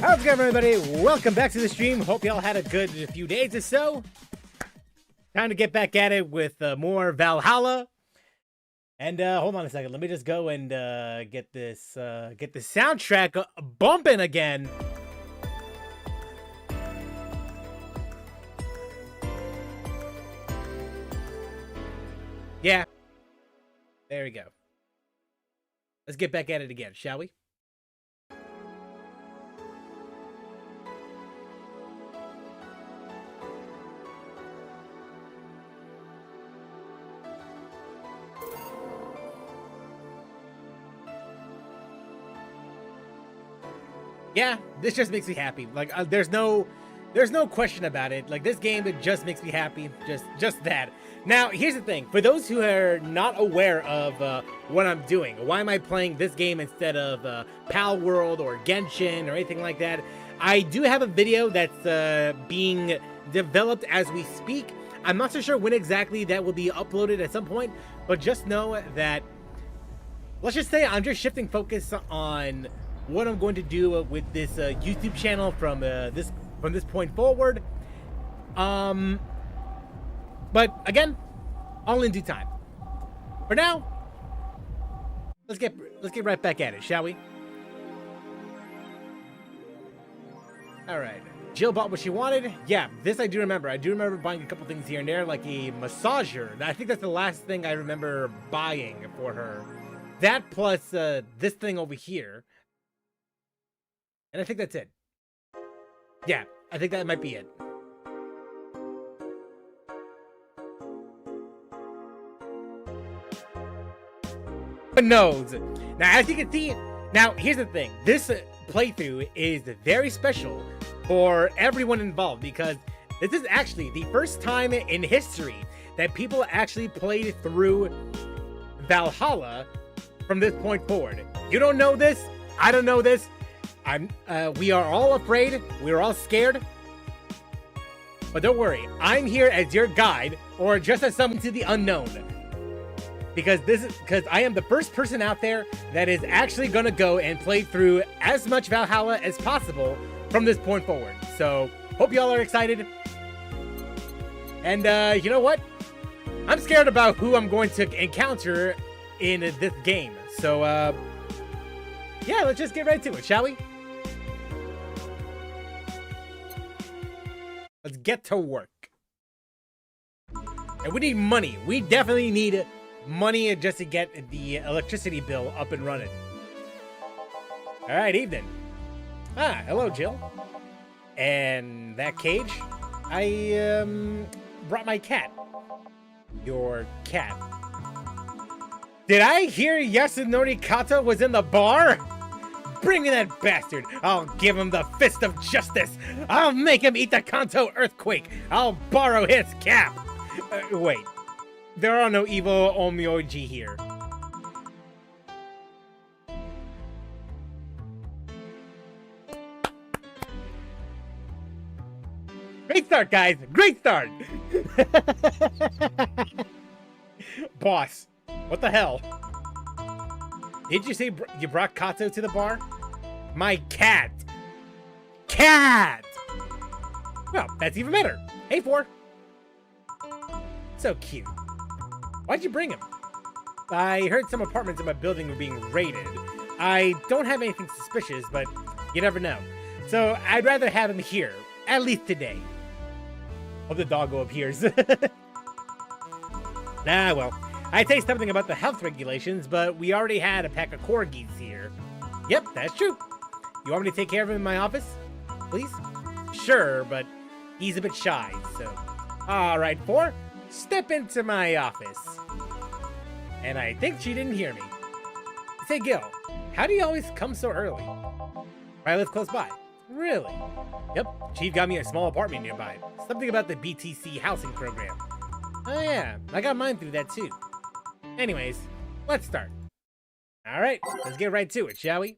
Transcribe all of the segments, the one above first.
How's it going, everybody? Welcome back to the stream. Hope y'all had a good few days or so. Time to get back at it with more Valhalla. And hold on a second. Let me just go and get this soundtrack bumping again. Yeah. There we go. Let's get back at it again, shall we? Yeah, this just makes me happy. Like, there's no question about it. Like, this game, it just makes me happy. Just that. Now, here's the thing. For those who are not aware of what I'm doing, why am I playing this game instead of Pal World or Genshin or anything like that? I do have a video that's being developed as we speak. I'm not so sure when exactly that will be uploaded at some point, but just know that, let's just say I'm just shifting focus on what I'm going to do with this YouTube channel from this point forward. But again, all in due time. For now, let's get right back at it, shall we? All right. Jill bought what she wanted. Yeah, this I do remember. I do remember buying a couple things here and there, like a massager. I think that's the last thing I remember buying for her. That plus this thing over here. And I think that's it. Yeah, I think that might be it. But knows. Now, as you can see, now here's the thing. This playthrough is very special for everyone involved because this is actually the first time in history that people actually played through Valhalla from this point forward. You don't know this. I don't know this. We are all afraid. We're all scared. But don't worry. I'm here as your guide, or just as someone to the unknown. Because I am the first person out there that is actually gonna go and play through as much Valhalla as possible from this point forward. So, hope y'all are excited. And you know what? I'm scared about who I'm going to encounter in this game. So, yeah, let's just get right to it, shall we? Let's get to work. And we need money. We definitely need money just to get the electricity bill up and running. All right, evening. Ah, hello, Jill. And that cage? I brought my cat. Your cat. Did I hear Yasunori Kata was in the bar? Bring me that bastard. I'll give him the fist of justice. I'll make him eat the Kanto earthquake. I'll borrow his cap. Wait. There are no evil Omyoji here. Great start, guys. Great start. Boss, what the hell? Did you say you brought Kato to the bar? My cat. Cat! Well, that's even better. Hey, 4. So cute. Why'd you bring him? I heard some apartments in my building were being raided. I don't have anything suspicious, but you never know. So I'd rather have him here, at least today. Oh, the doggo appears. Ah, well, I'd say something about the health regulations, but we already had a pack of corgis here. Yep, that's true. You want me to take care of him in my office? Please? Sure, but he's a bit shy, so... Alright, 4, step into my office. And I think she didn't hear me. Say, Gil, how do you always come so early? I live close by. Really? Yep, Chief got me a small apartment nearby. Something about the BTC housing program. Oh yeah, I got mine through that too. Anyways, let's start. Alright, let's get right to it, shall we?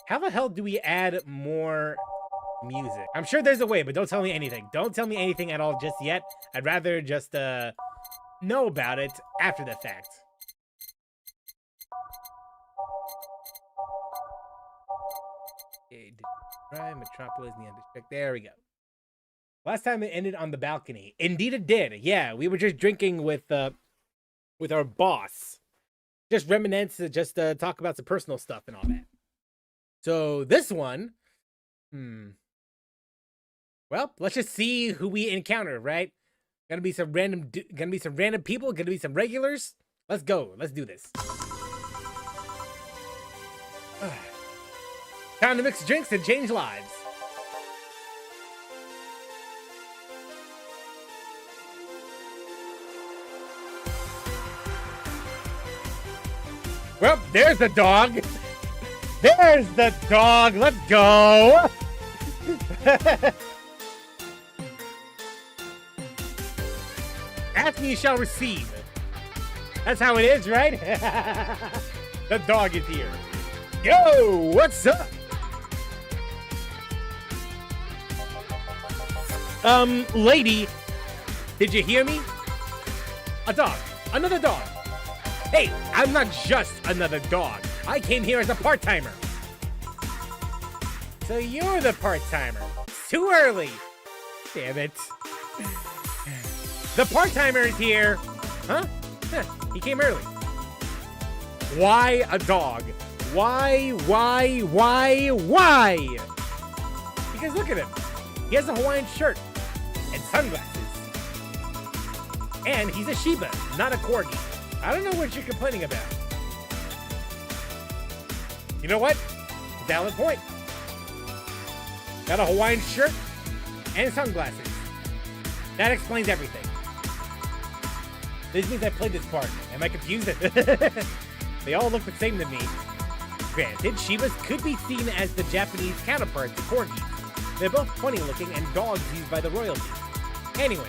How the hell do we add more music? I'm sure there's a way, but don't tell me anything. Don't tell me anything at all just yet. I'd rather just know about it after the fact. Right, Metropolis, Neon District. There we go. Last time it ended on the balcony. Indeed it did. Yeah, we were just drinking with our boss. Just reminisce, just talk about some personal stuff and all that. So this one, well, let's just see who we encounter, right? Gonna be some random people, gonna be some regulars. Let's go. Let's do this. Time to mix drinks and change lives. Well, there's the dog. There's the dog. Let's go. Ask me, you shall receive. That's how it is, right? The dog is here. Yo, what's up? Lady, did you hear me? A dog. Another dog. Hey, I'm not just another dog. I came here as a part-timer. So you're the part-timer. Too early. Damn it. The part-timer is here. Huh? He came early. Why a dog? Why? Because look at him. He has a Hawaiian shirt and sunglasses. And he's a Shiba, not a Corgi. I don't know what you're complaining about. You know what? Valid point. Got a Hawaiian shirt and sunglasses. That explains everything. This means I played this part. Am I confused? They all look the same to me. Granted, Shibas could be seen as the Japanese counterparts to Corgis. They're both funny looking and dogs used by the royalty. Anyways,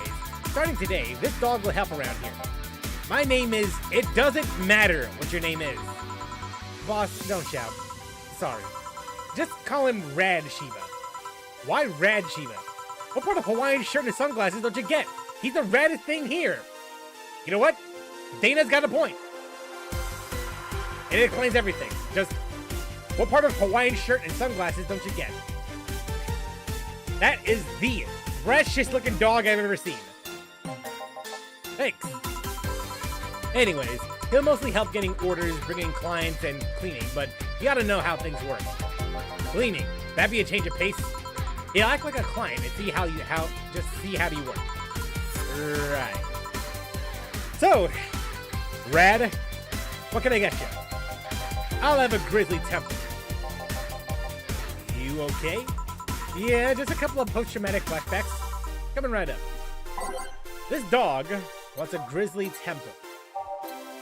starting today, this dog will help around here. My name is... It doesn't matter what your name is. Boss, don't shout. Sorry. Just call him Rad Shiba. Why Rad Shiba? What part of Hawaiian shirt and sunglasses don't you get? He's the raddest thing here. You know what? Dana's got a point. It explains everything. Just, what part of Hawaiian shirt and sunglasses don't you get? That is the freshest looking dog I've ever seen. Thanks. Anyways, he'll mostly help getting orders, bringing clients, and cleaning, but you gotta know how things work. Cleaning, that'd be a change of pace. He'll act like a client and see how you work. Right. So, Rad, what can I get you? I'll have a grizzly temper. You okay? Yeah, just a couple of post-traumatic flashbacks. Coming right up. This dog wants a grizzly temper.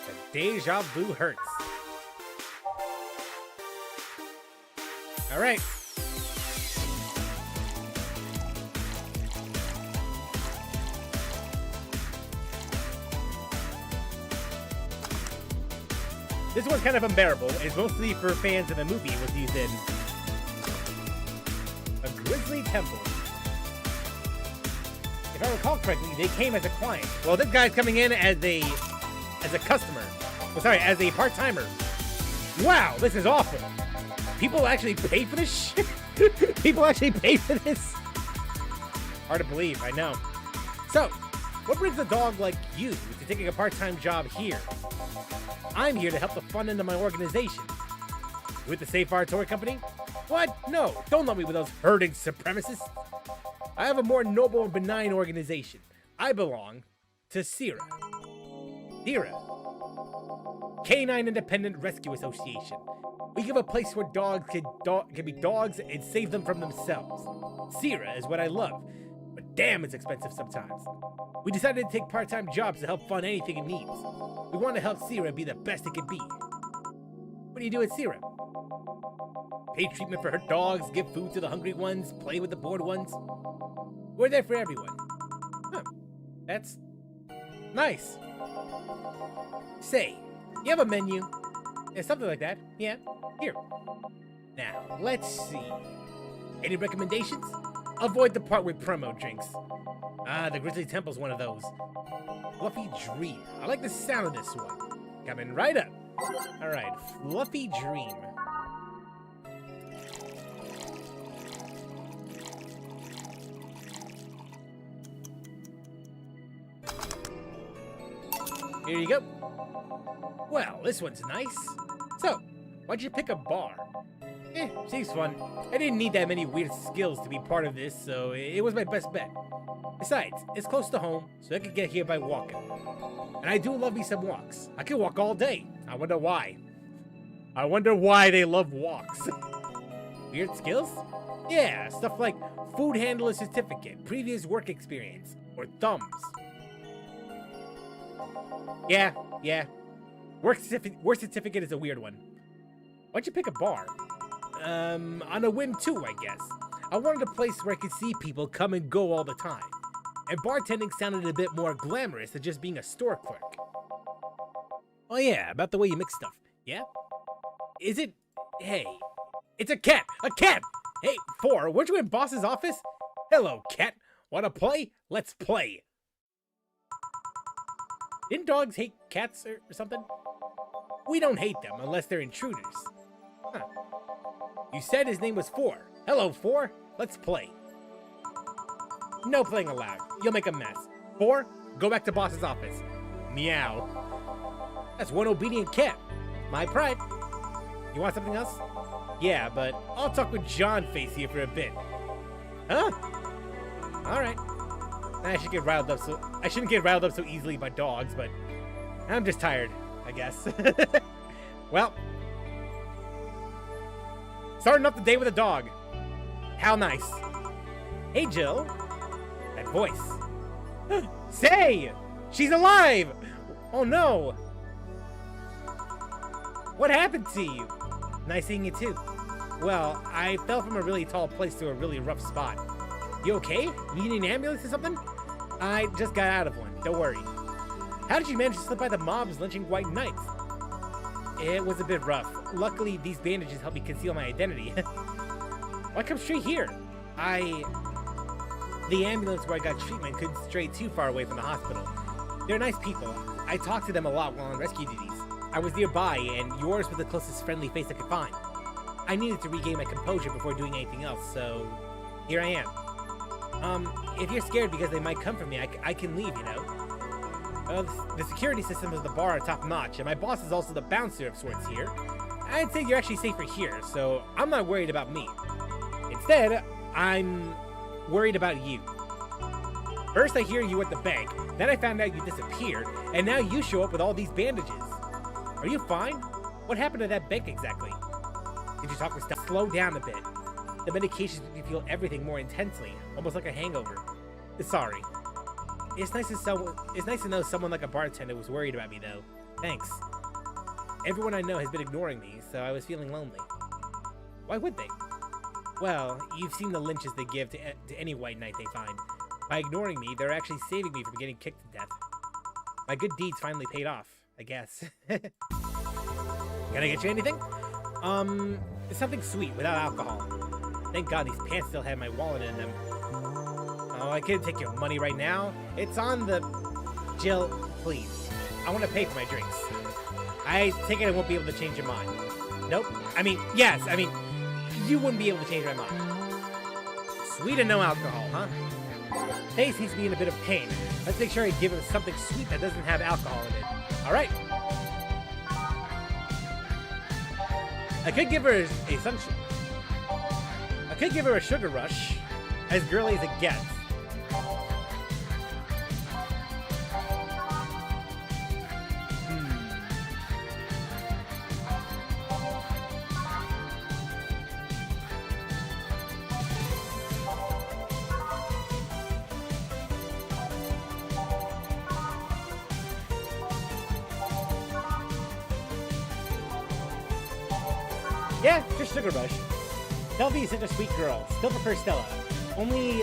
The deja vu hurts. All right. This one's kind of unbearable. It's mostly for fans of the movie. It was used in a grizzly temple. If I recall correctly, they came as a client. Well, this guy's coming in as a customer. Well, sorry, as a part-timer. Wow, this is awful. People actually pay for this shit? People actually pay for this? Hard to believe, I know. So, what brings a dog like you to taking a part-time job here? I'm here to help the fun end of my organization. With the Safe Fire Toy Company? What? No, don't lump me with those herding supremacists. I have a more noble and benign organization. I belong to CIRA. CIRA. Canine Independent Rescue Association. We give a place where dogs can be dogs and save them from themselves. CIRA is what I love, but damn, it's expensive sometimes. We decided to take part-time jobs to help fund anything it needs. We want to help CIRA be the best it can be. What do you do at CIRA? Pay treatment for her dogs, give food to the hungry ones, play with the bored ones. We're there for everyone. Huh. That's nice. Say, you have a menu? Yeah, something like that. Yeah, here. Now, let's see. Any recommendations? Avoid the part with promo drinks. Ah, the Grizzly Temple's one of those. Fluffy Dream. I like the sound of this one. Coming right up. Alright, Fluffy Dream. Here you go. Well, this one's nice. So, why'd you pick a bar? Seems fun. I didn't need that many weird skills to be part of this, so it was my best bet. Besides, it's close to home, so I could get here by walking. And I do love me some walks. I could walk all day. I wonder why. I wonder why they love walks. Weird skills? Yeah, stuff like food handler certificate, previous work experience, or thumbs. Yeah. Work certificate is a weird one. Why'd you pick a bar? On a whim too, I guess. I wanted a place where I could see people come and go all the time. And bartending sounded a bit more glamorous than just being a store clerk. Oh yeah, about the way you mix stuff. Yeah? Is it... Hey. It's a cat! A cat! Hey, 4, weren't you in boss's office? Hello, cat. Wanna play? Let's play. Didn't dogs hate cats or something? We don't hate them unless they're intruders. Huh. You said his name was 4. Hello, 4. Let's play. No playing allowed. You'll make a mess. 4, go back to boss's office. Meow. That's one obedient cat. My pride. You want something else? Yeah, but I'll talk with John Face here for a bit. Huh? Alright. I shouldn't get riled up so easily by dogs, but I'm just tired, I guess. Well, starting off the day with a dog. How nice. Hey, Jill. That voice. Say! She's alive! Oh no! What happened to you? Nice seeing you too. Well, I fell from a really tall place to a really rough spot. You okay? Need an ambulance or something? I just got out of one, don't worry. How did you manage to slip by the mobs lynching white knights? It was a bit rough. Luckily, these bandages help me conceal my identity. Why come straight here? The ambulance where I got treatment couldn't stray too far away from the hospital. They're nice people. I talked to them a lot while on rescue duties. I was nearby, and yours was the closest friendly face I could find. I needed to regain my composure before doing anything else, so here I am. If you're scared because they might come for me, I can leave, you know? The security systems of the bar are top-notch, and my boss is also the bouncer of sorts here. I'd say you're actually safer here, so I'm not worried about me. Instead, I'm worried about you. First I hear you at the bank, then I found out you disappeared, and now you show up with all these bandages. Are you fine? What happened to that bank exactly? Did you talk with stuff? Slow down a bit. The medications make me feel everything more intensely, almost like a hangover. Sorry. It's nice to know someone like a bartender was worried about me, though. Thanks. Everyone I know has been ignoring me, so I was feeling lonely. Why would they? Well, you've seen the lynches they give to any white knight they find. By ignoring me, they're actually saving me from getting kicked to death. My good deeds finally paid off, I guess. Can I get you anything? Something sweet without alcohol. Thank God these pants still have my wallet in them. Oh, I can't take your money right now. It's on the... Jill, please. I want to pay for my drinks. I take it I won't be able to change your mind. Nope. I mean, yes. I mean, you wouldn't be able to change my mind. Sweet and no alcohol, huh? Tay seems to be in a bit of pain. Let's make sure I give him something sweet that doesn't have alcohol in it. All right. I could give her a sunshine. I could give her a sugar rush, as girly as it gets. Yeah, just sugar rush. Selvi is such a sweet girl. Still prefer Stella. Only...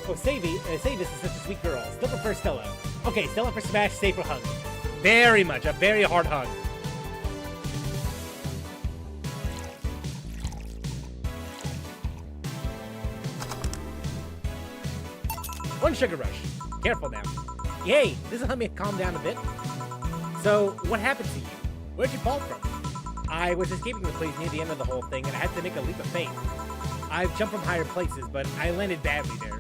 Oh, Savis is such a sweet girl. Still prefer Stella. Okay, Stella for smash, stay for hug. Very much. A very hard hug. One sugar rush. Careful now. Yay, this will help me calm down a bit. So, what happened to you? Where'd you fall from? I was escaping the place near the end of the whole thing, and I had to make a leap of faith. I've jumped from higher places, but I landed badly there.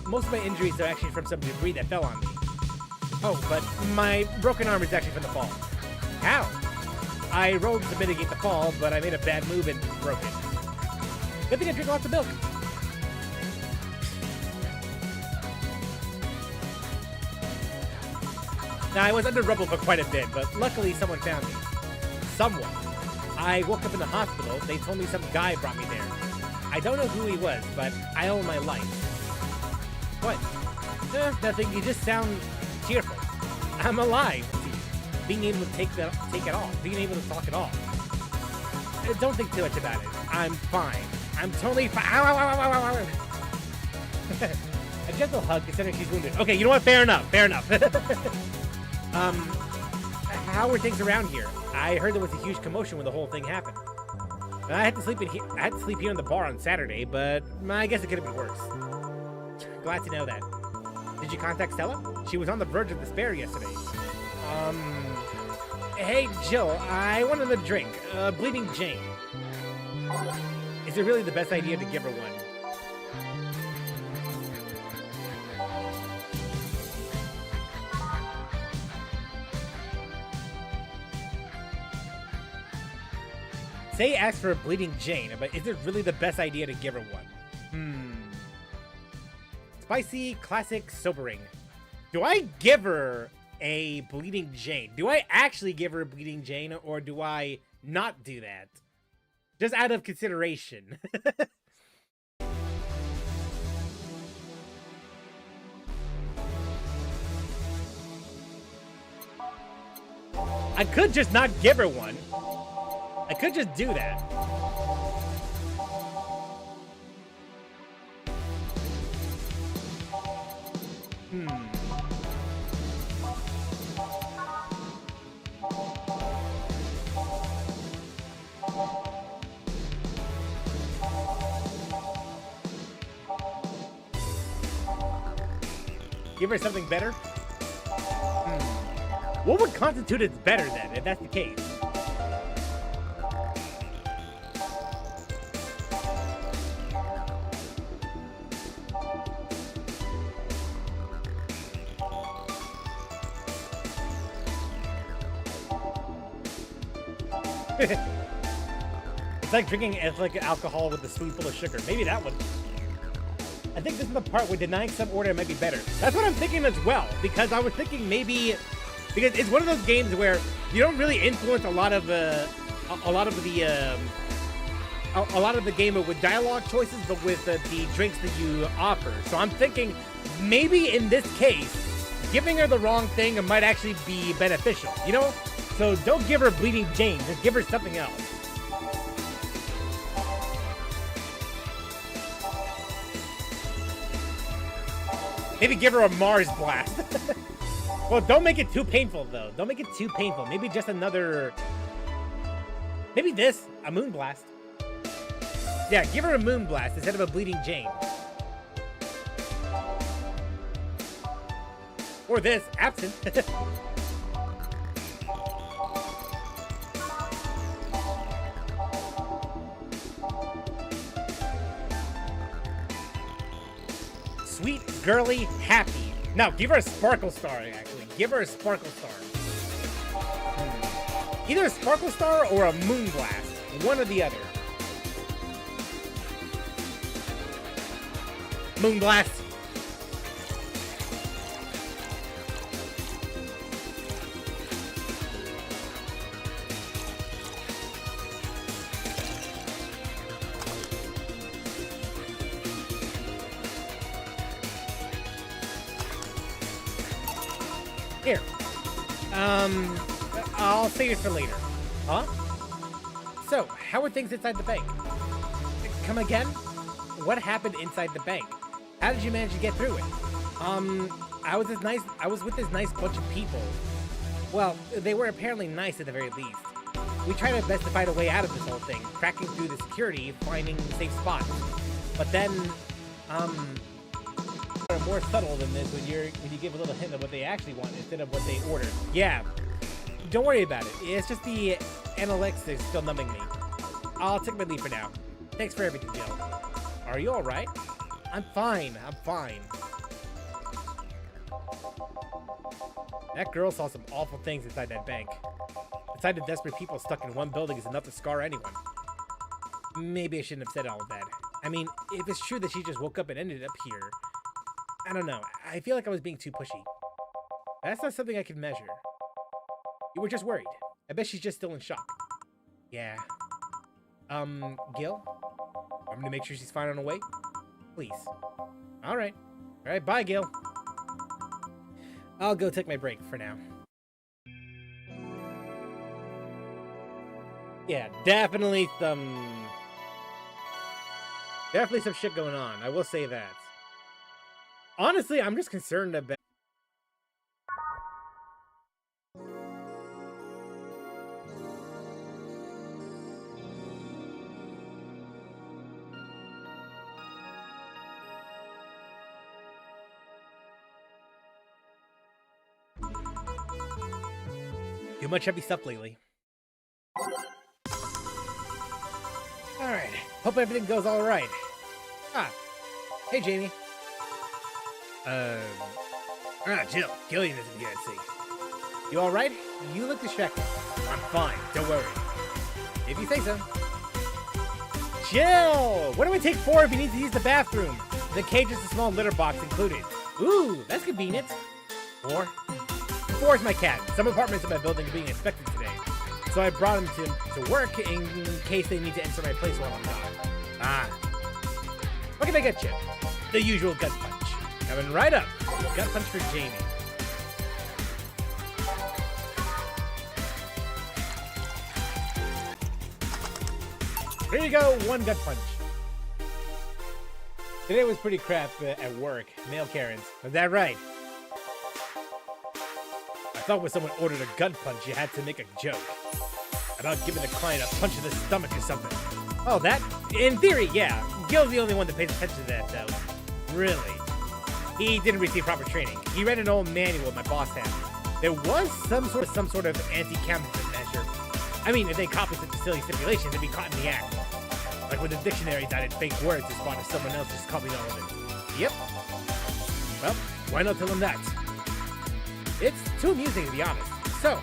Most of my injuries are actually from some debris that fell on me. Oh, but my broken arm is actually from the fall. How? I rolled to mitigate the fall, but I made a bad move and broke it. Good thing I drink lots of milk. Now, I was under rubble for quite a bit, but luckily someone found me. Someone. I woke up in the hospital. They told me some guy brought me there. I don't know who he was, but I owe him my life. What? Nothing. You just sound cheerful. I'm alive. Being able to take it off. Being able to talk it off. Don't think too much about it. I'm fine. I'm totally fine. Ow, ow, ow, ow, ow, ow. A gentle hug considering she's wounded. Okay, you know what? Fair enough. Fair enough. How are things around here? I heard there was a huge commotion when the whole thing happened. I had to sleep here in the bar on Saturday, but I guess it could have been worse. Glad to know that. Did you contact Stella? She was on the verge of despair yesterday. Hey, Jill, I wanted a drink. Bleeding Jane. Is it really the best idea to give her one? Say ask for a Bleeding Jane, but is it really the best idea to give her one? Spicy, classic, sobering. Do I give her a Bleeding Jane? Do I actually give her a Bleeding Jane, or do I not do that? Just out of consideration. I could just not give her one. I could just do that. Give her something better? What would constitute as better then, if that's the case? It's like drinking alcohol with the spoon full of sugar. Maybe that one. I think this is the part where denying some order might be better. That's what I'm thinking as well, because I was thinking maybe because it's one of those games where you don't really influence a lot of the game with dialogue choices, but with the drinks that you offer. So I'm thinking maybe in this case, giving her the wrong thing might actually be beneficial. You know? So don't give her Bleeding Jane, just give her something else. Maybe give her a Mars blast. Well, don't make it too painful, though. Don't make it too painful. Maybe just another... Maybe this, a Moon Blast. Yeah, give her a Moon Blast instead of a Bleeding Jane. Or this, Absent. girly, happy. No, give her a sparkle star, actually. Give her a sparkle star. Either a sparkle star or a moon blast. One or the other. Moon blast. Here. I'll save it for later. Huh? So, how are things inside the bank? Come again? What happened inside the bank? How did you manage to get through it? I was with this nice bunch of people. Well, they were apparently nice at the very least. We tried our best to find a way out of this whole thing, cracking through the security, finding safe spots. But then, are more subtle than this when you give a little hint of what they actually want instead of what they ordered. Yeah, don't worry about it. It's just the analytics is still numbing me. I'll take my leave for now. Thanks for everything, Jill. Are you all right? I'm fine. I'm fine. That girl saw some awful things inside that bank. The sight of desperate people stuck in one building is enough to scar anyone. Maybe I shouldn't have said all of that. I mean, if it's true that she just woke up and ended up here, I don't know. I feel like I was being too pushy. That's not something I can measure. You were just worried. I bet she's just still in shock. Yeah. Gil? I'm gonna make sure she's fine on the way? Please. Alright. Alright, bye, Gil. I'll go take my break for now. Yeah, definitely some shit going on. I will say that. Honestly, I'm just concerned about... Too much heavy stuff lately. Alright, hope everything goes alright. Ah, hey Jamie. Jill, Gillian isn't here, I see. You alright? You look distracted. I'm fine, don't worry. If you say so. Jill! What do we take for if you need to use the bathroom? The cage is a small litter box included. Ooh, that's convenient. 4? 4 is my cat. Some apartments in my building are being inspected today. So I brought him to work in case they need to enter my place while I'm gone. Ah. What can I get you? The usual gut punch. Coming right up. Gut punch for Jamie. Here you go, 1 gut punch. Today was pretty crap at work. Male Karens. Was that right? I thought when someone ordered a gut punch, you had to make a joke about giving the client a punch in the stomach or something. Oh, that? In theory, yeah. Gil's the only one that pays attention to that, though. Really. He didn't receive proper training. He read an old manual my boss had. There was some sort of anti-counterfeit measure. I mean, if they copied such a silly stipulation, they'd be caught in the act. Like when the dictionary added fake words to spot if someone else just copied all of it. Yep. Well, why not tell him that? It's too amusing, to be honest. So,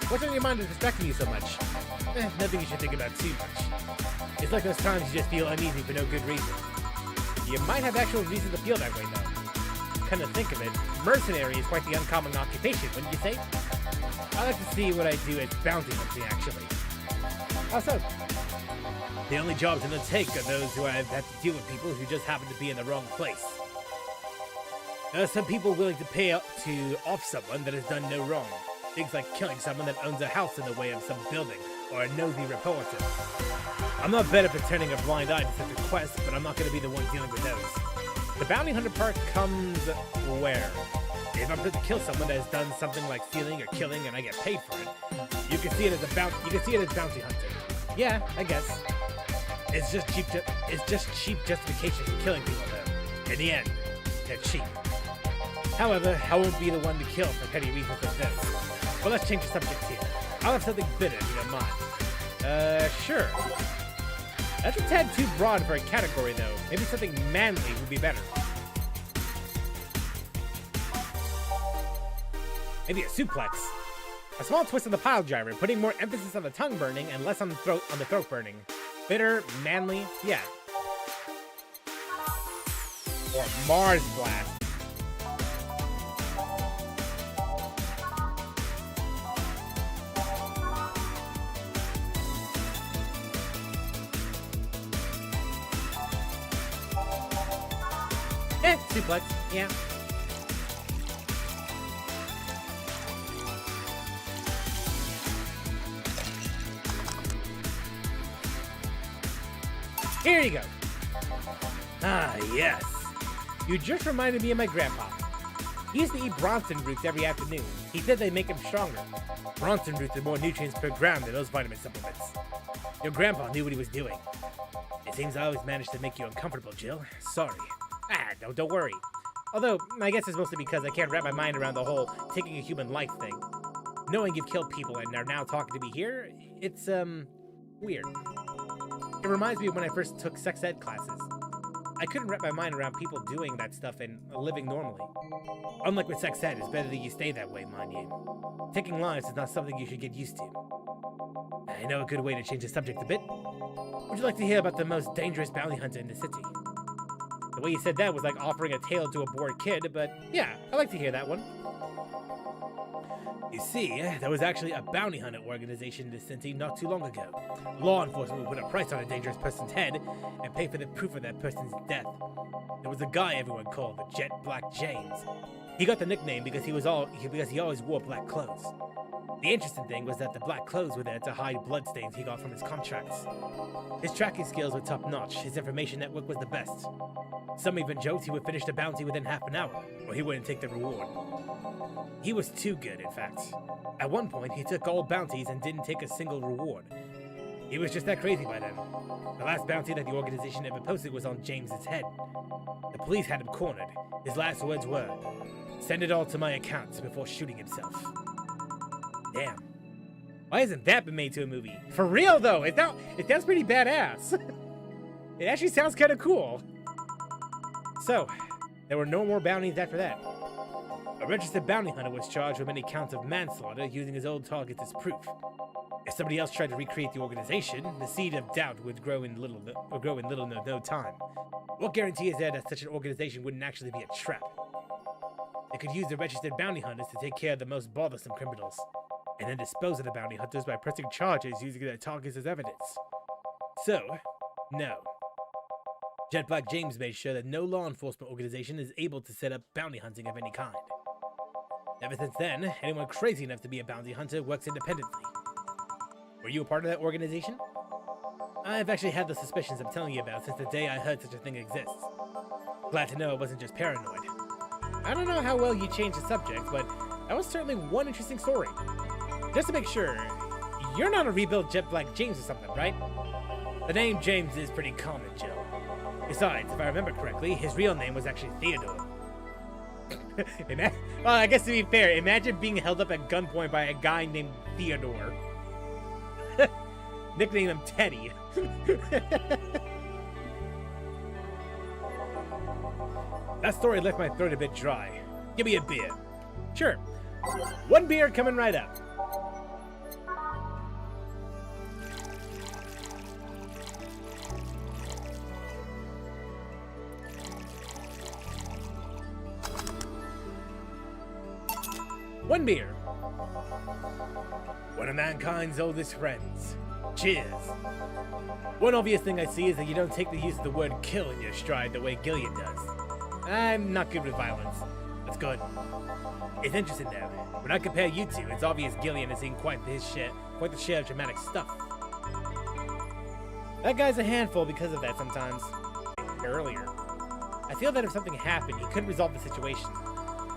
what's on your mind that's distracting you so much? Nothing you should think about too much. It's like those times you just feel uneasy for no good reason. You might have actual reason to feel that way, though. Come to think of it, mercenary is quite the uncommon occupation, wouldn't you say? I like to see what I do as bounty hunting, actually. How so? The only jobs in the take are those who have had to deal with people who just happen to be in the wrong place. There are some people willing to pay up to off someone that has done no wrong. Things like killing someone that owns a house in the way of some building, or a nosy reporter. I'm not bad at pretending a blind eye to such requests, but I'm not going to be the one dealing with those. The bounty hunter part comes where? If I'm going to kill someone that has done something like stealing or killing and I get paid for it, you can see it as bounty hunting. Yeah, I guess. It's just cheap justification for killing people, though. In the end, they're cheap. However, I won't be the one to kill for petty reasons like this. But let's change the subject here. I'll have something bitter if you don't mind. Sure. That's a tad too broad for a category, though. Maybe something manly would be better. Maybe a suplex. A small twist on the pile driver, putting more emphasis on the tongue burning and less on the throat burning. Bitter, manly, yeah. Or Mars Blast. Suplex, yeah. Here you go. Ah, yes. You just reminded me of my grandpa. He used to eat Bronson roots every afternoon. He said they make him stronger. Bronson roots have more nutrients per gram than those vitamin supplements. Your grandpa knew what he was doing. It seems I always managed to make you uncomfortable, Jill. Sorry. Don't worry. Although, I guess it's mostly because I can't wrap my mind around the whole taking a human life thing. Knowing you've killed people and are now talking to me here, it's, weird. It reminds me of when I first took sex ed classes. I couldn't wrap my mind around people doing that stuff and living normally. Unlike with sex ed, it's better that you stay that way, mind you. Taking lives is not something you should get used to. I know a good way to change the subject a bit. Would you like to hear about the most dangerous bounty hunter in the city? The way you said that was like offering a tale to a bored kid, but yeah, I'd like to hear that one. You see, there was actually a bounty hunter organization in the city not too long ago. Law enforcement would put a price on a dangerous person's head and pay for the proof of that person's death. There was a guy everyone called the Jet Black James. He got the nickname because he always wore black clothes. The interesting thing was that the black clothes were there to hide bloodstains he got from his contracts. His tracking skills were top-notch, his information network was the best. Some even joked he would finish the bounty within half an hour, or he wouldn't take the reward. He was too good, in fact. At one point, he took all bounties and didn't take a single reward. He was just that crazy by then. The last bounty that the organization ever posted was on James's head. The police had him cornered. His last words were, "Send it all to my account," before shooting himself. Damn. Why hasn't that been made to a movie? For real, though, it sounds pretty badass. It actually sounds kind of cool. So, there were no more bounties after that. A registered bounty hunter was charged with many counts of manslaughter using his old targets as proof. If somebody else tried to recreate the organization, the seed of doubt would grow in little no time. What guarantee is there that such an organization wouldn't actually be a trap? They could use the registered bounty hunters to take care of the most bothersome criminals, and then dispose of the bounty hunters by pressing charges using their targets as evidence. So, no. Jet Black James made sure that no law enforcement organization is able to set up bounty hunting of any kind. Ever since then, anyone crazy enough to be a bounty hunter works independently. Were you a part of that organization? I've actually had the suspicions I'm telling you about since the day I heard such a thing exists. Glad to know I wasn't just paranoid. I don't know how well you changed the subject, but that was certainly one interesting story. Just to make sure, you're not a rebuilt Jet Black James or something, right? The name James is pretty common, Jill. Besides, if I remember correctly, his real name was actually Theodore. Well, I guess to be fair, imagine being held up at gunpoint by a guy named Theodore. Nickname him Teddy. That story left my throat a bit dry. Give me a beer. Sure. One beer coming right up. One beer. One of mankind's oldest friends. Cheers. One obvious thing I see is that you don't take the use of the word kill in your stride the way Gillian does. I'm not good with violence. That's good. It's interesting though. When I compare you two, it's obvious Gillian has seen quite the share of dramatic stuff. That guy's a handful because of that sometimes. Earlier. I feel that if something happened, he could resolve the situation.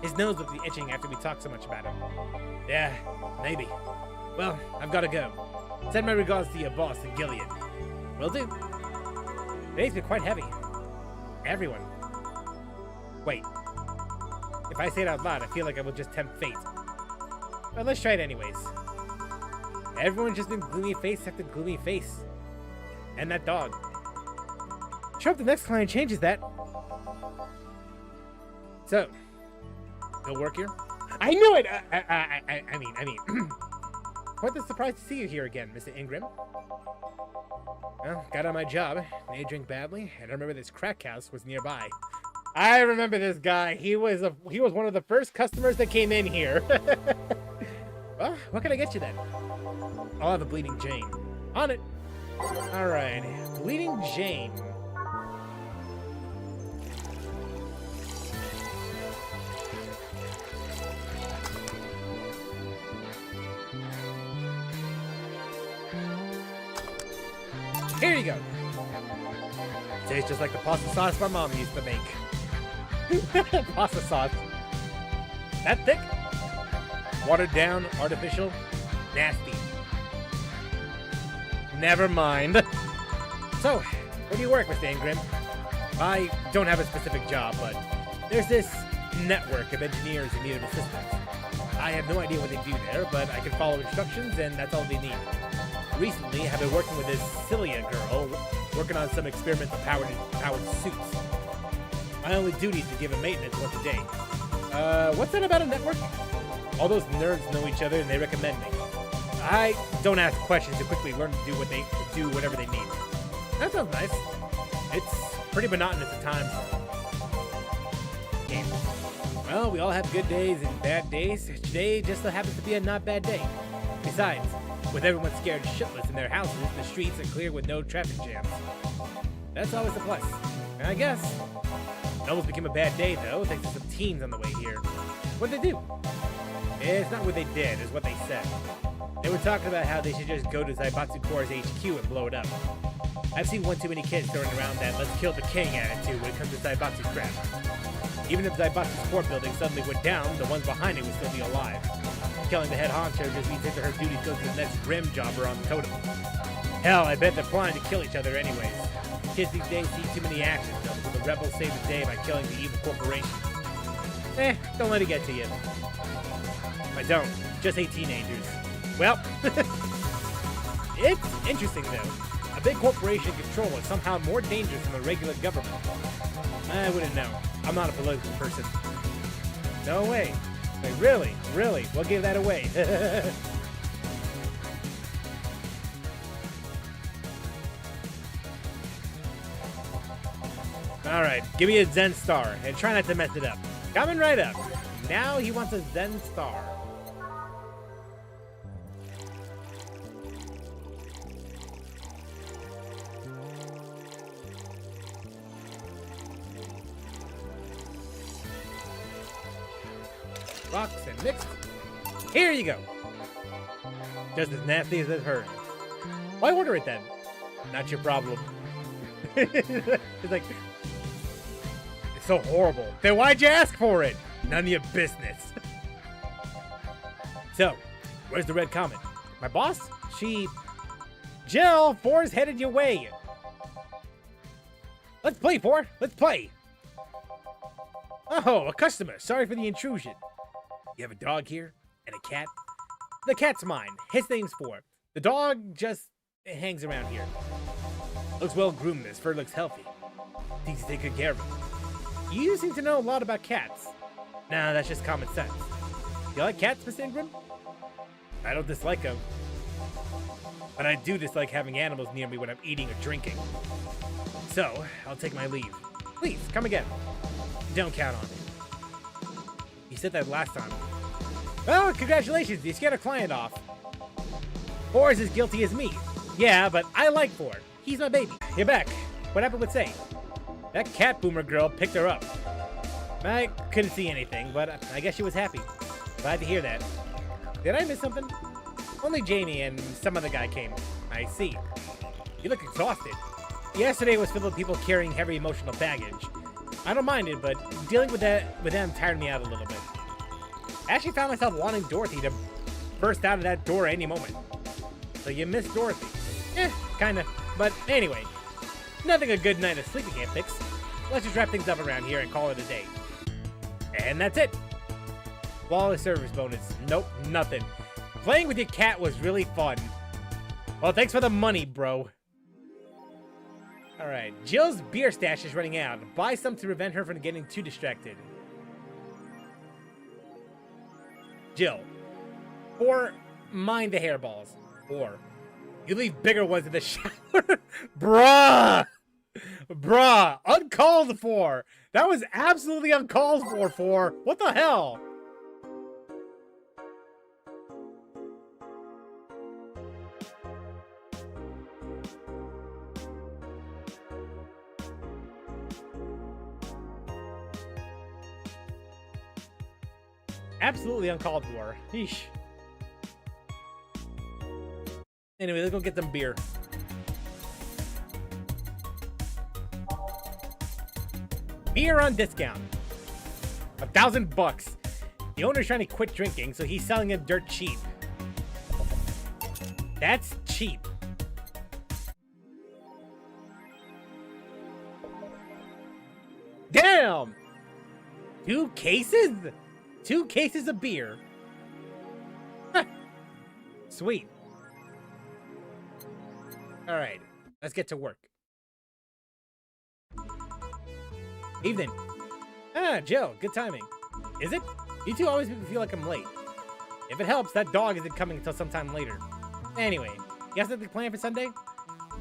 His nose would be itching after we talked so much about him. Yeah, maybe. Well, I've gotta go. Send my regards to your boss and Gillian. Will do. Today's been quite heavy. Everyone. Wait. If I say it out loud, I feel like I will just tempt fate. But let's try it anyways. Everyone's just been gloomy face after gloomy face. And that dog. Sure hope the next client changes that. So, still work here? I knew it! I mean, quite the surprise to see you here again, Mr. Ingram. Well, got on my job, made a drink badly, and I remember this crack house was nearby. I remember this guy. He was one of the first customers that came in here. Well, what can I get you then? I'll have a Bleeding Jane. On it. All right, Bleeding Jane. Here you go. Tastes just like the pasta sauce my mom used to make. Pasta sauce. That thick? Watered down, artificial, nasty. Never mind. So, where do you work, Mr. Ingram? I don't have a specific job, but there's this network of engineers in need of assistance. I have no idea what they do there, but I can follow instructions, and that's all they need. Recently, I've been working with this Cilia girl, working on some experimental powered suits. My only duty is to give them maintenance once a day. What's that about a network? All those nerds know each other and they recommend me. I don't ask questions to quickly learn to do whatever they need. That sounds nice. It's pretty monotonous at times. Okay. Well, we all have good days and bad days. Today just so happens to be a not bad day. Besides, with everyone scared shitless in their houses, the streets are clear with no traffic jams. That's always a plus, I guess. It almost became a bad day, though, thanks to some teens on the way here. What'd they do? It's not what they did, it's what they said. They were talking about how they should just go to Zaibatsu Corps' HQ and blow it up. I've seen one too many kids throwing around that let's kill the king attitude when it comes to Zaibatsu crap. Even if Zaibatsu's court building suddenly went down, the ones behind it would still be alive. Killing the head honcho just means that her duties go to the next grim jobber on the totem. Hell, I bet they're planning to kill each other anyways. Kids these days see too many actions, though, so the rebels save the day by killing the evil corporation. Don't let it get to you. I don't. Just hate teenagers. Well, it's interesting, though. A big corporation control is somehow more dangerous than a regular government. I wouldn't know. I'm not a political person. No way. Wait, really? Really? We'll give that away. Alright, give me a Zen Star, and try not to mess it up. Coming right up. Now he wants a Zen Star. Rocks and mixed. Here you go. Just as nasty as I've heard. Why order it then? Not your problem. It's like, it's so horrible. Then why'd you ask for it? None of your business. So, where's the Red Comet? My boss? She... Jill, Four's headed your way. Let's play, Four. Let's play. Oh, a customer. Sorry for the intrusion. You have a dog here? And a cat? The cat's mine. His name's Four. The dog just hangs around here. Looks well groomed. His fur looks healthy. Thinks to take good care of him. You seem to know a lot about cats. Nah, that's just common sense. You like cats, Miss Ingram? I don't dislike them. But I do dislike having animals near me when I'm eating or drinking. So, I'll take my leave. Please, come again. Don't count on me. You said that last time. Well, congratulations, you scared a client off. Four is as guilty as me. Yeah, but I like Four. He's my baby. You're back. What happened with Say? That cat boomer girl picked her up. I couldn't see anything, but I guess she was happy. Glad to hear that. Did I miss something? Only Jamie and some other guy came. I see. You look exhausted. Yesterday was filled with people carrying heavy emotional baggage. I don't mind it, but dealing with them tired me out a little bit. I actually found myself wanting Dorothy to burst out of that door any moment. So you miss Dorothy. Kinda. But anyway, nothing a good night of sleeping can't fix. Let's just wrap things up around here and call it a day. And that's it. Flawless service bonus. Nope, nothing. Playing with your cat was really fun. Well, thanks for the money, bro. Alright, Jill's beer stash is running out. Buy some to prevent her from getting too distracted. Jill. 4, mind the hairballs. 4, you leave bigger ones in the shower. Bruh! Bruh! Uncalled for! That was absolutely uncalled for, 4. What the hell? Absolutely uncalled for. Yeesh. Anyway, let's go get some beer. Beer on discount. $1,000. The owner's trying to quit drinking, so he's selling it dirt cheap. That's cheap. Damn! 2 cases? 2 cases of beer. Huh. Sweet. Alright, let's get to work. Evening. Ah, Jill, good timing. Is it? You two always make me feel like I'm late. If it helps, that dog isn't coming until sometime later. Anyway, you have something planned for Sunday?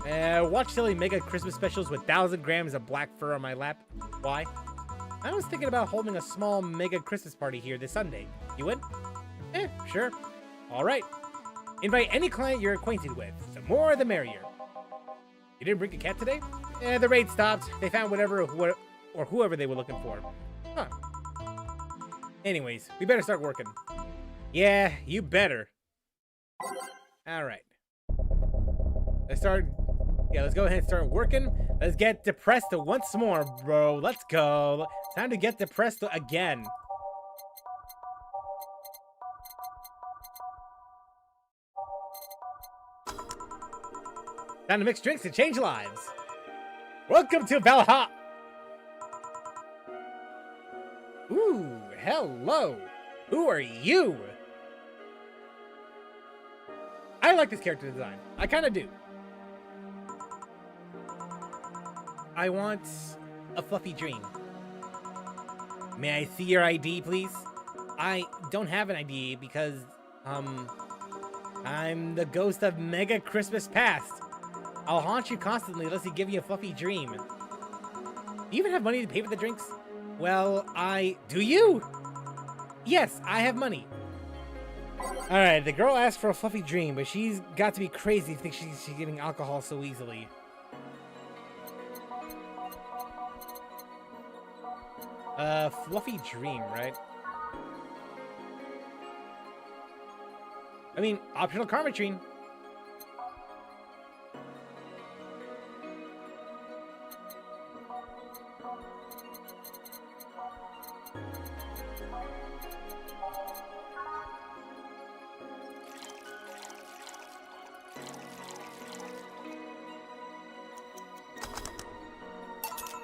Watch silly mega Christmas specials with 1,000 grams of black fur on my lap. Why? I was thinking about holding a small mega Christmas party here this Sunday. You in? Sure. Alright. Invite any client you're acquainted with. The more the merrier. You didn't bring a cat today? The raid stopped. They found whatever or whoever they were looking for. Huh. Anyways, we better start working. Yeah, you better. Alright. Let's go ahead and start working. Let's get depressed once more, bro. Let's go. Time to get depressed again. Time to mix drinks and change lives. Welcome to Valhalla. Ooh, hello. Who are you? I like this character design. I kind of do. I want a fluffy dream. May I see your ID, please? I don't have an ID because, I'm the ghost of Mega Christmas Past. I'll haunt you constantly unless you give me a fluffy dream. Do you even have money to pay for the drinks? Well, do you? Yes, I have money. Alright, the girl asked for a fluffy dream, but she's got to be crazy to think she's getting alcohol so easily. Fluffy dream, right? I mean, optional karma tree.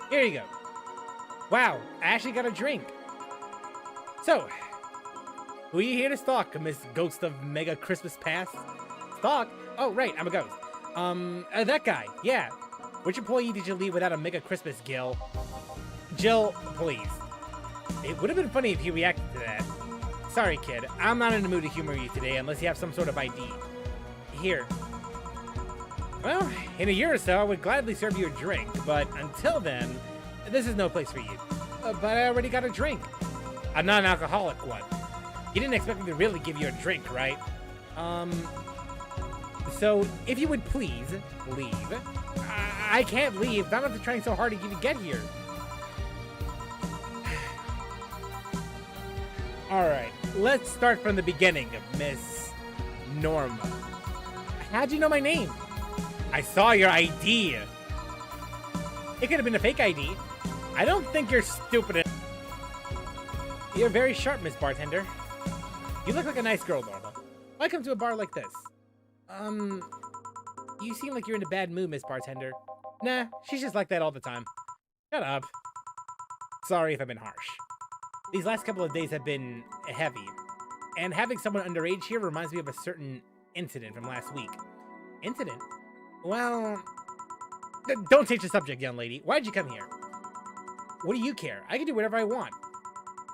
Here you go. Wow, I actually got a drink. So, who are you here to stalk, Miss Ghost of Mega Christmas Past? Stalk? Oh, right, I'm a ghost. That guy, yeah. Which employee did you leave without a Mega Christmas, Gil? Jill, please. It would have been funny if he reacted to that. Sorry, kid. I'm not in the mood to humor you today unless you have some sort of ID. Here. Well, in a year or so, I would gladly serve you a drink, but until then, this is no place for you. But I already got a drink. A non-alcoholic one. You didn't expect me to really give you a drink, right? So, if you would please, leave. I can't leave, not after trying so hard to even get here. Alright, let's start from the beginning, Miss Norma. How'd you know my name? I saw your ID. It could have been a fake ID. I don't think you're stupid. You're very sharp, Miss Bartender. You look like a nice girl, Norma. Why come to a bar like this? You seem like you're in a bad mood, Miss Bartender. Nah, she's just like that all the time. Shut up. Sorry if I've been harsh. These last couple of days have been heavy. And having someone underage here reminds me of a certain incident from last week. Incident? Well, don't change the subject, young lady. Why'd you come here? What do you care? I can do whatever I want.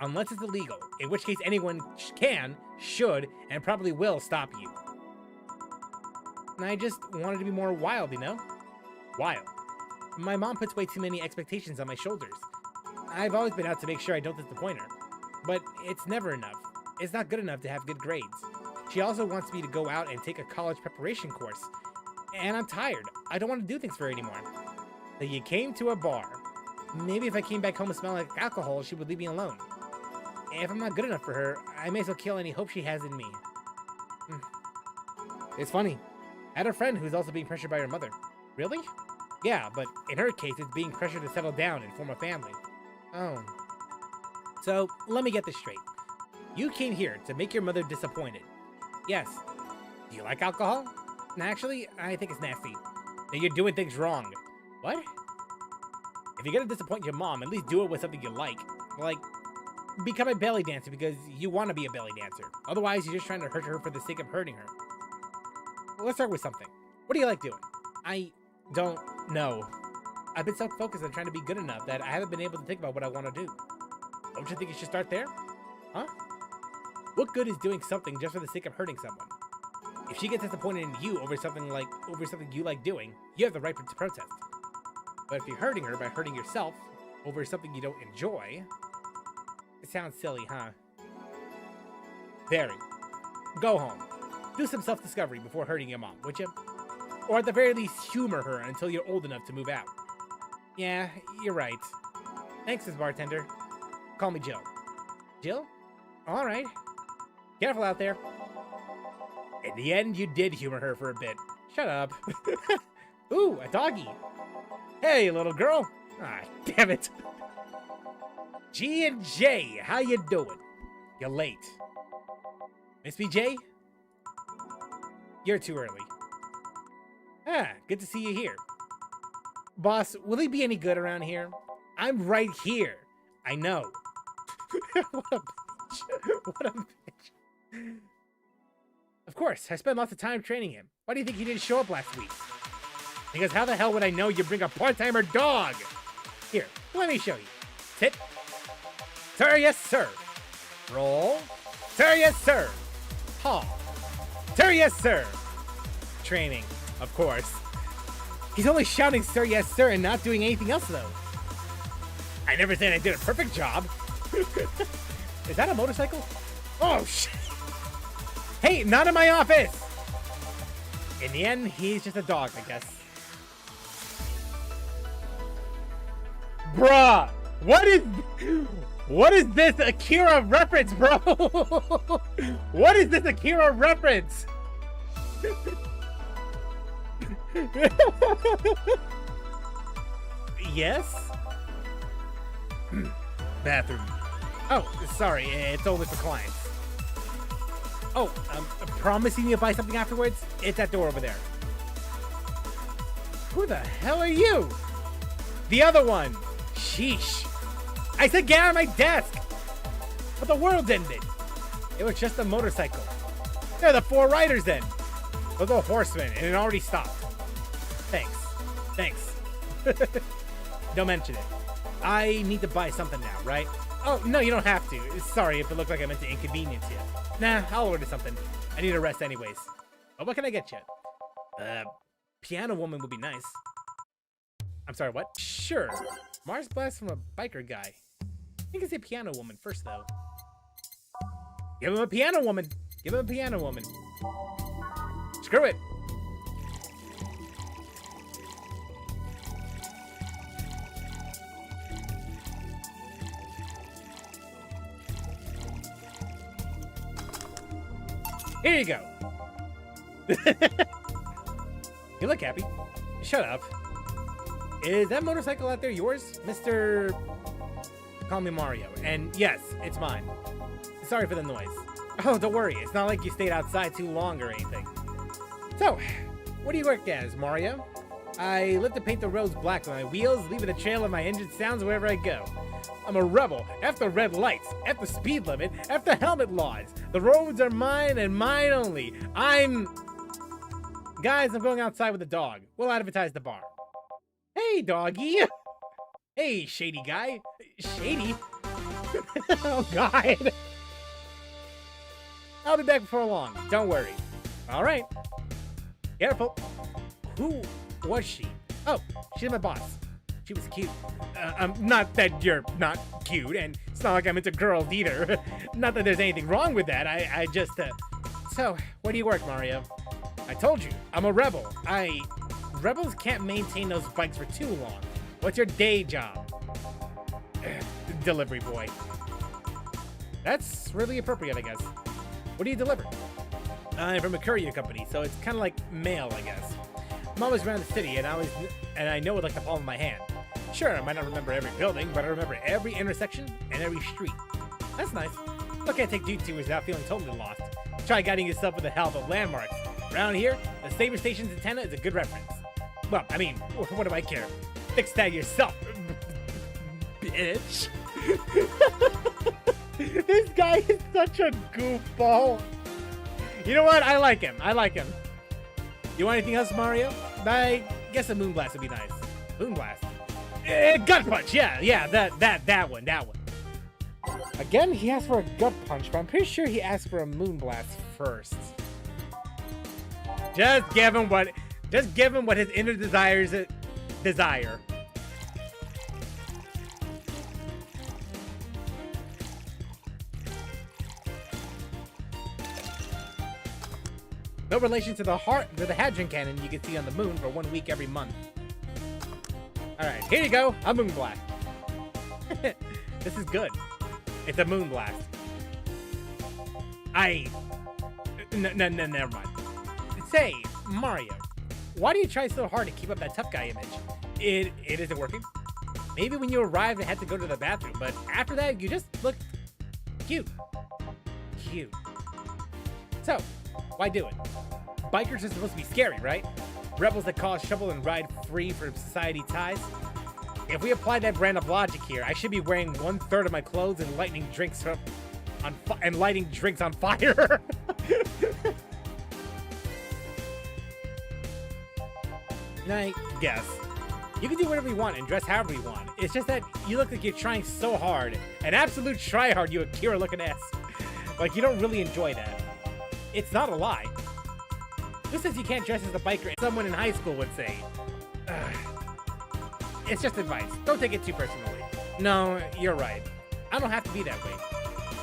unless it's illegal, in which case anyone can, should, and probably will stop you. And I just wanted to be more wild, you know? Wild. My mom puts way too many expectations on my shoulders. I've always been out to make sure I don't disappoint her. But it's never enough. It's not good enough to have good grades. She also wants me to go out and take a college preparation course. And I'm tired. I don't want to do things for her anymore. So you came to a bar. Maybe if I came back home smelling like alcohol, she would leave me alone. If I'm not good enough for her, I may as well kill any hope she has in me. It's funny. I had a friend who's also being pressured by her mother. Really? Yeah, but in her case, it's being pressured to settle down and form a family. Oh. So, let me get this straight. You came here to make your mother disappointed. Yes. Do you like alcohol? Actually, I think it's nasty. Now you're doing things wrong. What? If you're gonna disappoint your mom, at least do it with something you like. Like, become a belly dancer because you want to be a belly dancer. Otherwise, you're just trying to hurt her for the sake of hurting her. Well, let's start with something. What do you like doing? I don't know. I've been so focused on trying to be good enough that I haven't been able to think about what I want to do. Don't you think you should start there? Huh? What good is doing something just for the sake of hurting someone? If she gets disappointed in you over something you like doing, you have the right to protest. But if you're hurting her by hurting yourself over something you don't enjoy, it sounds silly, huh? Very. Go home. Do some self-discovery before hurting your mom, would you? Or at the very least, humor her until you're old enough to move out. Yeah, you're right. Thanks, Miss Bartender. Call me Jill. Jill? All right. Careful out there. In the end, you did humor her for a bit. Shut up. Ooh, a doggy. Hey, little girl. Ah, damn it. G&J, how you doing? You're late. Miss BJ? You're too early. Ah, good to see you here. Boss, will he be any good around here? I'm right here. I know. What a bitch. What a bitch. Of course, I spent lots of time training him. Why do you think he didn't show up last week? Because how the hell would I know you bring a part-timer dog? Here, let me show you. Sit. Sir, yes, sir. Roll. Sir, yes, sir. Paw. Sir, yes, sir. Training, of course. He's only shouting, sir, yes, sir, and not doing anything else, though. I never said I did a perfect job. Is that a motorcycle? Oh, shit. Hey, not in my office! In the end, he's just a dog, I guess. Bruh! What is this Akira reference, bro? What is this Akira reference? Yes? Bathroom. Oh, sorry, it's only for clients. Oh, I'm promising you to buy something afterwards? It's that door over there. Who the hell are you? The other one. Sheesh. I said get out of my desk. But the world ended. It was just a motorcycle. They're the 4 riders then. Those are horsemen, and it already stopped. Thanks. Thanks. Don't mention it. I need to buy something now, right? Oh, no, you don't have to. Sorry if it looked like I meant to inconvenience you. Nah, I'll order something. I need a rest anyways. Oh, what can I get you? Piano woman would be nice. I'm sorry, what? Sure. Mars blast from a biker guy. I think it's a piano woman first, though. Give him a piano woman. Give him a piano woman. Screw it. Here you go. You look happy. Shut up. Is that motorcycle out there yours, Mr. Call me Mario? And yes, it's mine. Sorry for the noise. Oh, don't worry. It's not like you stayed outside too long or anything. So, what do you work as, Mario? I live to paint the roads black with my wheels, leaving a trail of my engine sounds wherever I go. I'm a rebel. F the red lights. F the speed limit. F the helmet laws. The roads are mine and mine only. Guys, I'm going outside with the dog. We'll advertise the bar. Hey, doggy. Hey, shady guy. Shady? Oh, God. I'll be back before long. Don't worry. All right. Careful. Who was she? Oh, she's my boss. She was cute. Not that you're not cute, and it's not like I'm into girls either. Not that there's anything wrong with that. I just, So, where do you work, Mario? I told you, I'm a rebel. Rebels can't maintain those bikes for too long. What's your day job? Delivery boy. That's really appropriate, I guess. What do you deliver? I'm from a courier company, so it's kind of like mail, I guess. I'm always around the city, and I know it like the palm of my hand. Sure, I might not remember every building, but I remember every intersection and every street. That's nice. You can't take detours without feeling totally lost. Try guiding yourself with the help of landmarks. Around here, the Saber Station's antenna is a good reference. Well, I mean, what do I care? Fix that yourself, bitch. This guy is such a goofball. You know what? I like him. I like him. You want anything else, Mario? I guess a Moonblast would be nice. Moonblast? Gut punch. Yeah. That one. Again, he asked for a gut punch, but I'm pretty sure he asked for a Moonblast first. Just give him what his inner desires desire. No relation to the hadron cannon you can see on the moon for 1 week every month. Alright, here you go, a Moonblast. This is good. It's a Moonblast. Never mind. Say, Mario, why do you try so hard to keep up that tough guy image? It isn't working. Maybe when you arrived and had to go to the bathroom, but after that, you just look cute. Cute. So, why do it? Bikers are supposed to be scary, right? Rebels that cause trouble and ride free from society ties. If we apply that brand of logic here, I should be wearing 1/3 of my clothes and lighting drinks on fire. I guess. You can do whatever you want and dress however you want. It's just that you look like you're trying so hard. An absolute tryhard, you Akira looking ass. Like you don't really enjoy that. It's not a lie. Just as you can't dress as a biker, someone in high school would say. It's just advice. Don't take it too personally. No, you're right. I don't have to be that way.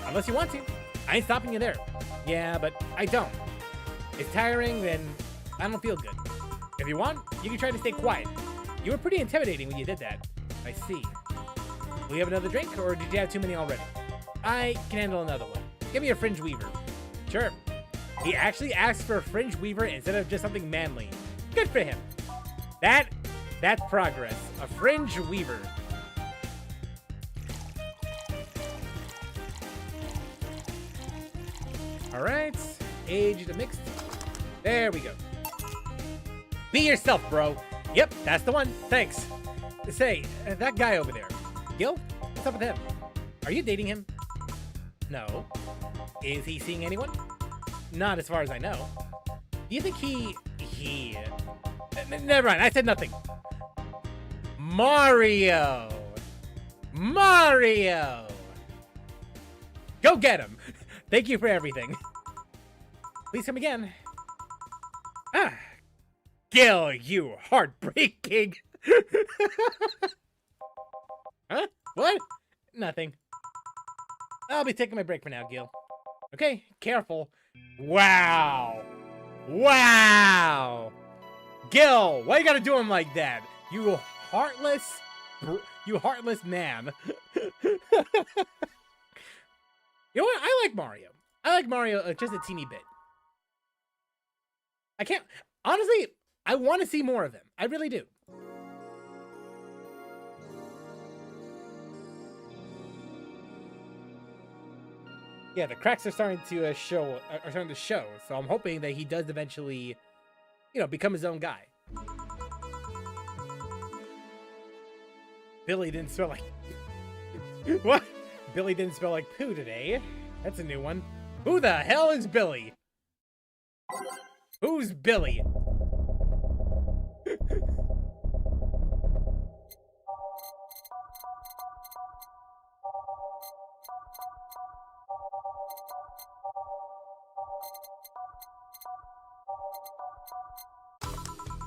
Unless you want to. I ain't stopping you there. Yeah, but I don't. It's tiring, then I don't feel good. If you want, you can try to stay quiet. You were pretty intimidating when you did that. I see. Will you have another drink, or did you have too many already? I can handle another one. Give me a fringe weaver. Sure. He actually asked for a fringe weaver instead of just something manly. Good for him. That's progress. A fringe weaver. Alright. Aged mixed. There we go. Be yourself, bro. Yep, that's the one. Thanks. Say, that guy over there. Gil? What's up with him? Are you dating him? No. Is he seeing anyone? Not as far as I know. Do you think Never mind, I said nothing. Mario! Go get him! Thank you for everything. Please come again. Gil, you heartbreaking. Huh? What? Nothing. I'll be taking my break for now, Gil. Okay, careful. Wow. Gil, why you gotta do him like that? You heartless man. You know what? I like Mario just a teeny bit. Honestly, I want to see more of him. I really do. Yeah, the cracks are starting to show. So I'm hoping that he does eventually, become his own guy. Billy didn't smell like... What? Billy didn't smell like poo today. That's a new one. Who the hell is Billy? Who's Billy?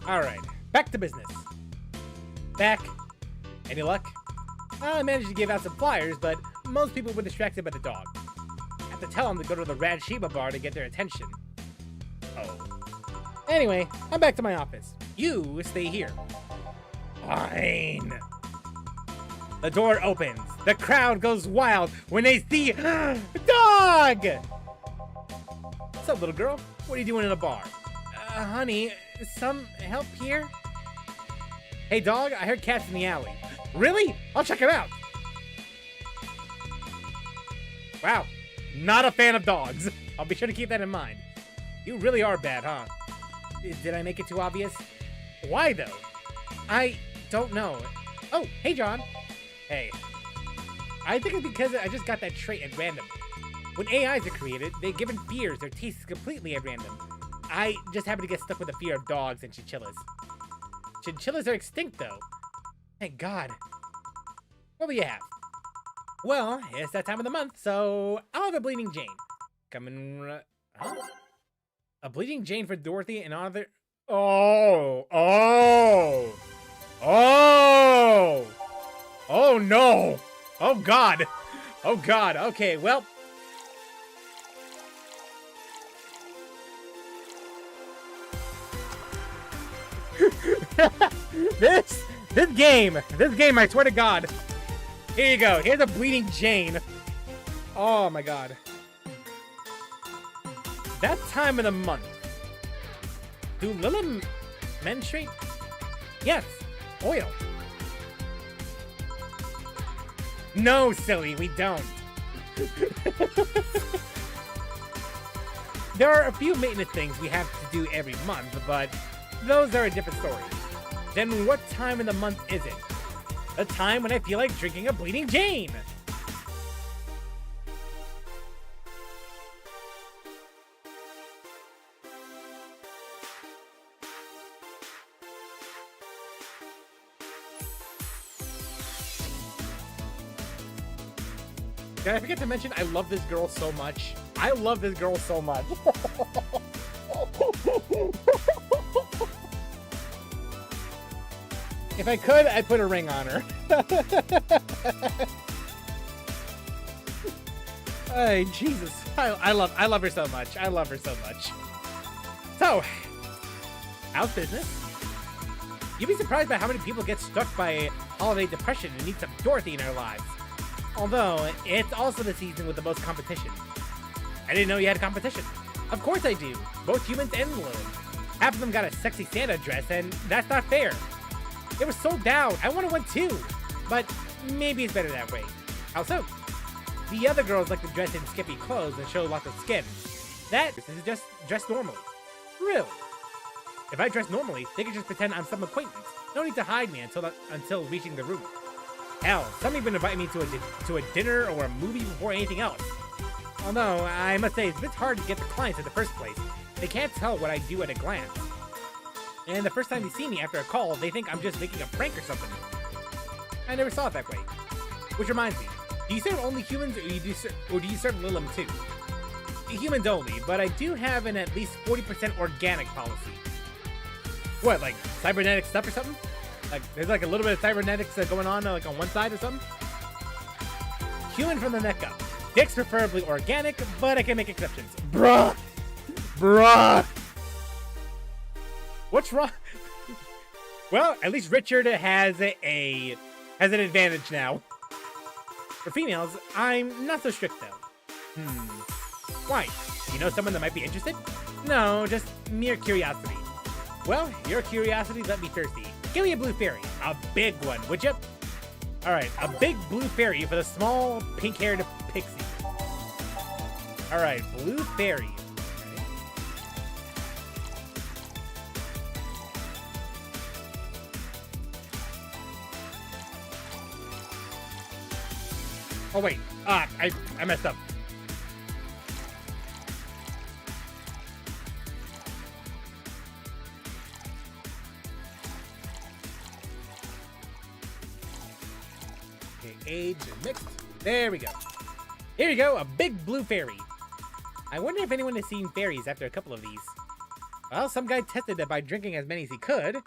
Alright, back to business. Back. Any luck? I managed to give out some flyers, but most people were distracted by the dog. I have to tell them to go to the Rad Sheba bar to get their attention. Oh. Anyway, I'm back to my office. You stay here. Fine. The door opens. The crowd goes wild when they see dog! What's up, little girl? What are you doing in a bar? Honey, some help here? Hey, dog, I heard cats in the alley. Really? I'll check it out. Wow, not a fan of dogs. I'll be sure to keep that in mind. You really are bad, huh? Did I make it too obvious? Why, though? I don't know. Oh, hey, John. Hey. I think it's because I just got that trait at random. When AIs are created, they're given fears or tastes completely at random. I just happen to get stuck with the fear of dogs and chinchillas. Chinchillas are extinct, though. Thank God. What do you have? Well, it's that time of the month, so I'll have a Bleeding Jane. Huh? A Bleeding Jane for Dorothy and other... Oh! Oh, no! Oh, God! Oh, God. Okay, well... This game, I swear to God. Here you go. Here's a Bleeding Jane. Oh my God. That time of the month. Do Lila menstruate? Yes. Oil. No, silly, we don't. There are a few maintenance things we have to do every month, but those are a different story. Then what time in the month is it? A time when I feel like drinking a Bleeding Jane! Did I forget to mention I love this girl so much? I love this girl so much. If I could, I'd put a ring on her. Hey, Jesus. I love her so much. I love her so much. So, how's business? You'd be surprised by how many people get struck by holiday depression and need some Dorothy in their lives. Although, it's also the season with the most competition. I didn't know you had competition. Of course I do. Both humans and balloons. Half of them got a sexy Santa dress, and that's not fair. It was sold out. I wanted one too. But maybe it's better that way. How so? The other girls like to dress in skimpy clothes and show lots of skin. That is just dress normally. Really? If I dress normally, they can just pretend I'm some acquaintance. No need to hide me until reaching the room. Hell, some even invite me to a dinner or a movie before anything else. Although, I must say, it's a bit hard to get the clients in the first place. They can't tell what I do at a glance. And the first time they see me after a call, they think I'm just making a prank or something. I never saw it that way. Which reminds me, do you serve only humans or do you serve Lilim too? Humans only, but I do have an at least 40% organic policy. What, like cybernetic stuff or something? Like, there's like a little bit of cybernetics going on like on one side or something? Human from the neck up. Dick's preferably organic, but I can make exceptions. Bruh! Bruh! What's wrong? Well, at least Richard has an advantage now. For females, I'm not so strict though. Why? You know someone that might be interested? No, just mere curiosity. Well, your curiosity let me thirsty. Give me a blue fairy. A big one, would you? Alright, a big blue fairy for the small pink-haired pixie. Alright, blue fairy. Oh wait, I messed up. Okay, aged and mixed. There we go. Here you go, a big blue fairy. I wonder if anyone has seen fairies after a couple of these. Well, some guy tested it by drinking as many as he could.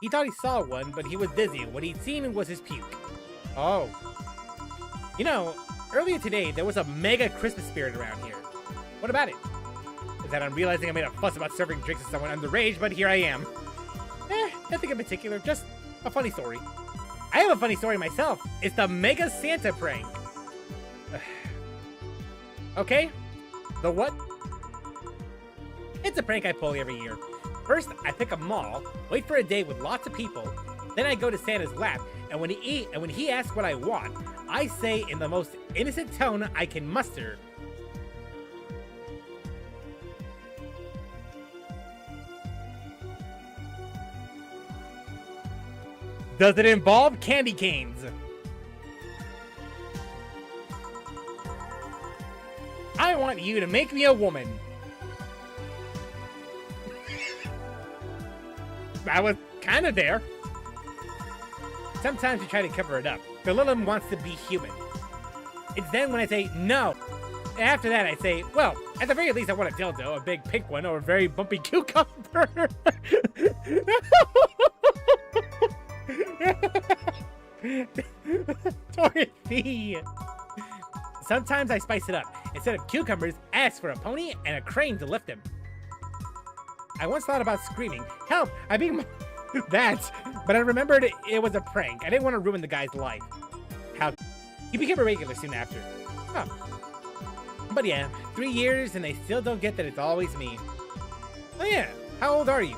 He thought he saw one, but he was dizzy, and what he'd seen was his puke. Oh. You know, earlier today, there was a mega Christmas spirit around here. What about it? Is that I'm realizing I made a fuss about serving drinks to someone underage, but here I am. Nothing in particular, just a funny story. I have a funny story myself. It's the Mega Santa prank. Okay, the what? It's a prank I pull every year. First, I pick a mall, wait for a day with lots of people, then I go to Santa's lap, and when he asks what I want, I say in the most innocent tone I can muster, does it involve candy canes? I want you to make me a woman. I was kind of there. Sometimes you try to cover it up. The Lilum wants to be human. It's then when I say no. After that, I say, well, at the very least, I want a dildo, a big pink one, or a very bumpy cucumber. Dorothy. Sometimes I spice it up. Instead of cucumbers, ask for a pony and a crane to lift him. I once thought about screaming, help, I mean that, but I remembered it was a prank. I didn't want to ruin the guy's life. He became a regular soon after. Oh. But yeah, 3 years and they still don't get that it's always me. Oh yeah, how old are you?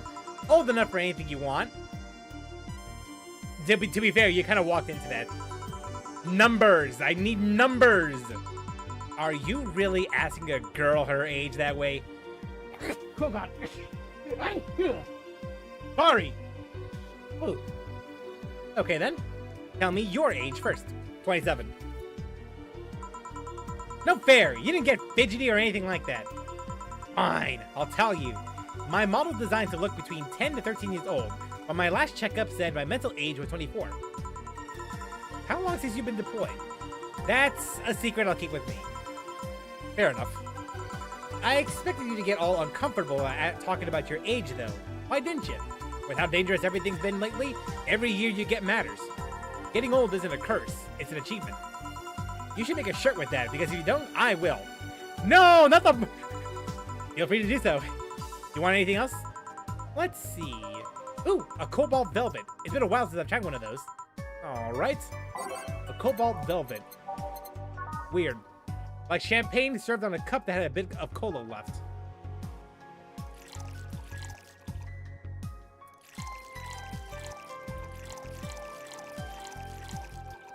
Old enough for anything you want. To be fair, you kind of walked into that. Numbers, I need numbers. Are you really asking a girl her age that way? Oh god. Sorry. Ooh. Okay then. Tell me your age first. 27. No fair. You didn't get fidgety or anything like that. Fine. I'll tell you. My model designed to look between 10 to 13 years old, but my last checkup said my mental age was 24. How long since you've been deployed? That's a secret I'll keep with me. Fair enough. I expected you to get all uncomfortable at talking about your age, though. Why didn't you? With how dangerous everything's been lately, every year you get matters. Getting old isn't a curse, it's an achievement. You should make a shirt with that, because if you don't, I will. No, not the... Feel free to do so. You want anything else? Let's see. Ooh, a cobalt velvet. It's been a while since I've tried one of those. Alright. A cobalt velvet. Weird. Like champagne served on a cup that had a bit of cola left.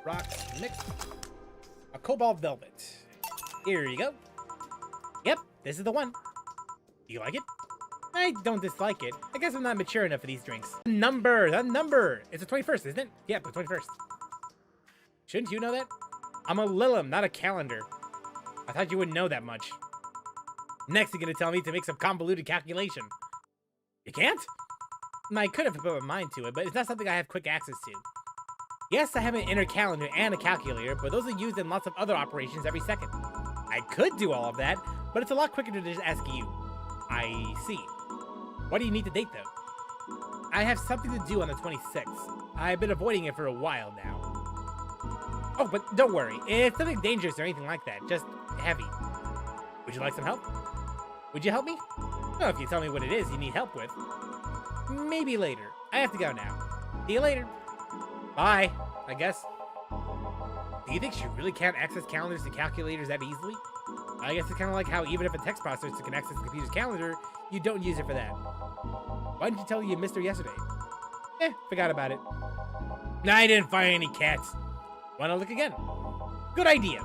Rocks mixed. A cobalt velvet. Here you go. Yep, this is the one. Do you like it? I don't dislike it. I guess I'm not mature enough for these drinks. Number, that number. It's the 21st, isn't it? Yeah, the 21st. Shouldn't you know that? I'm a Lilum, not a calendar. I thought you wouldn't know that much. Next, you're gonna tell me to make some convoluted calculation. You can't? I could have put my mind to it, but it's not something I have quick access to. Yes, I have an inner calendar and a calculator, but those are used in lots of other operations every second. I could do all of that, but it's a lot quicker to just ask you. I see. What do you need to date, though? I have something to do on the 26th. I've been avoiding it for a while now. Oh, but don't worry. It's nothing dangerous or anything like that. Just heavy. Would you like some help? Would you help me? Well, if you tell me what it is you need help with. Maybe later. I have to go now. See you later. Bye, I guess. Do you think she really can't access calendars and calculators that easily? I guess it's kind of like how even if a text processor can access the computer's calendar, you don't use it for that. Why didn't you tell me you missed her yesterday? Forgot about it. Nah, I didn't find any cats. Wanna look again? Good idea.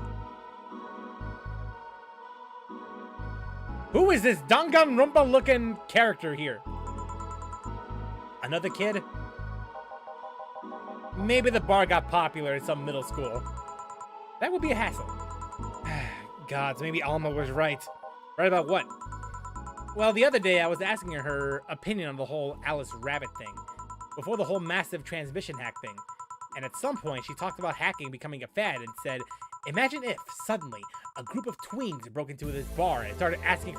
Who is this Danganronpa looking character here? Another kid? Maybe the bar got popular in some middle school. That would be a hassle. Gods, maybe Alma was right. Right about what? Well, the other day I was asking her opinion on the whole Alice Rabbit thing, before the whole massive transmission hack thing. And at some point she talked about hacking becoming a fad and said, Imagine if, suddenly, a group of tweens broke into this bar and started asking...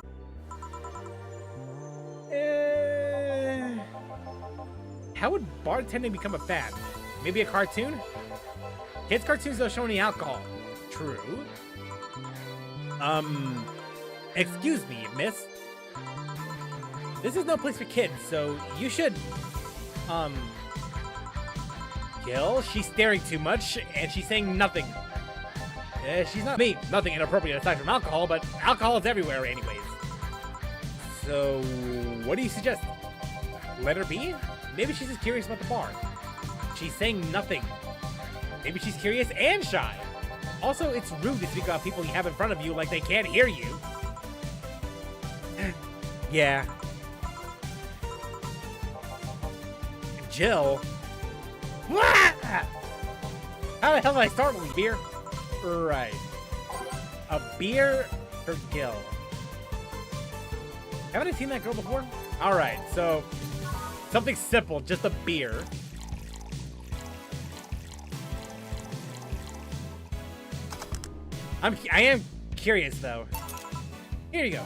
How would bartending become a fad? Maybe a cartoon? Kids' cartoons don't show any alcohol. True. Excuse me, miss. This is no place for kids, so you should... Gil, she's staring too much, and she's saying nothing. She's not me. Nothing inappropriate aside from alcohol, but alcohol is everywhere anyways. So, what do you suggest? Let her be? Maybe she's just curious about the bar. She's saying nothing. Maybe she's curious and shy. Also, it's rude to speak about people you have in front of you like they can't hear you. Yeah. Jill? How the hell did I start with beer? Right. A beer for Gil. Haven't I seen that girl before? Alright, so something simple, just a beer. I am curious though. Here you go.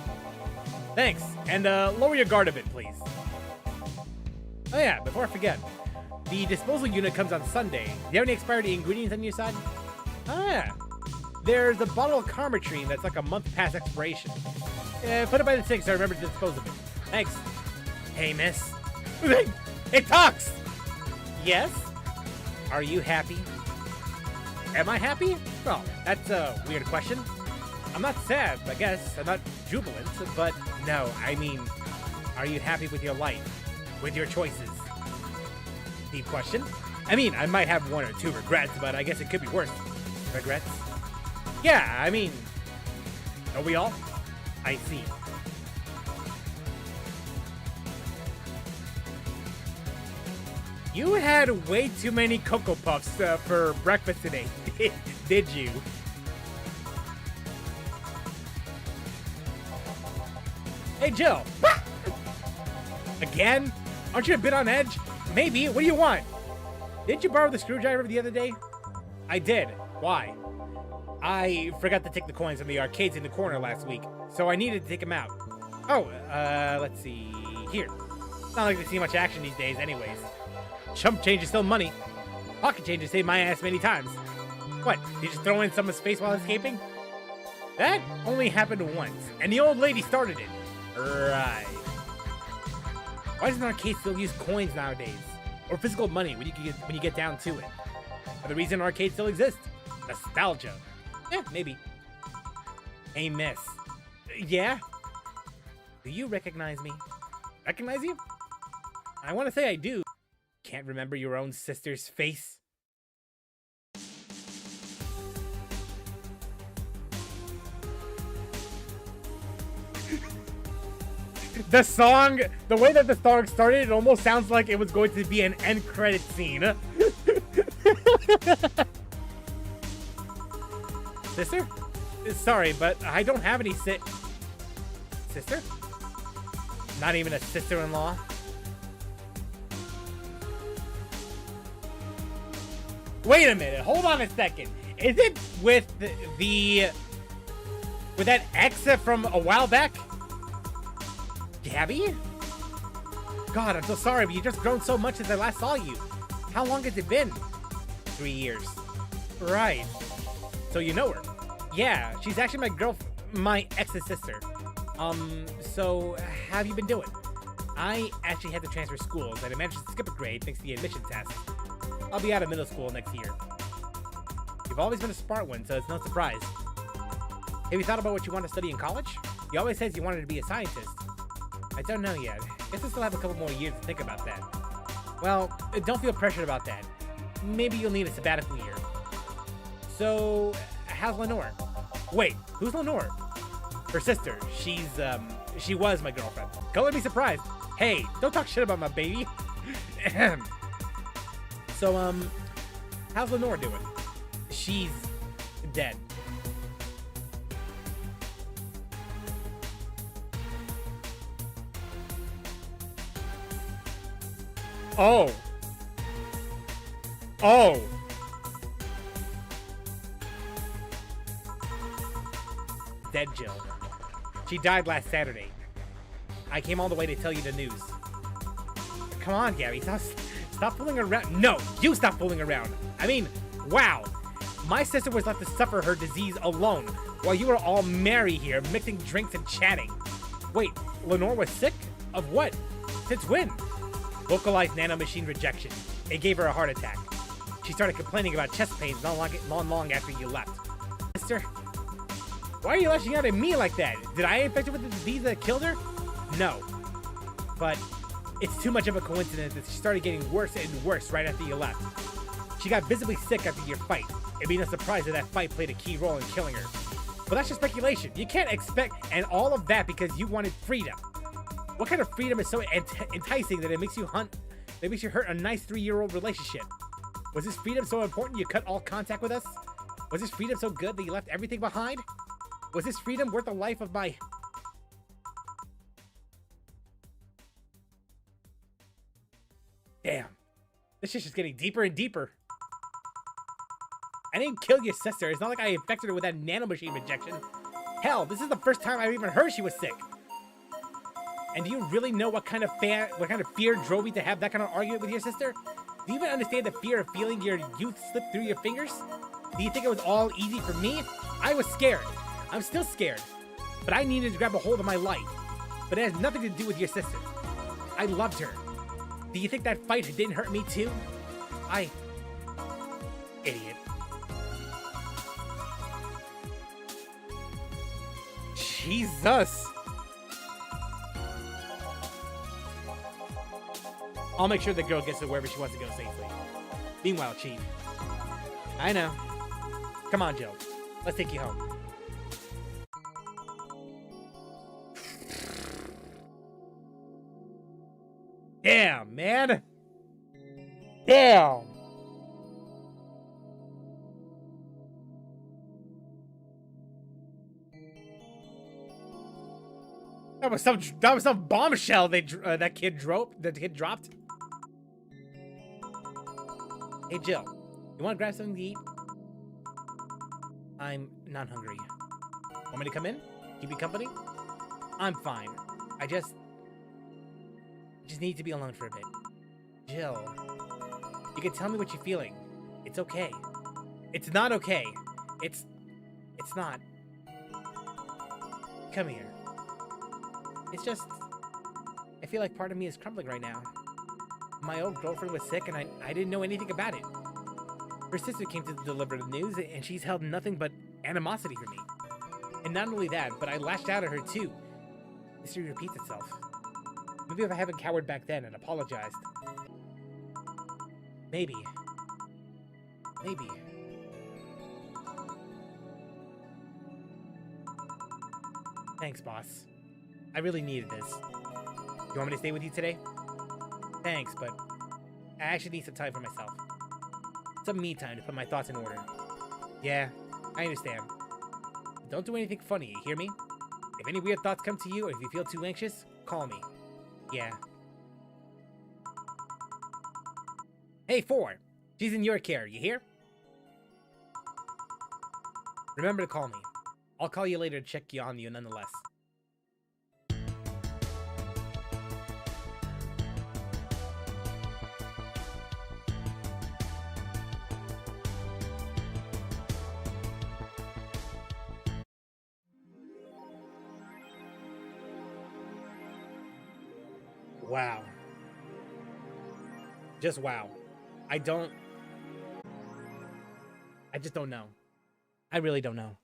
Thanks. And lower your guard a bit, please. Oh yeah, before I forget. The disposal unit comes on Sunday. Do you have any expired ingredients on your side? Oh yeah. There's a bottle of Carmetrine that's like a month past expiration. Put it by the sink so I remember to dispose of it. Thanks. Hey, miss. It talks! Yes? Are you happy? Am I happy? Well, that's a weird question. I'm not sad, I guess. I'm not jubilant, but no, I mean, are you happy with your life? With your choices? Deep question. I mean, I might have 1 or 2 regrets, but I guess it could be worse. Regrets? Yeah, I mean, are we all? I see. You had way too many Cocoa Puffs for breakfast today, did you? Hey, Jill. Again? Aren't you a bit on edge? Maybe. What do you want? Didn't you borrow the screwdriver the other day? I did. Why? I forgot to take the coins from the arcades in the corner last week, so I needed to take them out. Oh, let's see. Here. It's not like they see much action these days anyways. Chump change is still money. Pocket change has saved my ass many times. What, did you just throw in someone's face while escaping? That only happened once, and the old lady started it. Right. Why does an arcade still use coins nowadays? Or physical money when you get down to it? For the reason arcades still exist. Nostalgia. Yeah, maybe. Hey, miss. Yeah? Do you recognize me? Recognize you? I want to say I do. Can't remember your own sister's face? The song, the way that the song started, it almost sounds like it was going to be an end credit scene. Sister? Sorry, but I don't have any Sister? Not even a sister-in-law? Wait a minute, hold on a second. Is it with with that ex from a while back? Gabby? God, I'm so sorry, but you've just grown so much since I last saw you. How long has it been? 3 years. Right. So you know her? Yeah, she's actually my ex's sister. So how have you been doing? I actually had to transfer schools, and I managed to skip a grade thanks to the admission test. I'll be out of middle school next year. You've always been a smart one, so it's no surprise. Have you thought about what you want to study in college? You always said you wanted to be a scientist. I don't know yet. Guess I still have a couple more years to think about that. Well, don't feel pressured about that. Maybe you'll need a sabbatical year. So, how's Lenore? Wait, who's Lenore? Her sister. She was my girlfriend. Don't let me surprised. Hey, don't talk shit about my baby. So, how's Lenore doing? She's dead. Oh. dead, Jill. She died last Saturday. I came all the way to tell you the news. Come on, Gary. Stop fooling around. No, you stop fooling around. I mean, wow. My sister was left to suffer her disease alone, while you were all merry here, mixing drinks and chatting. Wait, Lenore was sick? Of what? Since when? Localized nanomachine rejection. It gave her a heart attack. She started complaining about chest pains not long after you left. Sister, why are you lashing out at me like that? Did I infect her with the disease that killed her? No. But it's too much of a coincidence that she started getting worse and worse right after you left. She got visibly sick after your fight. It'd be no surprise that fight played a key role in killing her. But that's just speculation. You can't expect, and all of that because you wanted freedom. What kind of freedom is so enticing that it makes you hurt a nice 3-year-old relationship? Was this freedom so important you cut all contact with us? Was this freedom so good that you left everything behind? Was this freedom worth the life of my... Damn. This shit's just getting deeper and deeper. I didn't kill your sister. It's not like I infected her with that nanomachine rejection. Hell, this is the first time I've even heard she was sick. And do you really know what kind of fear drove you to have that kind of argument with your sister? Do you even understand the fear of feeling your youth slip through your fingers? Do you think it was all easy for me? I was scared. I'm still scared. But I needed to grab a hold of my life. But it has nothing to do with your sister. I loved her. Do you think that fight didn't hurt me too? Idiot. Jesus. I'll make sure the girl gets to wherever she wants to go safely. Meanwhile, Chief. I know. Come on, Jill. Let's take you home. Damn, man. Damn. That was some bombshell that kid dropped. Hey, Jill, you want to grab something to eat? I'm not hungry. Want me to come in? Keep you company? I'm fine. I just need to be alone for a bit. Jill, you can tell me what you're feeling. It's okay. It's not okay. It's not. Come here. It's just, I feel like part of me is crumbling right now. My old girlfriend was sick and I didn't know anything about it. Her sister came to deliver the news and she's held nothing but animosity for me. And not only that, but I lashed out at her too. History repeats itself. Maybe if I haven't cowered back then and apologized. Maybe. Thanks, boss. I really needed this. You want me to stay with you today? Thanks, but I actually need some time for myself. Some me time to put my thoughts in order. Yeah, I understand. But don't do anything funny, you hear me? If any weird thoughts come to you, or if you feel too anxious, call me. Yeah. Hey, 4. She's in your care, you hear? Remember to call me. I'll call you later to check on you nonetheless. Wow. Just wow. I just don't know. I really don't know.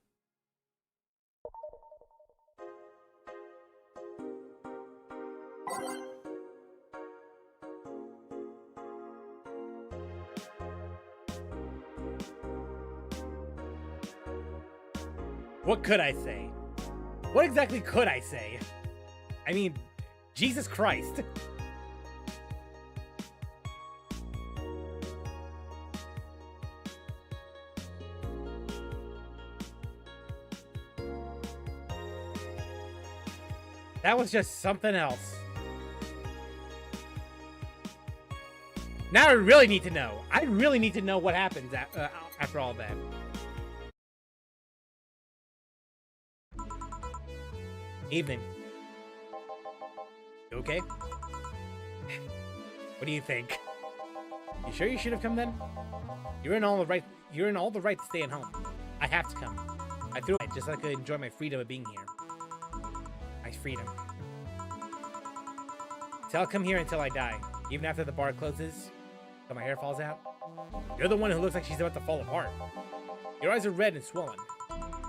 What could I say? What exactly could I say? I mean, Jesus Christ. That was just something else. Now I really need to know. I really need to know what happens after all that. Evening. You okay? What do you think? You sure you should have come then? You're in all the right to stay at home. I have to come. I threw it just so I could enjoy my freedom of being here. My freedom. So I'll come here until I die, even after the bar closes, till my hair falls out. You're the one who looks like she's about to fall apart. Your eyes are red and swollen.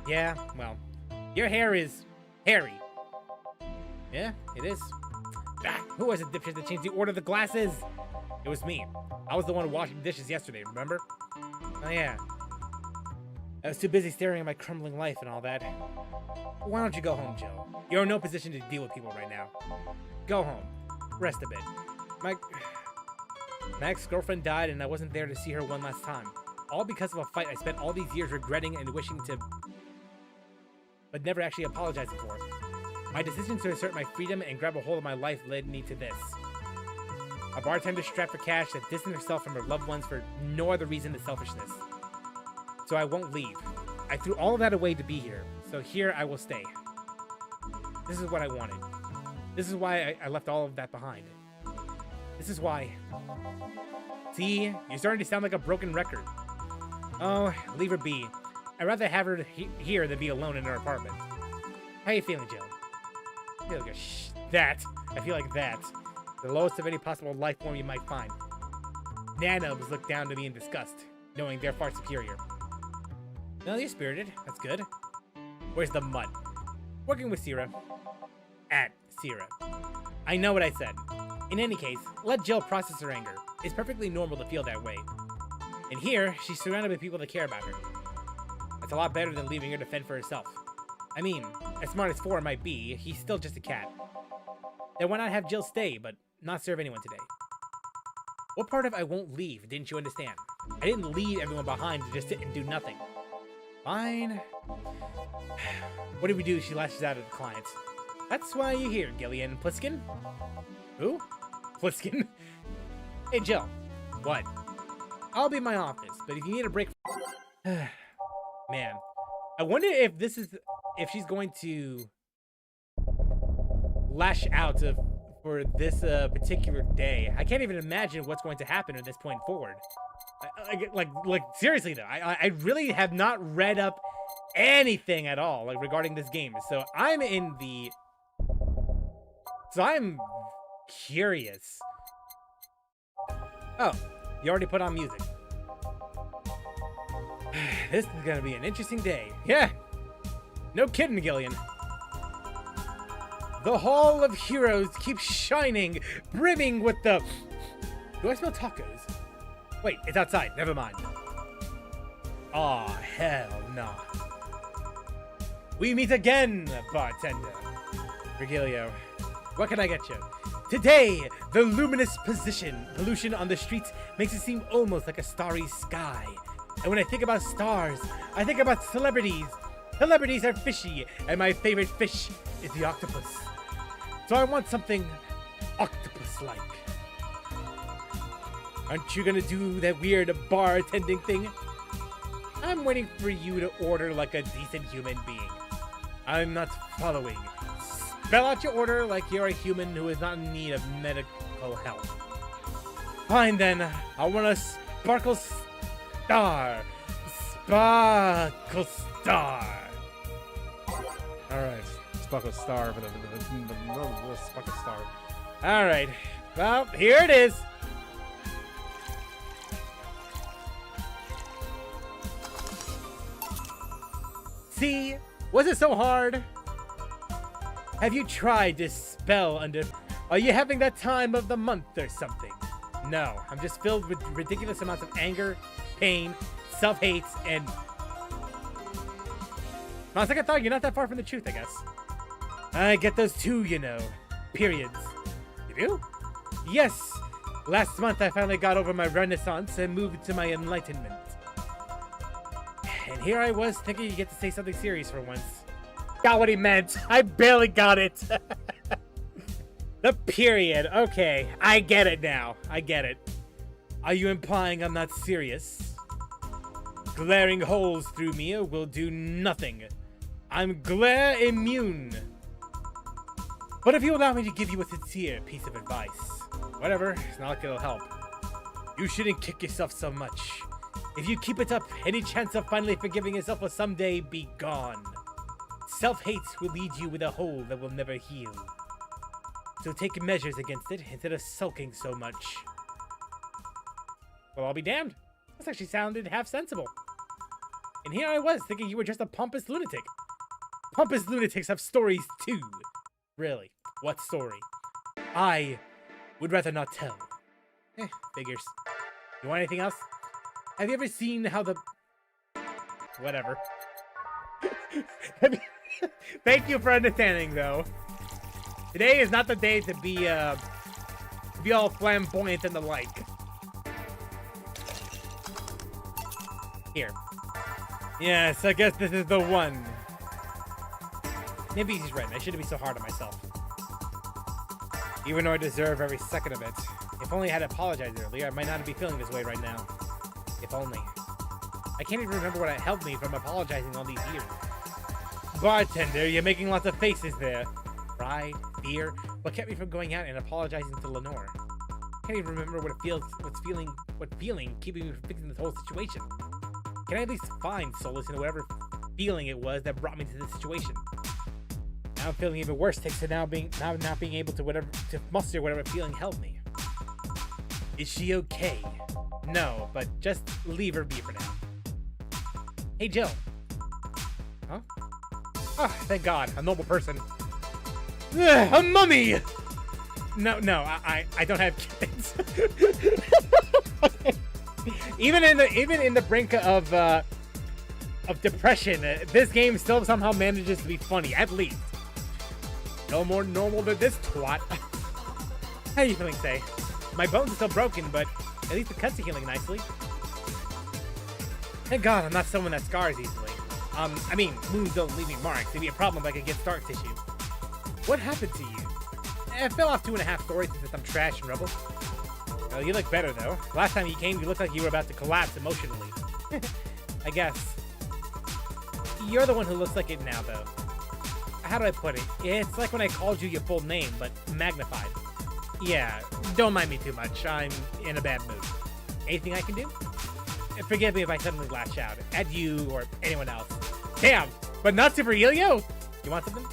Yeah, well, your hair is hairy. Yeah, it is. Ah, who was the dipshit that changed the order of the glasses? It was me. I was the one washing dishes yesterday, remember? Oh yeah. I was too busy staring at my crumbling life and all that. Why don't you go home, Joe? You're in no position to deal with people right now. Go home. Rest a bit. My ex-girlfriend died and I wasn't there to see her one last time. All because of a fight I spent all these years regretting and wishing to... but never actually apologizing for. My decision to assert my freedom and grab a hold of my life led me to this. A bartender strapped for cash that distanced herself from her loved ones for no other reason than selfishness. So I won't leave. I threw all of that away to be here, so here I will stay. This is what I wanted. This is why I left all of that behind. This is why... See, you're starting to sound like a broken record. Oh, leave her be. I'd rather have her here than be alone in her apartment. How you feeling, Jill? I feel like I feel like that. The lowest of any possible life form you might find. Nanobs look down to me in disgust, knowing they're far superior. No, you're spirited. That's good. Where's the mud? Working with Sierra. At Sierra. I know what I said. In any case, let Jill process her anger. It's perfectly normal to feel that way. And here, she's surrounded with people that care about her. That's a lot better than leaving her to fend for herself. I mean, as smart as 4 might be, he's still just a cat. Then why not have Jill stay, but not serve anyone today? What part of I won't leave didn't you understand? I didn't leave everyone behind to just sit and do nothing. Fine. What did we do? She lashes out at the client. That's why you're here, Gillian Pliskin. Who? Pliskin? Hey, Jill. What? I'll be in my office, but if you need a break... Man. I wonder if this is... if she's going to... lash out for this particular day. I can't even imagine what's going to happen at this point forward. Like seriously though, I really have not read up anything at all regarding this game. So I'm curious. Oh, you already put on music. This is gonna be an interesting day. Yeah, no kidding, Gillian. The Hall of Heroes keeps shining, brimming with the... Do I smell tacos? Wait, it's outside. Never mind. Aw, hell no. We meet again, bartender. Virgilio, what can I get you? Today, the luminous pollution on the streets makes it seem almost like a starry sky. And when I think about stars, I think about celebrities. Celebrities are fishy, and my favorite fish is the octopus. So I want something octopus-like. Aren't you gonna do that weird bartending thing? I'm waiting for you to order like a decent human being. I'm not following. Spell out your order like you're a human who is not in need of medical help. Fine then, I want a sparkle star. Sparkle star. Alright, sparkle star for the sparkle star. Alright, well, here it is. See? Was it so hard? Have you tried to spell under... Are you having that time of the month or something? No, I'm just filled with ridiculous amounts of anger, pain, self-hate, and... On second thought, you're not that far from the truth, I guess. I get those too, you know. Periods. You do? Yes! Last month I finally got over my renaissance and moved to my enlightenment. And here I was thinking you get to say something serious for once. Got what he meant. I barely got it. The period. Okay, I get it now. I get it. Are you implying I'm not serious? Glaring holes through me will do nothing. I'm glare immune. But if you allow me to give you a sincere piece of advice, whatever, it's not like it'll help. You shouldn't kick yourself so much. If you keep it up, any chance of finally forgiving yourself will someday be gone. Self-hate will lead you with a hole that will never heal. So take measures against it instead of sulking so much. Well, I'll be damned. This actually sounded half sensible. And here I was, thinking you were just a pompous lunatic. Pompous lunatics have stories too. Really? What story? I would rather not tell. Figures. You want anything else? Have you ever seen how the... Whatever. Thank you for understanding, though. Today is not the day to be all flamboyant and the like. Here. Yes, I guess this is the one. Maybe he's right. I shouldn't be so hard on myself. Even though I deserve every second of it. If only I had apologized earlier, I might not be feeling this way right now. If only. I can't even remember what held me from apologizing all these years. Bartender, you're making lots of faces there. Pride, fear, what kept me from going out and apologizing to Lenore? I can't even remember what feeling keeping me from fixing this whole situation. Can I at least find solace in whatever feeling it was that brought me to this situation? Now I'm feeling even worse thanks to now not being able to muster whatever feeling held me. Is she okay? No, but just leave her be for now. Hey, Jill. Huh? Oh, thank God, a normal person. Ugh, a mummy! No, I don't have kids. Okay. Even in the brink of depression, this game still somehow manages to be funny, at least. No more normal than this twat. How are you feeling, Say? My bones are still broken, but at least the cuts are healing nicely. Thank God I'm not someone that scars easily. I mean, wounds don't leave me marks. It'd be a problem if I could get scar tissue. What happened to you? I fell off 2.5 stories into some trash and rubble. Well, you look better, though. Last time you came, you looked like you were about to collapse emotionally. I guess. You're the one who looks like it now, though. How do I put it? It's like when I called you your full name, but magnified. Yeah, don't mind me too much. I'm in a bad mood. Anything I can do? Forgive me if I suddenly lash out at you or anyone else. Damn, but not Super Helio? You want something?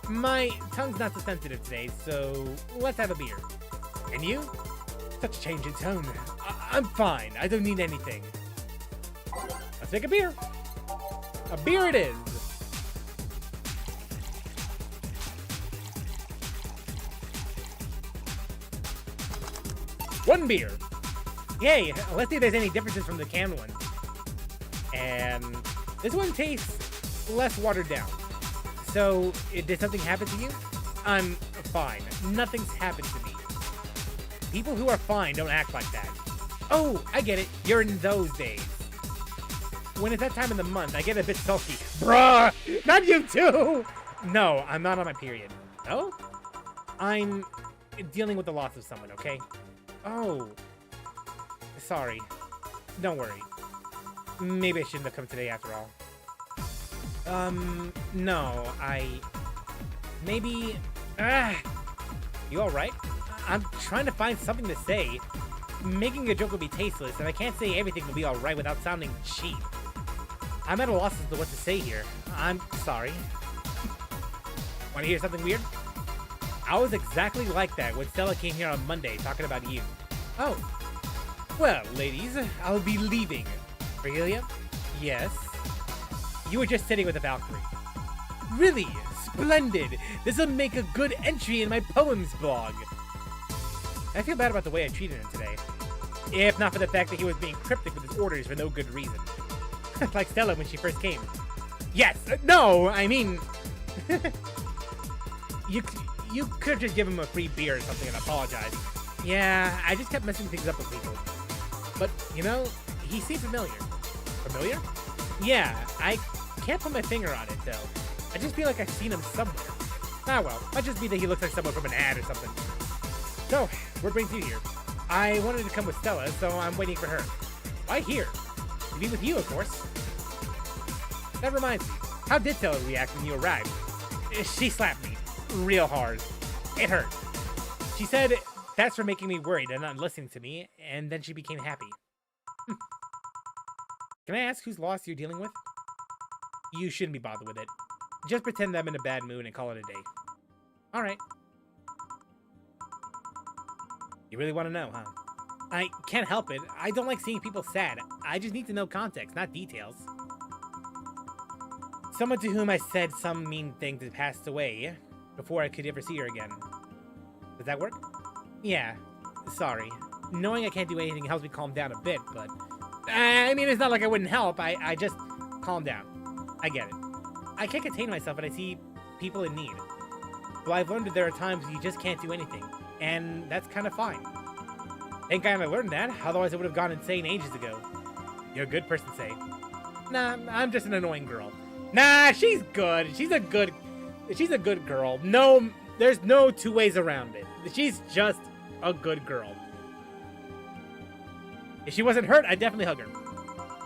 My tongue's not so sensitive today, so let's have a beer. And you? Such a change in tone. I'm fine. I don't need anything. Let's make a beer. A beer it is. One beer. Yay, let's see if there's any differences from the canned one. And this one tastes less watered down. So, did something happen to you? I'm fine. Nothing's happened to me. People who are fine don't act like that. Oh, I get it. You're in those days. When it's that time of the month, I get a bit sulky. Bruh! Not you too! No, I'm not on my period. No? I'm dealing with the loss of someone, okay? Oh. Sorry. Don't worry. Maybe I shouldn't have come today after all. No, maybe... You alright? I'm trying to find something to say. Making a joke will be tasteless, and I can't say everything will be alright without sounding cheap. I'm at a loss as to what to say here. I'm sorry. Want to hear something weird? I was exactly like that when Stella came here on Monday talking about you. Oh. Well, ladies, I'll be leaving. Regalia? Yes. You were just sitting with a Valkyrie. Really? Splendid! This'll make a good entry in my poems blog. I feel bad about the way I treated him today. If not for the fact that he was being cryptic with his orders for no good reason. Like Stella when she first came. Yes! No! I mean... You could have just given him a free beer or something and apologized. Yeah, I just kept messing things up with people. But, you know, he seemed familiar. Familiar? Yeah, I can't put my finger on it, though. I just feel like I've seen him somewhere. Ah, well, might just be that he looks like someone from an ad or something. So, what brings you here? I wanted to come with Stella, so I'm waiting for her. Why here? To be with you, of course. That reminds me, how did Stella react when you arrived? She slapped me. Real hard. It hurt. She said, that's for making me worried and not listening to me, and then she became happy. Can I ask whose loss you're dealing with? You shouldn't be bothered with it. Just pretend I'm in a bad mood and call it a day. Alright. You really want to know, huh? I can't help it. I don't like seeing people sad. I just need to know context, not details. Someone to whom I said some mean things has passed away before I could ever see her again. Does that work? Yeah. Sorry. Knowing I can't do anything helps me calm down a bit, but... I mean, it's not like I wouldn't help. I just... Calm down. I get it. I can't contain myself when I see people in need. But I've learned that there are times you just can't do anything. And that's kind of fine. Thank God I learned that, otherwise I would have gone insane ages ago. You're a good person, Say. Nah, I'm just an annoying girl. Nah, she's good. She's a good girl. No, there's no two ways around it. She's just a good girl. If she wasn't hurt, I'd definitely hug her.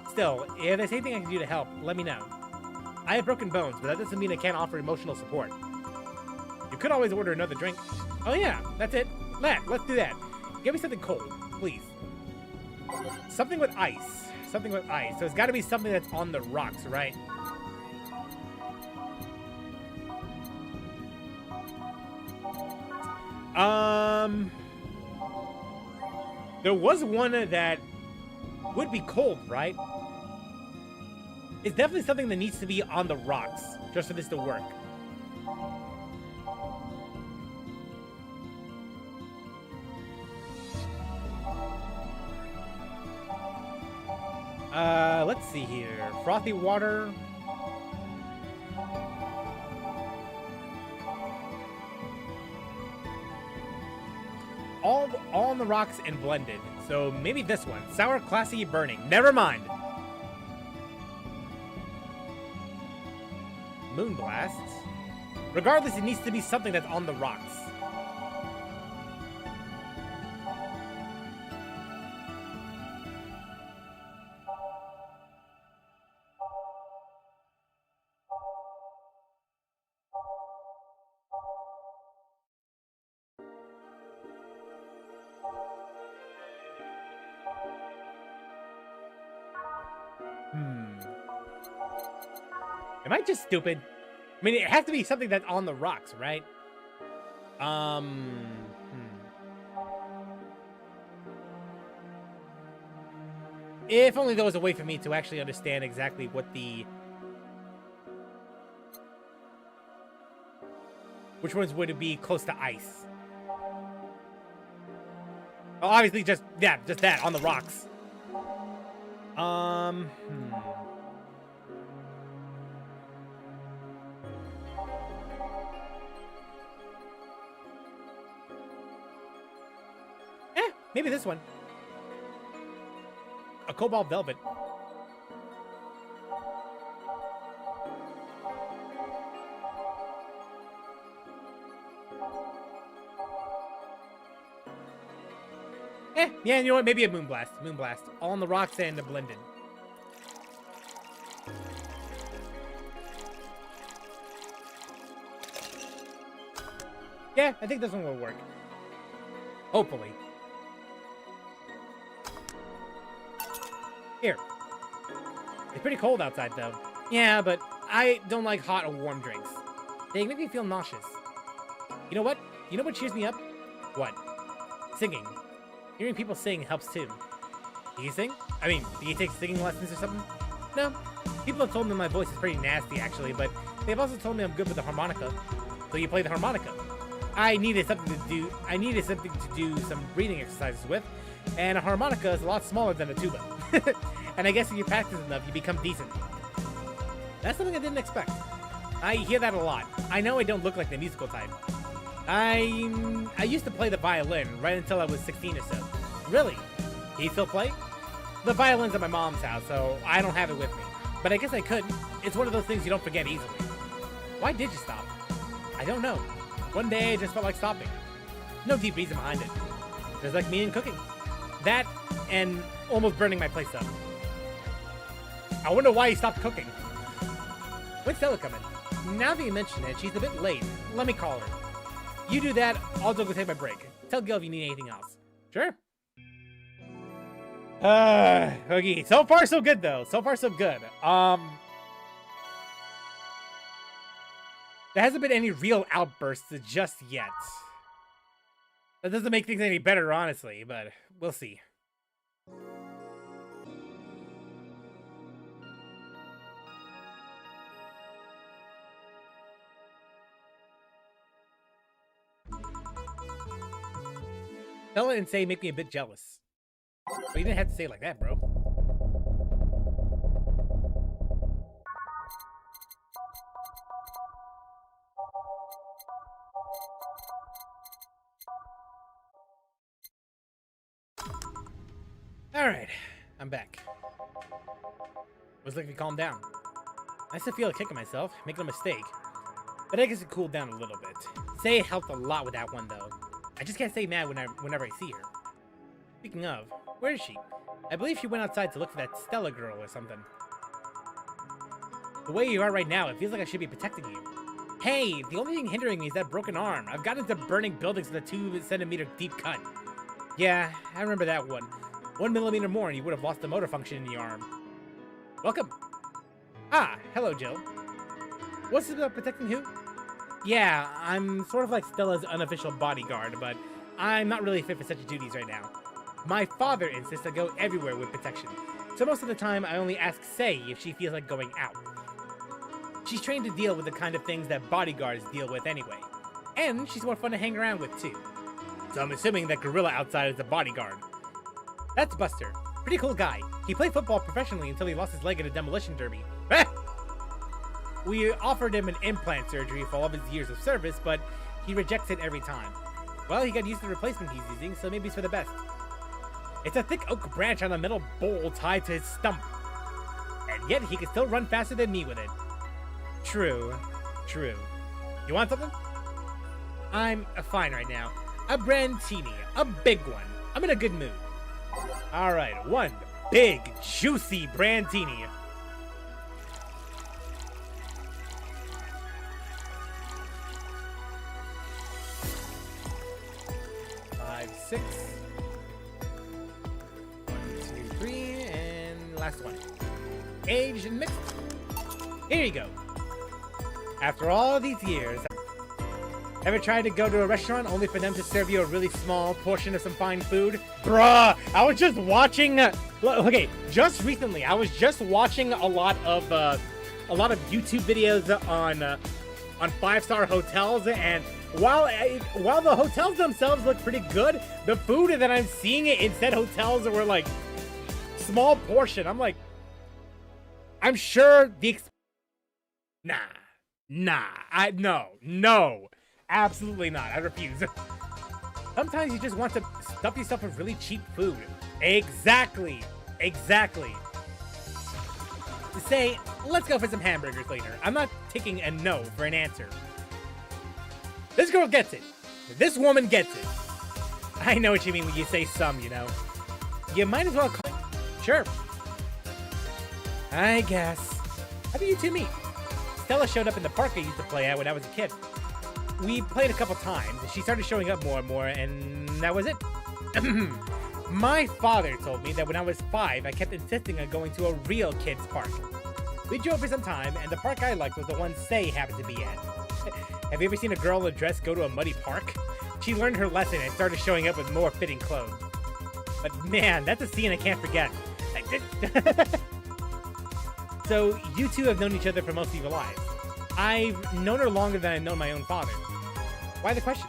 Still, if there's anything I can do to help, let me know. I have broken bones, but that doesn't mean I can't offer emotional support. You could always order another drink. Oh yeah, that's it. Let's do that. Give me something cold, please. Something with ice. Something with ice. So it's got to be something that's on the rocks, right? There was one that would be cold, right? It's definitely something that needs to be on the rocks just for this to work. Let's see here. Frothy water. All on the rocks and blended. So maybe this one. Sour, classy, burning. Never mind. Moonblast. Regardless, it needs to be something that's on the rocks. Am I just stupid? I mean, it has to be something that's on the rocks, right? If only there was a way for me to actually understand exactly what which ones would be close to ice. Oh, obviously just that, on the rocks. Maybe this one. A cobalt velvet. Yeah, you know what? Maybe a moonblast. Moonblast. All on the rocks and blended. Yeah, I think this one will work. Hopefully. Here. It's pretty cold outside, though. Yeah, but I don't like hot or warm drinks. They make me feel nauseous. You know what? You know what cheers me up? What? Singing. Hearing people sing helps, too. Do you sing? I mean, do you take singing lessons or something? No. People have told me my voice is pretty nasty, actually, but they've also told me I'm good with the harmonica. So you play the harmonica. I needed something to do some breathing exercises with, and a harmonica is a lot smaller than a tuba. And I guess if you practice enough, you become decent. That's something I didn't expect. I hear that a lot. I know I don't look like the musical type. I used to play the violin right until I was 16 or so. Really? Do you still play? The violin's at my mom's house, so I don't have it with me. But I guess I could. It's one of those things you don't forget easily. Why did you stop? I don't know. One day I just felt like stopping. No deep reason behind it. Just like me and cooking. That and almost burning my place up. I wonder why he stopped cooking. When's Stella coming? Now that you mention it, she's a bit late. Let me call her. You do that, I'll go take my break. Tell Gil if you need anything else. Sure. Okay, so far so good though. So far so good. There hasn't been any real outbursts just yet. That doesn't make things any better, honestly, but we'll see. Stella and say make me a bit jealous. But you didn't have to say it like that, bro. Alright, I'm back. Was looking to calm down. I still feel like kicking myself, making a mistake. But I guess it cooled down a little bit. Say it helped a lot with that one, though. I just can't stay mad whenever I see her. Speaking of, where is she? I believe she went outside to look for that Stella girl or something. The way you are right now, it feels like I should be protecting you. Hey, the only thing hindering me is that broken arm. I've got into burning buildings with a 2-centimeter deep cut. Yeah, I remember that one. 1 millimeter more and you would have lost the motor function in your arm. Welcome. Ah, hello, Jill. What's it about protecting who? Yeah, I'm sort of like Stella's unofficial bodyguard, but I'm not really fit for such duties right now. My father insists I go everywhere with protection, so most of the time I only ask Sei if she feels like going out. She's trained to deal with the kind of things that bodyguards deal with anyway, and she's more fun to hang around with too. So I'm assuming that gorilla outside is a bodyguard. That's Buster. Pretty cool guy. He played football professionally until he lost his leg in a demolition derby. We offered him an implant surgery for all of his years of service, but he rejects it every time. Well, he got used to the replacement he's using, so maybe it's for the best. It's a thick oak branch on a metal bowl tied to his stump. And yet he can still run faster than me with it. True. True. You want something? I'm fine right now. A brandini. A big one. I'm in a good mood. Alright, one big, juicy brandini. 5, 6. 1, 2, 3, and last one. Aged and mixed. Here you go. After all these years, ever tried to go to a restaurant only for them to serve you a really small portion of some fine food? Bruh, I was just watching, okay, just recently, I was just watching a lot of YouTube videos on 5-star hotels, and while the hotels themselves look pretty good, the food that I'm seeing in said hotels were like small portion. I'm like, I'm sure no. Absolutely not. I refuse. Sometimes you just want to stuff yourself with really cheap food. Exactly. To say, let's go for some hamburgers later. I'm not taking a no for an answer. This girl gets it. This woman gets it. I know what you mean when you say some, you know. You might as well call it. Sure. I guess. How do you two meet? Stella showed up in the park I used to play at when I was a kid. We played a couple times, and she started showing up more and more, and that was it. My father told me that when I was 5, I kept insisting on going to a real kids' park. We drove for some time, and the park I liked was the one Sei happened to be at. Have you ever seen a girl in a dress go to a muddy park? She learned her lesson and started showing up with more fitting clothes. But man, that's a scene I can't forget. So, you two have known each other for most of your lives. I've known her longer than I've known my own father. Why the question?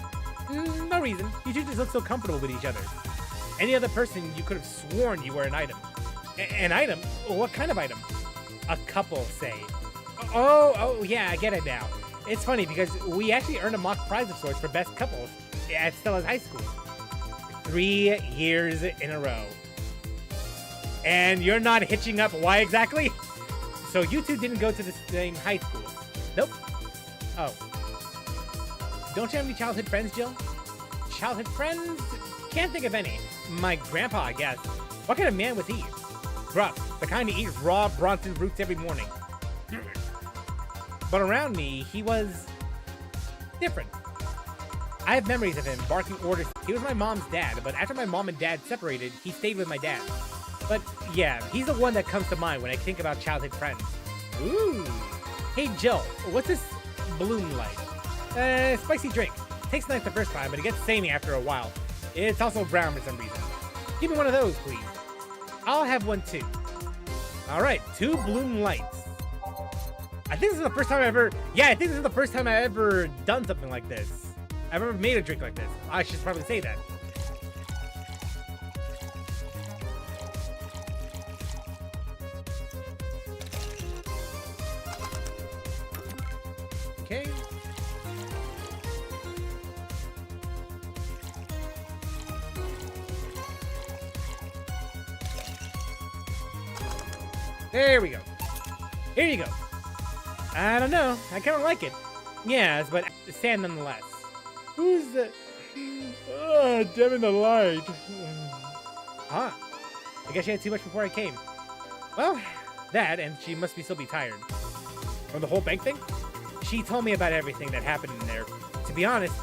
No reason. You two just look so comfortable with each other. Any other person, you could have sworn you were an item. An item? What kind of item? A couple, say. Oh, yeah, I get it now. It's funny because we actually earned a mock prize of sorts for best couples at Stella's high school. 3 years in a row. And you're not hitching up. Why exactly? So you two didn't go to the same high school? Nope. Oh. Don't you have any childhood friends, Jill? Childhood friends? Can't think of any. My grandpa, I guess. What kind of man was he? Rough. The kind to eat raw Bronson roots every morning. But around me, he was different. I have memories of him barking orders. He was my mom's dad, but after my mom and dad separated, he stayed with my dad. But yeah, he's the one that comes to mind when I think about childhood friends. Ooh. Hey Jill, what's this balloon like? Spicy drink. Tastes nice the first time, but it gets samey after a while. It's also brown for some reason. Give me one of those, please. I'll have one too. Alright, 2 balloon lights. I think this is the first time I ever... Yeah, I think this is the first time I've ever done something like this. I've ever made a drink like this. I should probably say that. Okay. There we go. Here you go. I don't know. I kind of like it. Yes, but stand nonetheless. Who's the... dimming the light. I guess she had too much before I came. Well, that, and she must still be tired. From the whole bank thing? She told me about everything that happened in there. To be honest,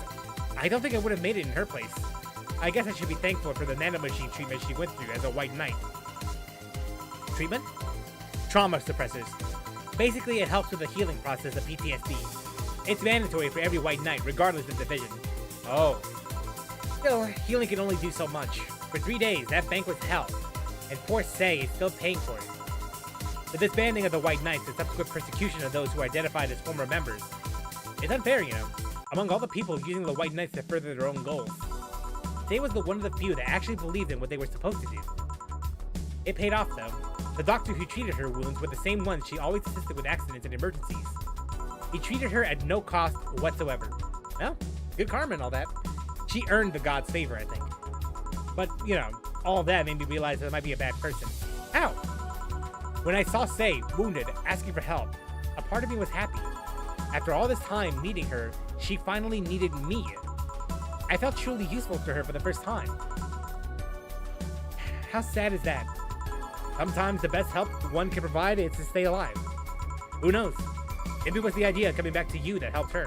I don't think I would have made it in her place. I guess I should be thankful for the nanomachine treatment she went through as a white knight. Treatment? Trauma suppressors. Basically, it helps with the healing process of PTSD. It's mandatory for every white knight, regardless of division. Oh. Still, healing can only do so much. For 3 days, that bank was hell, and poor Say is still paying for it. The disbanding of the White Knights and subsequent persecution of those who identified as former members. It's unfair, you know, among all the people using the White Knights to further their own goals. Say was one of the few that actually believed in what they were supposed to do. It paid off, though. The doctor who treated her wounds were the same ones she always assisted with accidents and emergencies. He treated her at no cost whatsoever. Well, good karma and all that. She earned the god's favor, I think. But, you know, all that made me realize that I might be a bad person. Ow! When I saw Say, wounded, asking for help, a part of me was happy. After all this time needing her, she finally needed me. I felt truly useful to her for the first time. How sad is that? Sometimes the best help one can provide is to stay alive. Who knows? Maybe it was the idea of coming back to you that helped her.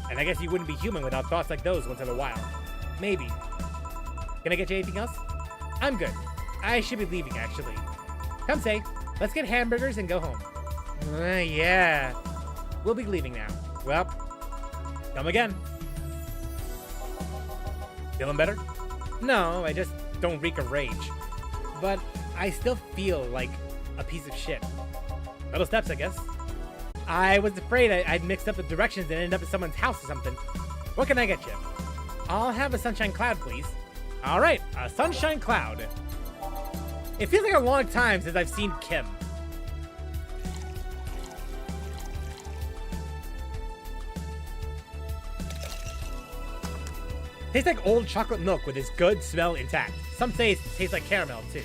And I guess you wouldn't be human without thoughts like those once in a while. Maybe. Can I get you anything else? I'm good. I should be leaving, actually. Come Say, let's get hamburgers and go home. Yeah. We'll be leaving now. Well, come again. Feeling better? No, I just don't reek of rage. But I still feel like a piece of shit. Little steps, I guess. I was afraid I'd mixed up the directions and ended up at someone's house or something. What can I get you? I'll have a sunshine cloud, please. All right, a sunshine cloud. It feels like a long time since I've seen Kim. Tastes like old chocolate milk with its good smell intact. Some say it tastes like caramel, too.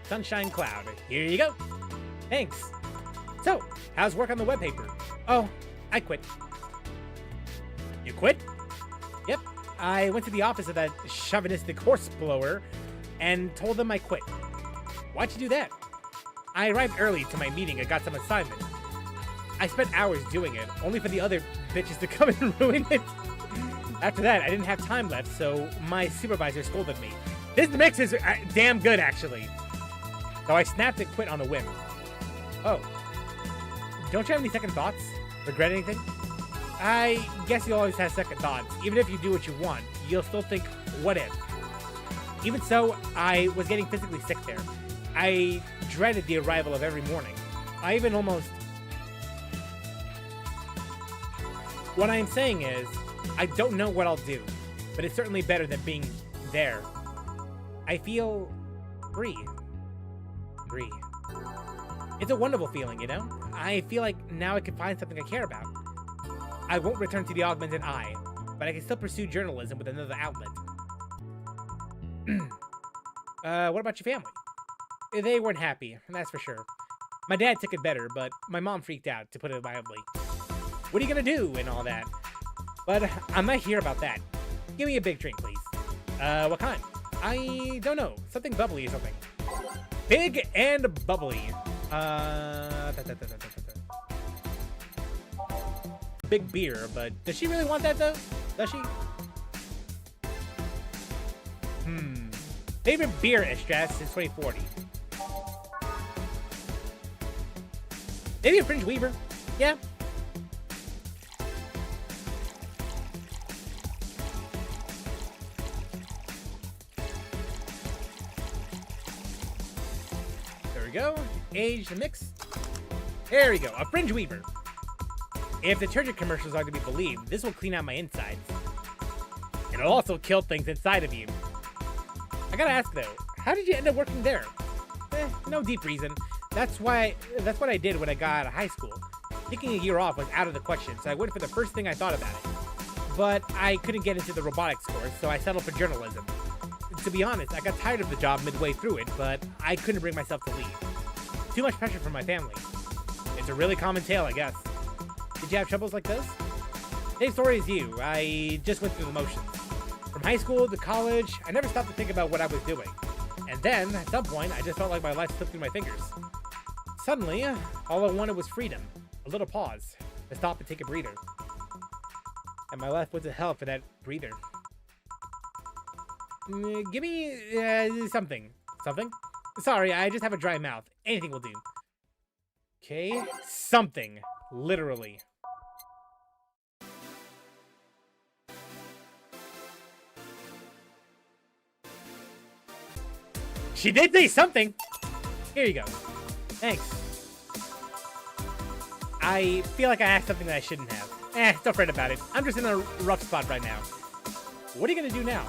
Sunshine cloud. Here you go. Thanks. So, how's work on the web paper? Oh, I quit. You quit? Yep. I went to the office of that chauvinistic horse blower and told them I quit. Why'd you do that? I arrived early to my meeting and got some assignment. I spent hours doing it, only for the other bitches to come and ruin it. After that, I didn't have time left, so my supervisor scolded me. This mix is damn good, actually. So I snapped and quit on a whim. Oh. Don't you have any second thoughts? Regret anything? I guess you always have second thoughts. Even if you do what you want, you'll still think, what if? Even so, I was getting physically sick there. I dreaded the arrival of every morning. I even almost... What I am saying is, I don't know what I'll do, but it's certainly better than being there. I feel free. Free. It's a wonderful feeling, you know? I feel like now I can find something I care about. I won't return to the Augmented Eye, but I can still pursue journalism with another outlet. What about your family? They weren't happy, that's for sure. My dad took it better, but my mom freaked out, to put it mildly. What are you gonna do and all that? But I'm not here about that. Give me a big drink, please. What kind? I don't know. Something bubbly or something. Big and bubbly. big beer, but does she really want that though? Does she? Favorite beer at Strats since 2040. Maybe a Fringe Weaver. Yeah. There we go. Age the mix. There we go. A Fringe Weaver. If detergent commercials are to be believed, this will clean out my insides. It'll also kill things inside of you. I gotta ask though, how did you end up working there? No deep reason. That's what I did when I got out of high school. Taking a year off was out of the question, so I went for the first thing I thought about it. But I couldn't get into the robotics course, so I settled for journalism. To be honest, I got tired of the job midway through it, but I couldn't bring myself to leave. Too much pressure from my family. It's a really common tale, I guess. Did you have troubles like this? Same story as you. I just went through the motions. From high school to college, I never stopped to think about what I was doing. And then, at some point, I just felt like my life slipped through my fingers. Suddenly, all I wanted was freedom. A little pause. To stop and take a breather. And my life went to hell for that breather. Give me, something. Something? Sorry, I just have a dry mouth. Anything will do. Okay, something. Literally. She did say something. Here you go. Thanks. I feel like I asked something that I shouldn't have. Don't fret about it. I'm just in a rough spot right now. What are you gonna do now?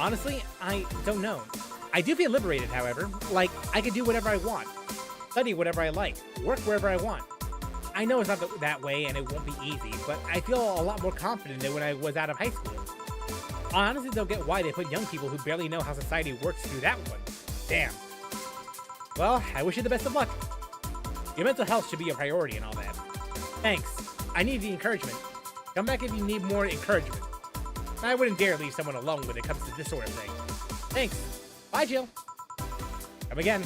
Honestly, I don't know. I do feel liberated, however. Like, I can do whatever I want. Study whatever I like. Work wherever I want. I know it's not that way and it won't be easy, but I feel a lot more confident than when I was out of high school. I honestly don't get why they put young people who barely know how society works through that one. Damn. Well, I wish you the best of luck. Your mental health should be a priority and all that. Thanks. I need the encouragement. Come back if you need more encouragement. I wouldn't dare leave someone alone when it comes to this sort of thing. Thanks. Bye, Jill. Come again.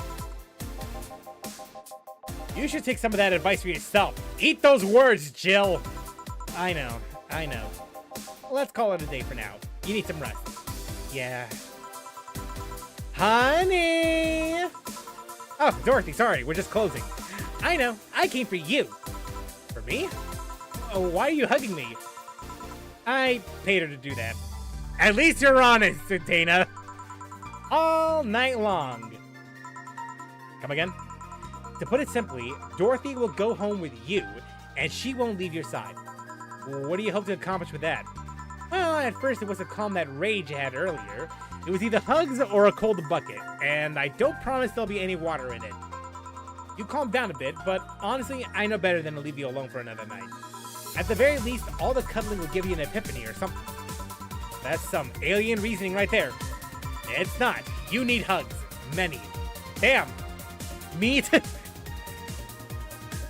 You should take some of that advice for yourself. Eat those words, Jill. I know. Let's call it a day for now. You need some rest. Yeah. Honey! Oh, Dorothy, sorry. We're just closing. I know. I came for you. For me? Oh, why are you hugging me? I paid her to do that. At least you're honest, Dana. All night long. Come again? To put it simply, Dorothy will go home with you, and she won't leave your side. What do you hope to accomplish with that? Well, at first it was to calm that rage you had earlier. It was either hugs or a cold bucket, and I don't promise there'll be any water in it. You calmed down a bit, but honestly, I know better than to leave you alone for another night. At the very least, all the cuddling will give you an epiphany or something. That's some alien reasoning right there. It's not. You need hugs. Many. Damn. Me to...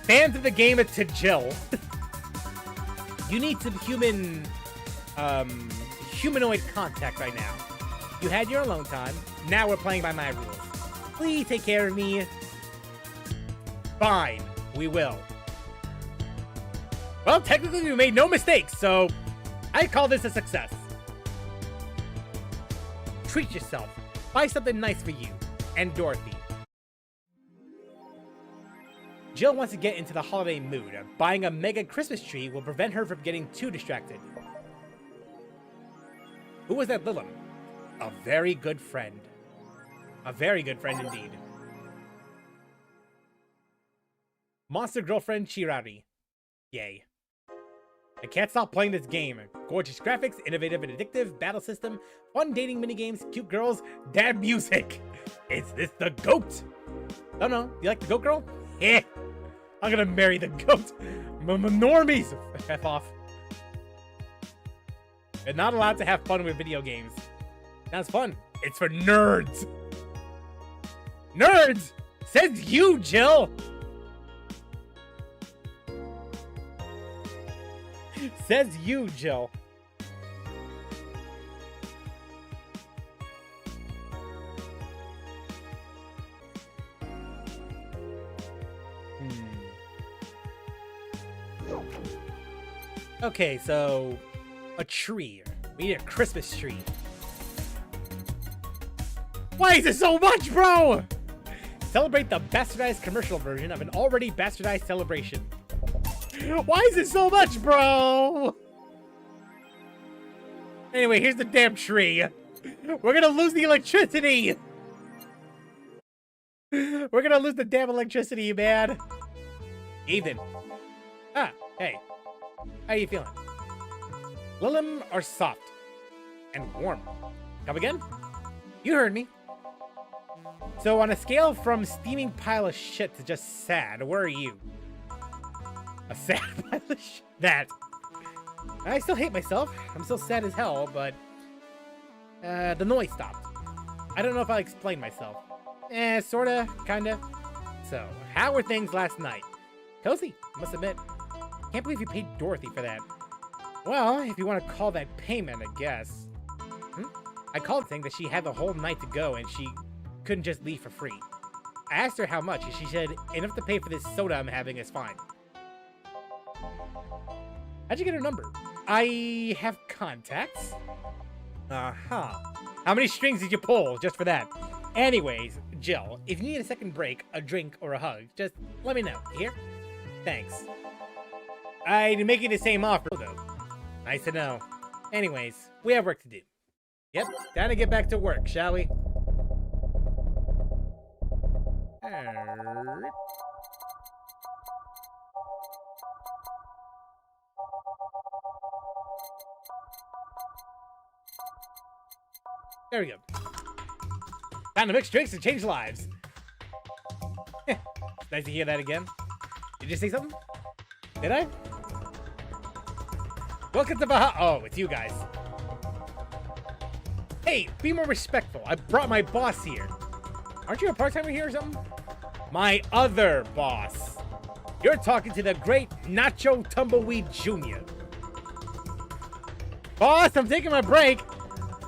Fans of the game to Jill. You need some humanoid contact right now. You had your alone time. Now we're playing by my rules. Please take care of me. Fine. We will. Well, technically we made no mistakes, so I call this a success. Treat yourself. Buy something nice for you and Dorothy. Jill wants to get into the holiday mood. Buying a mega Christmas tree will prevent her from getting too distracted. Who was that Lilum? A very good friend. A very good friend indeed. Monster girlfriend Chirari. Yay. I can't stop playing this game. Gorgeous graphics, innovative and addictive battle system, fun dating minigames, cute girls, dad music. Is this the goat? Oh no, you like the goat girl? Eh. I'm gonna marry the goat. Normies. F off. They're not allowed to have fun with video games. That's fun. It's for nerds. Nerds! Says you, Jill! Says you, Jill. Okay, so a tree. We need a Christmas tree. Why is it so much, bro? Celebrate the bastardized commercial version of an already bastardized celebration. Why is it so much, bro? Anyway, here's the damn tree. We're gonna lose the electricity. We're gonna lose the damn electricity, man. Ethan. Ah, hey. How you feeling? Lilim are soft and warm. Come again? You heard me. So on a scale from steaming pile of shit to just sad, where are you? A sad pile of shit? That. I still hate myself. I'm still sad as hell, but the noise stopped. I don't know if I'll explain myself. Sorta, kinda. So, how were things last night? Cozy, I must admit. Can't believe you paid Dorothy for that. Well, if you want to call that payment, I guess. I called saying that she had the whole night to go and she couldn't just leave for free. I asked her how much and she said enough to pay for this soda I'm having is fine. How'd you get her number? I have contacts. Uh-huh. How many strings did you pull just for that? Anyways, Jill, if you need a second break, a drink, or a hug, just let me know. You hear? Thanks. I'd make you the same offer, though. Nice to know. Anyways, we have work to do. Yep, time to get back to work, shall we? There we go. Time to mix drinks and change lives. It's nice to hear that again. Did you say something? Did I? Welcome to Baha. Oh, it's you guys. Hey, be more respectful. I brought my boss here. Aren't you a part-timer here or something? My other boss. You're talking to the great Nacho Tumbleweed Jr. Boss, I'm taking my break.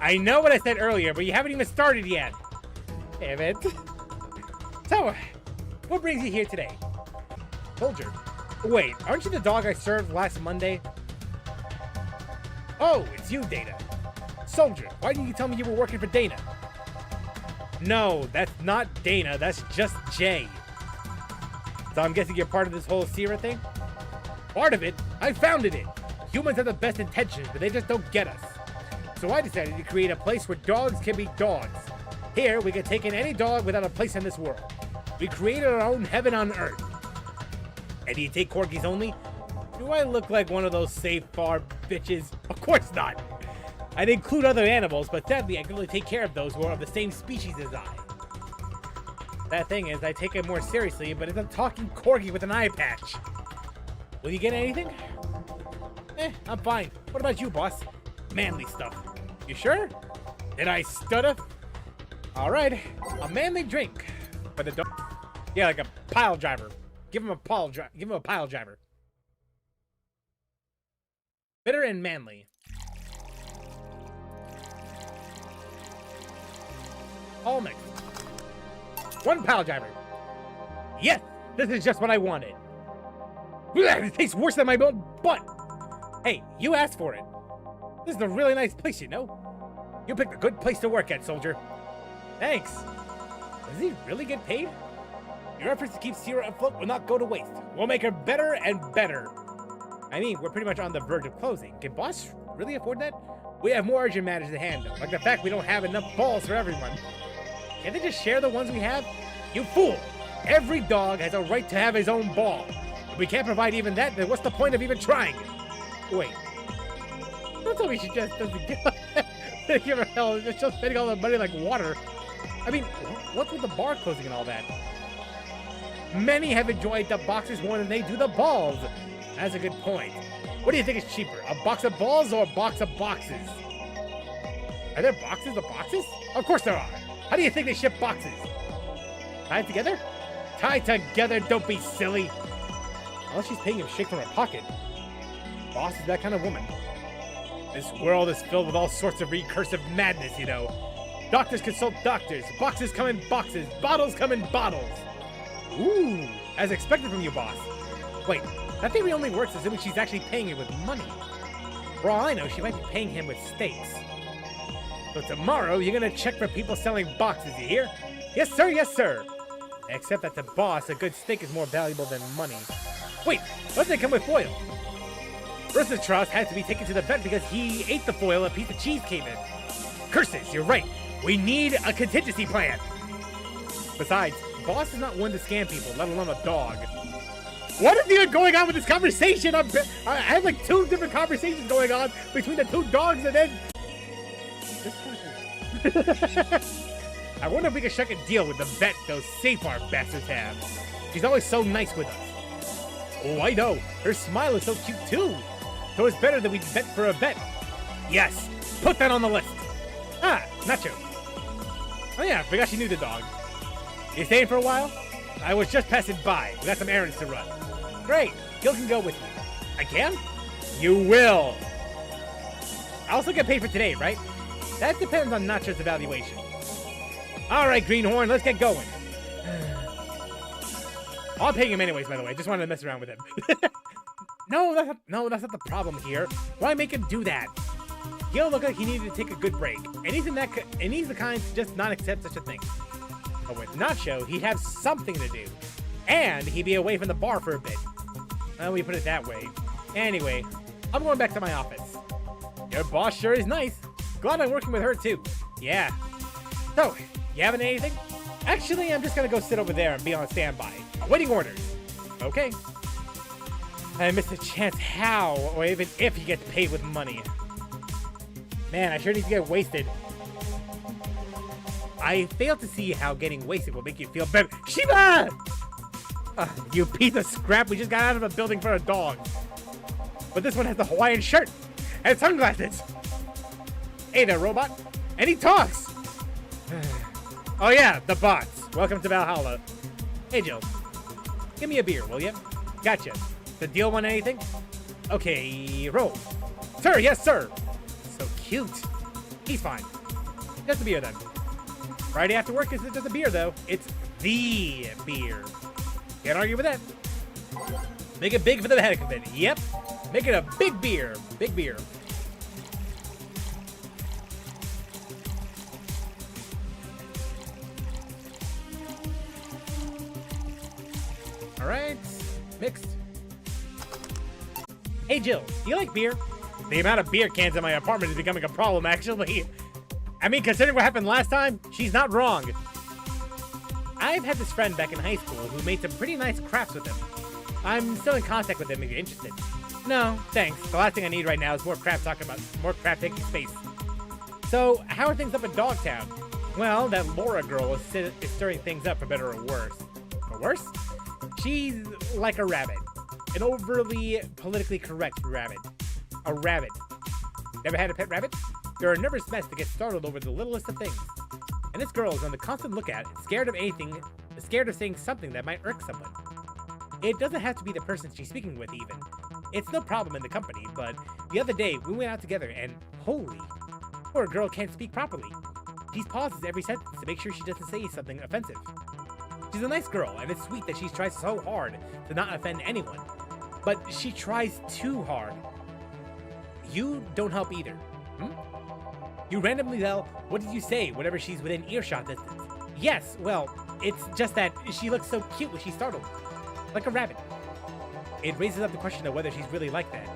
I know what I said earlier, but you haven't even started yet. Damn it. So, what brings you here today? Soldier. Wait, aren't you the dog I served last Monday? Oh, it's you, Dana. Soldier, why didn't you tell me you were working for Dana? No, that's not Dana, that's just Jay. So I'm guessing you're part of this whole Sierra thing? Part of it? I founded it. Humans have the best intentions, but they just don't get us. So I decided to create a place where dogs can be dogs. Here, we can take in any dog without a place in this world. We created our own heaven on earth. And do you take corgis only? Do I look like one of those safe far bitches? Of course not. I'd include other animals, but sadly I can only take care of those who are of the same species as I. That thing is, I take it more seriously, but it's a talking corgi with an eye patch. Will you get anything? I'm fine. What about you, boss? Manly stuff. You sure? Did I stutter? Alright, a manly drink. For the dog. Yeah, like a pile driver. Give him a pile driver. Bitter and manly. All mixed. One pile driver. Yes, this is just what I wanted. It tastes worse than my own butt. Hey, you asked for it. This is a really nice place, you know. You picked a good place to work at, soldier. Thanks. Does he really get paid? Your efforts to keep Sierra afloat will not go to waste. We'll make her better and better. I mean, we're pretty much on the verge of closing. Can boss really afford that? We have more urgent matters to handle, like the fact we don't have enough balls for everyone. Can't they just share the ones we have? You fool! Every dog has a right to have his own ball. If we can't provide even that, then what's the point of even trying? Wait. Don't tell me she just doesn't give her hell. It's just spending all the money like water. I mean, what's with the bar closing and all that? Many have enjoyed the boxes more than they do the balls. That's a good point. What do you think is cheaper, a box of balls or a box of boxes? Are there boxes of boxes? Of course there are. How do you think they ship boxes? Tied together? Tied together, don't be silly. Unless she's paying him straight from her pocket. Boss is that kind of woman. This world is filled with all sorts of recursive madness, you know. Doctors consult doctors, boxes come in boxes, bottles come in bottles. Ooh, as expected from you, boss. Wait, that theory only works assuming she's actually paying it with money. For all I know, she might be paying him with steaks. So tomorrow, you're gonna check for people selling boxes, you hear? Yes, sir, yes, sir. Except that the boss, a good steak is more valuable than money. Wait, doesn't it come with foil? Rosenstrauss had to be taken to the vet because he ate the foil a piece of cheese came in. Curses, you're right. We need a contingency plan. Besides, boss is not one to scam people, let alone a dog. What is even going on with this conversation? I have like 2 different conversations going on between the 2 dogs and then... I wonder if we can strike a deal with the vet those Safar bastards have. She's always so nice with us. Oh, I know. Her smile is so cute too. So it's better that we vet for a vet. Yes, put that on the list. Ah, Nacho. Oh yeah, forgot she knew the dog. You staying for a while? I was just passing by. We got some errands to run. Great, Gil can go with you. I can? You will. I also get paid for today, right? That depends on Nacho's evaluation. All right, Greenhorn, let's get going. I'm paying him anyways, by the way. Just wanted to mess around with him. No, that's not the problem here. Why make him do that? Gil looked like he needed to take a good break, and he's the kind to just not accept such a thing. But with Nacho, he'd have something to do, and he'd be away from the bar for a bit. Well, we put it that way. Anyway, I'm going back to my office. Your boss sure is nice. Glad I'm working with her too. Yeah. So, you having anything? Actually, I'm just gonna go sit over there and be on standby. Awaiting orders. Okay. I missed a chance how, or even if he gets paid with money. Man, I sure need to get wasted. I failed to see how getting wasted will make you feel better. Shiba! You piece of scrap, we just got out of a building for a dog. But this one has the Hawaiian shirt and sunglasses. Hey there, robot. And he talks. Oh yeah, the bots. Welcome to Valhalla. Hey, Jill. Give me a beer, will you? Gotcha. The deal want anything? Okay, roll. Sir, yes, sir. So cute. He's fine. Just a beer, then. Friday after work isn't just a beer, though. It's the beer. Can't argue with that. Make it big for the heck of it. Yep. Make it a big beer. Big beer. All right. Mixed. Hey, Jill, do you like beer? The amount of beer cans in my apartment is becoming a problem, actually. I mean, considering what happened last time, she's not wrong. I've had this friend back in high school who made some pretty nice crafts with him. I'm still in contact with him if you're interested. No, thanks. The last thing I need right now is more crap taking space. So, how are things up in Dogtown? Well, that Laura girl is stirring things up for better or worse. For worse? She's like a rabbit. An overly politically correct rabbit. A rabbit. Never had a pet rabbit? They're a nervous mess that gets startled over the littlest of things. And this girl is on the constant lookout, scared of anything, scared of saying something that might irk someone. It doesn't have to be the person she's speaking with, even. It's no problem in the company, but the other day we went out together and, holy, poor girl can't speak properly. She pauses every sentence to make sure she doesn't say something offensive. She's a nice girl, and it's sweet that she tries so hard to not offend anyone. But she tries too hard. You don't help either. You randomly yell, "What did you say?" whenever she's within earshot distance. Yes, well, it's just that she looks so cute when she's startled. Like a rabbit. It raises up the question of whether she's really like that.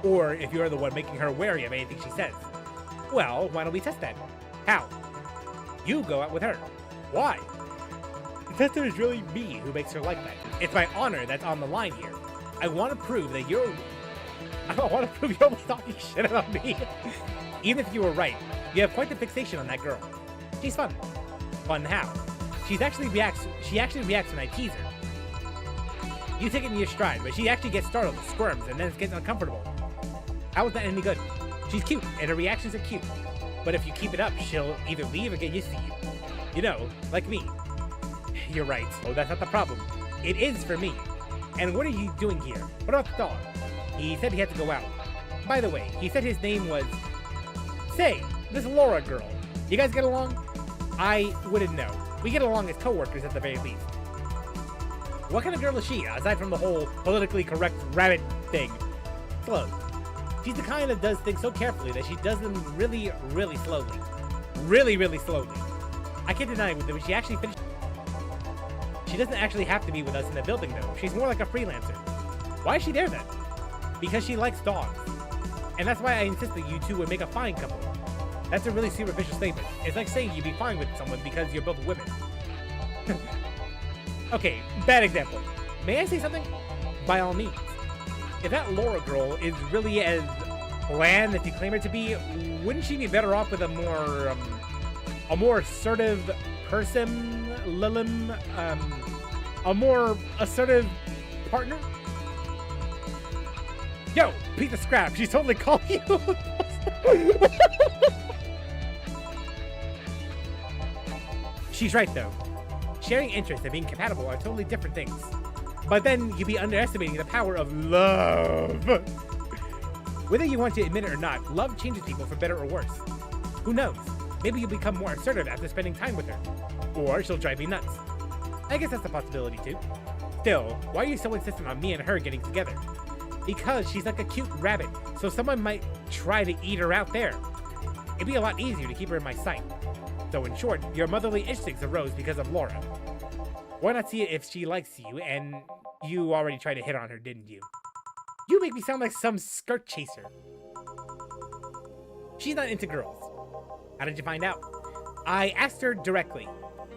Or if you're the one making her wary of anything she says. Well, why don't we test that? How? You go out with her. Why? The tester is really me who makes her like that. It's my honor that's on the line here. I want to prove that you're only talking shit about me. Even if you were right, you have quite the fixation on that girl. She's fun. Fun how? She actually reacts when I tease her. You take it in your stride, but she actually gets startled, squirms, and then gets uncomfortable. How is that any good? She's cute, and her reactions are cute. But if you keep it up, she'll either leave or get used to you. You know, like me. You're right. Oh, that's not the problem. It is for me. And what are you doing here? What about the dog? He said he had to go out. By the way, he said his name was... Say, this Laura girl. You guys get along? I wouldn't know. We get along as co-workers at the very least. What kind of girl is she, aside from the whole politically correct rabbit thing? Close. She's the kind that does things so carefully that she does them really, really slowly. Really, really slowly. I can't deny that when she actually finished... She doesn't actually have to be with us in the building, though. She's more like a freelancer. Why is she there, then? Because she likes dogs. And that's why I insist that you two would make a fine couple. That's a really superficial statement. It's like saying you'd be fine with someone because you're both women. Okay, bad example. May I say something? By all means. If that Laura girl is really as bland as you claim her to be, wouldn't she be better off with a more assertive person, Lilim, a more assertive partner? Yo, piece of scrap, she's totally calling you. She's right, though. Sharing interests and being compatible are totally different things. But then you'd be underestimating the power of love. Whether you want to admit it or not, love changes people for better or worse. Who knows? Maybe you'll become more assertive after spending time with her. Or she'll drive you nuts. I guess that's a possibility too. Still, why are you so insistent on me and her getting together? Because she's like a cute rabbit, so someone might try to eat her out there. It'd be a lot easier to keep her in my sight. So in short, your motherly instincts arose because of Laura. Why not see it if she likes you, and you already tried to hit on her, didn't you? You make me sound like some skirt chaser. She's not into girls. How did you find out? I asked her directly.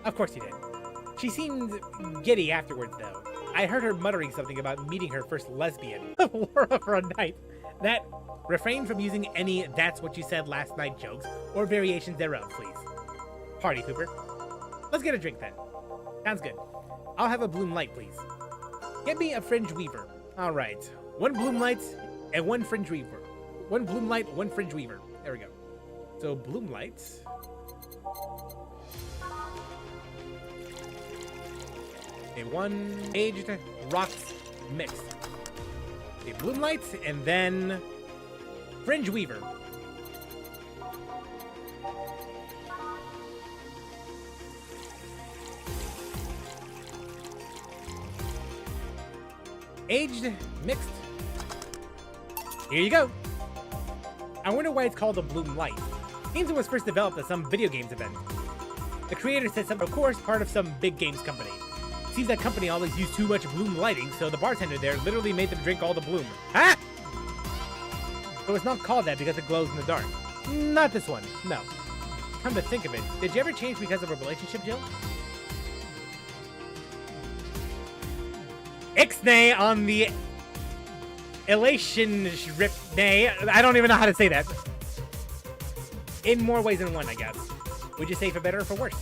Of course you did. She seemed giddy afterwards, though. I heard her muttering something about meeting her first lesbian. Laura for a night. That, refrain from using any "that's what you said last night" jokes, or variations thereof, please. Party pooper. Let's get a drink then. Sounds good. I'll have a bloom light, please. Get me a fringe weaver. All right. 1 bloom light and 1 fringe weaver. 1 bloom light, 1 fringe weaver. There we go. So bloom light. A 1 aged rocks mixed. A bloom light and then fringe weaver. Aged, mixed. Here you go. I wonder why it's called a bloom light. Seems it was first developed at some video games event. The creator said something, of course, part of some big games company. Seems that company always used too much bloom lighting, so the bartender there literally made them drink all the bloom. Ah! So it's not called that because it glows in the dark. Not this one, no. Come to think of it, did you ever change because of a relationship, Jill? Ixnay on the elation rip nay. I don't even know how to say that. In more ways than one, I guess. Would you say for better or for worse?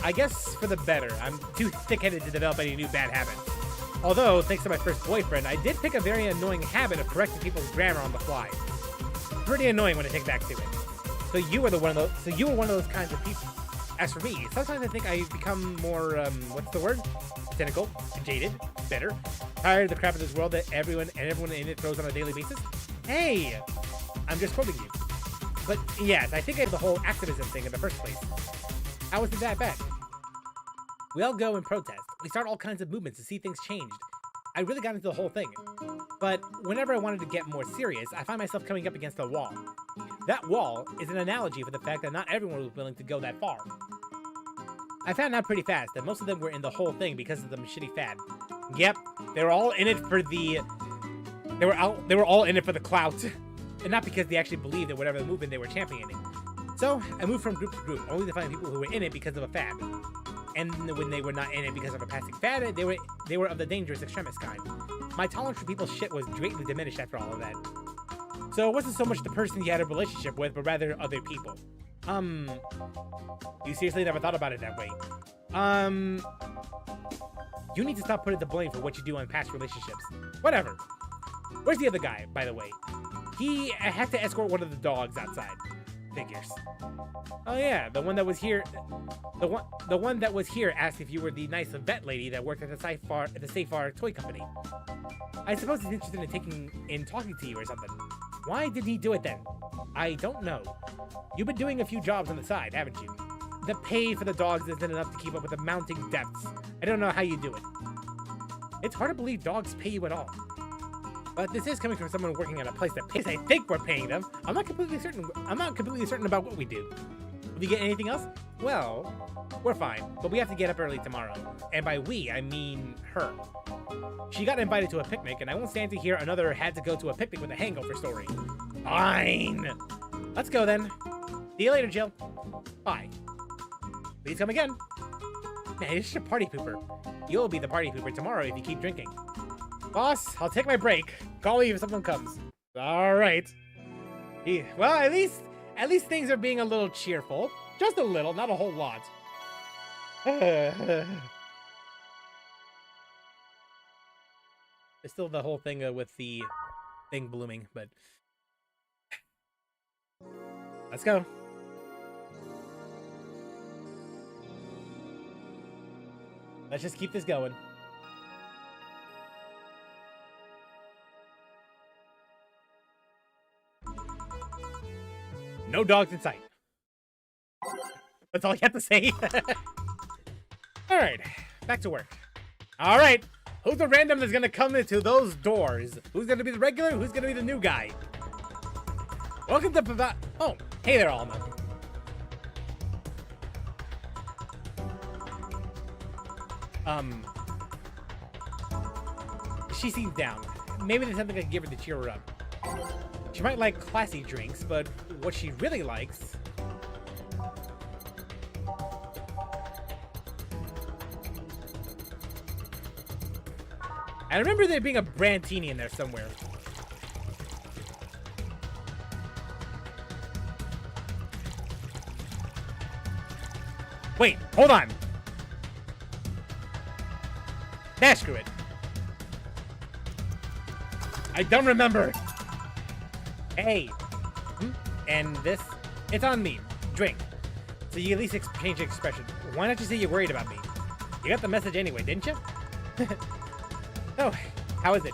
I guess for the better. I'm too thick-headed to develop any new bad habits. Although, thanks to my first boyfriend, I did pick a very annoying habit of correcting people's grammar on the fly. Pretty annoying when I think back to it. So you were one of those kinds of people. As for me, sometimes I think I've become more, what's the word? Cynical, jaded, bitter, tired of the crap of this world that everyone in it throws on a daily basis. Hey! I'm just quoting you. But yes, I think I have the whole activism thing in the first place. How was it that bad? We all go and protest. We start all kinds of movements to see things changed. I really got into the whole thing. But whenever I wanted to get more serious, I find myself coming up against a wall. That wall is an analogy for the fact that not everyone was willing to go that far. I found out pretty fast that most of them were in the whole thing because of the shitty fad. Yep, they were all in it for the... They were all in it for the clout. And not because they actually believed in whatever movement they were championing. So, I moved from group to group, only to find people who were in it because of a fad. And when they were not in it because of a passing fad, they were of the dangerous extremist kind. My tolerance for people's shit was greatly diminished after all of that. So it wasn't so much the person you had a relationship with, but rather other people. You seriously never thought about it that way. You need to stop putting the blame for what you do on past relationships. Whatever. Where's the other guy, by the way? He had to escort one of the dogs outside. Figures. Oh yeah, the one that was here. The one that was here asked if you were the nice vet lady that worked at the Safar toy company. I suppose he's interested in talking to you or something. Why did he do it then? I don't know. You've been doing a few jobs on the side, haven't you? The pay for the dogs isn't enough to keep up with the mounting debts. I don't know how you do it. It's hard to believe dogs pay you at all. But this is coming from someone working at a place that pays. I think we're paying them. I'm not completely certain about what we do. Will you get anything else? Well, we're fine, but we have to get up early tomorrow. And by we, I mean her. She got invited to a picnic, and I won't stand to hear another had to go to a picnic with a hangover story. Fine. Let's go then. See you later, Jill. Bye. Please come again. Man, you're just a party pooper. You'll be the party pooper tomorrow if you keep drinking. Boss, I'll take my break. Call me if someone comes. All right. Well, at least things are being a little cheerful. Just a little, not a whole lot. There's still the whole thing with the thing blooming, but let's go. Let's just keep this going. No dogs in sight. That's all you have to say. All right, back to work. All right, who's the random that's gonna come into those doors? Who's gonna be the regular? Who's gonna be the new guy? Welcome to Oh, hey there, Alma. She seems down. Maybe there's something I can give her to cheer her up. She might like classy drinks, but what she really likes... I remember there being a Brandtini in there somewhere. Wait, hold on. Nah, screw it. I don't remember. Hey. And this? It's on me. Drink. So you at least exchange expression. Why not you say you're worried about me? You got the message anyway, didn't you? Oh, how is it?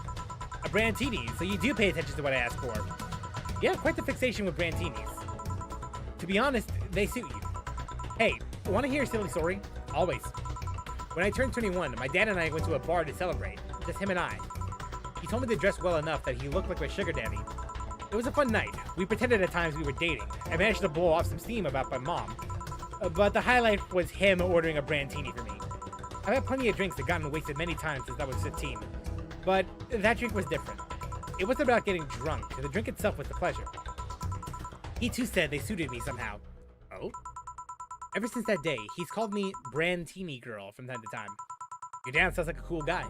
A Brandtini, so you do pay attention to what I asked for. You have quite the fixation with Brandtinis. To be honest, they suit you. Hey, want to hear a silly story? Always. When I turned 21, my dad and I went to a bar to celebrate. Just him and I. He told me to dress well enough that he looked like my sugar daddy. It was a fun night. We pretended at times we were dating. I managed to blow off some steam about my mom. But the highlight was him ordering a Brandtini for me. I've had plenty of drinks that gotten wasted many times since I was 15. But that drink was different. It wasn't about getting drunk. The drink itself was the pleasure. He too said they suited me somehow. Oh? Ever since that day, he's called me Brandtini Girl from time to time. Your dad sounds like a cool guy.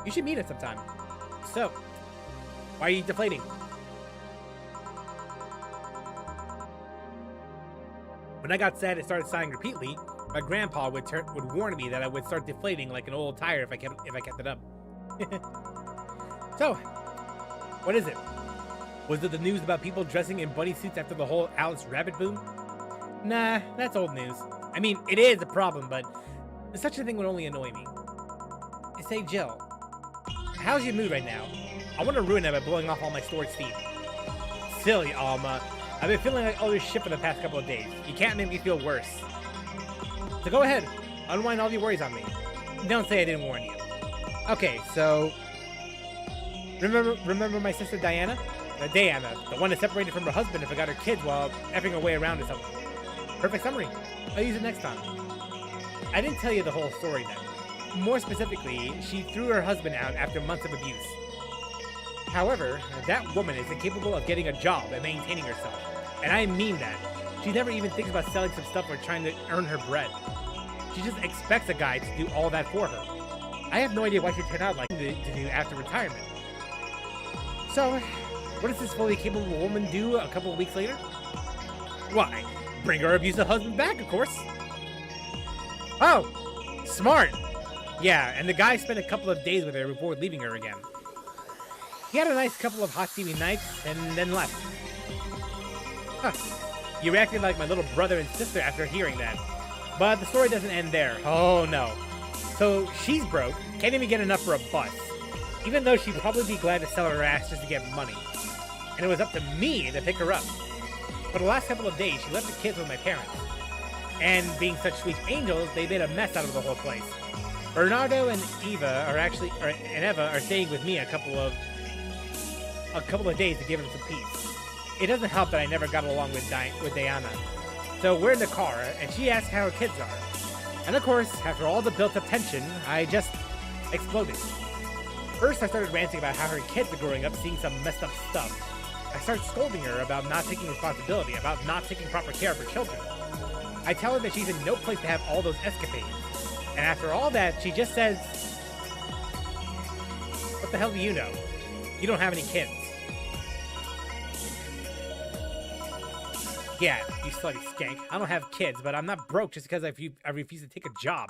You should meet him sometime. So, why are you deflating? When I got sad and started sighing repeatedly, my grandpa would warn me that I would start deflating like an old tire if I kept it up. So, what is it? Was it the news about people dressing in bunny suits after the whole Alice Rabbit boom? Nah, that's old news. I mean, it is a problem, but such a thing would only annoy me. Say, Jill, how's your mood right now? I want to ruin it by blowing off all my stored steam. Silly, Alma. I've been feeling like all this shit for the past couple of days. You can't make me feel worse. So go ahead. Unwind all your worries on me. Don't say I didn't warn you. Okay, so... Remember my sister Diana? Diana, the one that separated from her husband and forgot her kids while effing her way around or something. Perfect summary. I'll use it next time. I didn't tell you the whole story then. More specifically, she threw her husband out after months of abuse. However, that woman is incapable of getting a job and maintaining herself. And I mean that. She never even thinks about selling some stuff or trying to earn her bread. She just expects a guy to do all that for her. I have no idea why she turned out like to do after retirement. So, what does this fully capable woman do a couple of weeks later? Why, bring her abusive husband back, of course. Oh, smart. Yeah, and the guy spent a couple of days with her before leaving her again. He had a nice couple of hot steamy nights and then left. Huh. You reacted like my little brother and sister after hearing that. But the story doesn't end there. Oh no. So she's broke, can't even get enough for a bus. Even though she'd probably be glad to sell her ass just to get money. And it was up to me to pick her up. For the last couple of days, she left the kids with my parents. And being such sweet angels, they made a mess out of the whole place. Bernardo and Eva are staying with me a couple of a couple of days to give him some peace. It doesn't help that I never got along with Diana. So we're in the car, and she asks how her kids are. And of course, after all the built-up tension, I just exploded. First, I started ranting about how her kids are growing up seeing some messed up stuff. I started scolding her about not taking responsibility, about not taking proper care of her children. I tell her that she's in no place to have all those escapades. And after all that, she just says, "What the hell do you know? You don't have any kids." Yeah, you slutty skank. I don't have kids, but I'm not broke just because I refuse to take a job.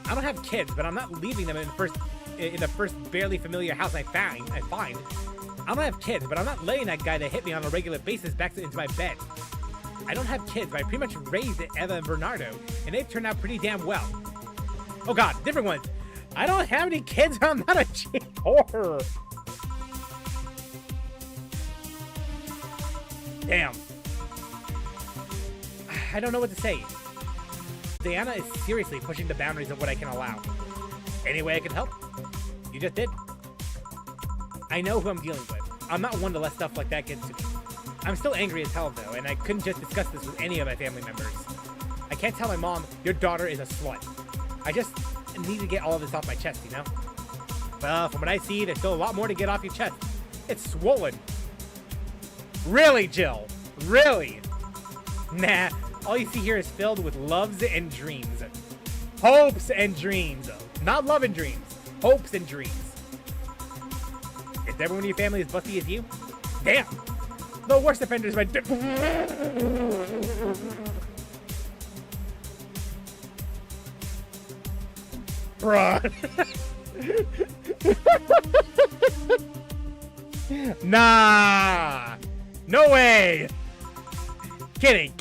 I don't have kids, but I'm not leaving them in the first barely familiar house I find. I don't have kids, but I'm not letting that guy that hit me on a regular basis back into my bed. I don't have kids, but I pretty much raised Eva and Bernardo, and they've turned out pretty damn well. Oh god, different ones. I don't have any kids, I'm not a cheap horror. Damn. I don't know what to say. Diana is seriously pushing the boundaries of what I can allow. Any way I can help? You just did. I know who I'm dealing with. I'm not one to let stuff like that get to me. I'm still angry as hell though, and I couldn't just discuss this with any of my family members. I can't tell my mom, your daughter is a slut. I just need to get all of this off my chest, you know? Well, from what I see, there's still a lot more to get off your chest. It's swollen. Really, Jill? Really? Nah, all you see here is filled with loves and dreams. Hopes and dreams. Not love and dreams. Hopes and dreams. Is everyone in your family as busty as you? Damn! The worst offender is my Bruh. Nah! No way! Kidding.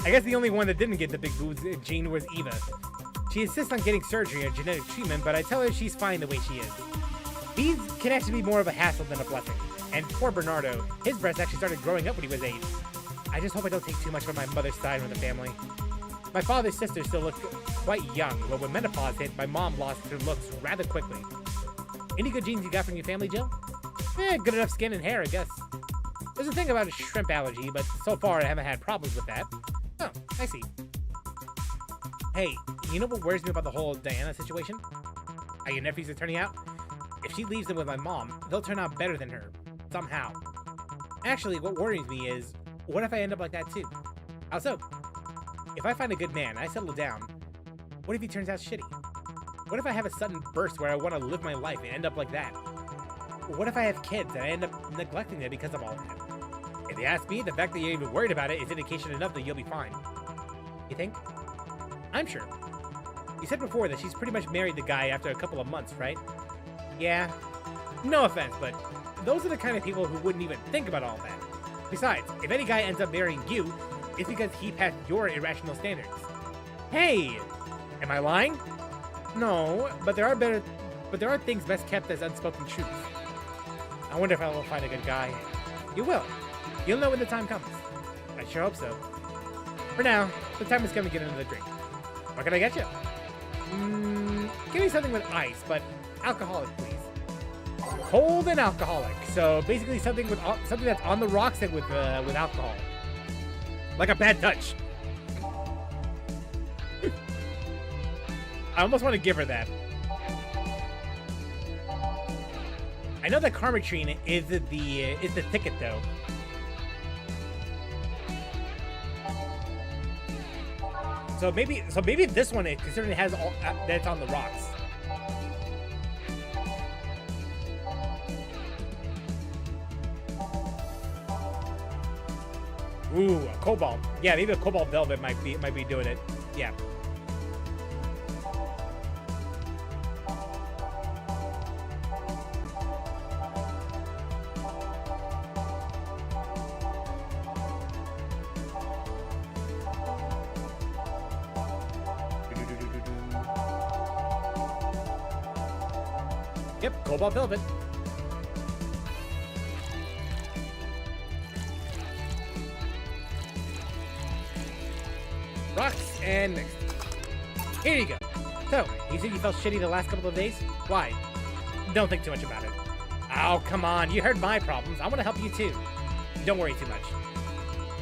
I guess the only one that didn't get the big boobs, Jane, was Eva. She insists on getting surgery or genetic treatment, but I tell her she's fine the way she is. These can actually be more of a hassle than a blessing. And poor Bernardo, his breasts actually started growing up when he was 8. I just hope I don't take too much from my mother's side of the family. My father's sister still looked quite young, but when menopause hit, my mom lost her looks rather quickly. Any good genes you got from your family, Jill? Good enough skin and hair, I guess. There's a thing about a shrimp allergy, but so far I haven't had problems with that. Oh, I see. Hey, you know what worries me about the whole Diana situation? How your nephews are turning out? If she leaves them with my mom, they'll turn out better than her. Somehow. Actually, what worries me is, what if I end up like that too? How so? If I find a good man, I settle down, what if he turns out shitty? What if I have a sudden burst where I want to live my life and end up like that? What if I have kids and I end up neglecting them because of all that? If you ask me, the fact that you're even worried about it is indication enough that you'll be fine. You think? I'm sure. You said before that she's pretty much married the guy after a couple of months, right? Yeah. No offense, but those are the kind of people who wouldn't even think about all that. Besides, if any guy ends up marrying you, it's because he passed your irrational standards. Hey! Am I lying? No, but there are things best kept as unspoken truths. I wonder if I will find a good guy. You will. You'll know when the time comes. I sure hope so. For now, the time has come to get another drink. What can I get you? Give me something with ice, but alcoholic, please. Cold and alcoholic. So basically something that's on the rocks and with alcohol. Like a bad touch. I almost want to give her that. I know that Carmetrine is the ticket though. So maybe this one, considering it has all that it's on the rocks. Ooh, a cobalt. Yeah, maybe a cobalt velvet might be doing it. Yeah. Yep, cobalt velvet. Rocks and mixed. Here you go. So, you said you felt shitty the last couple of days? Why? Don't think too much about it. Oh, come on. You heard my problems. I want to help you too. Don't worry too much.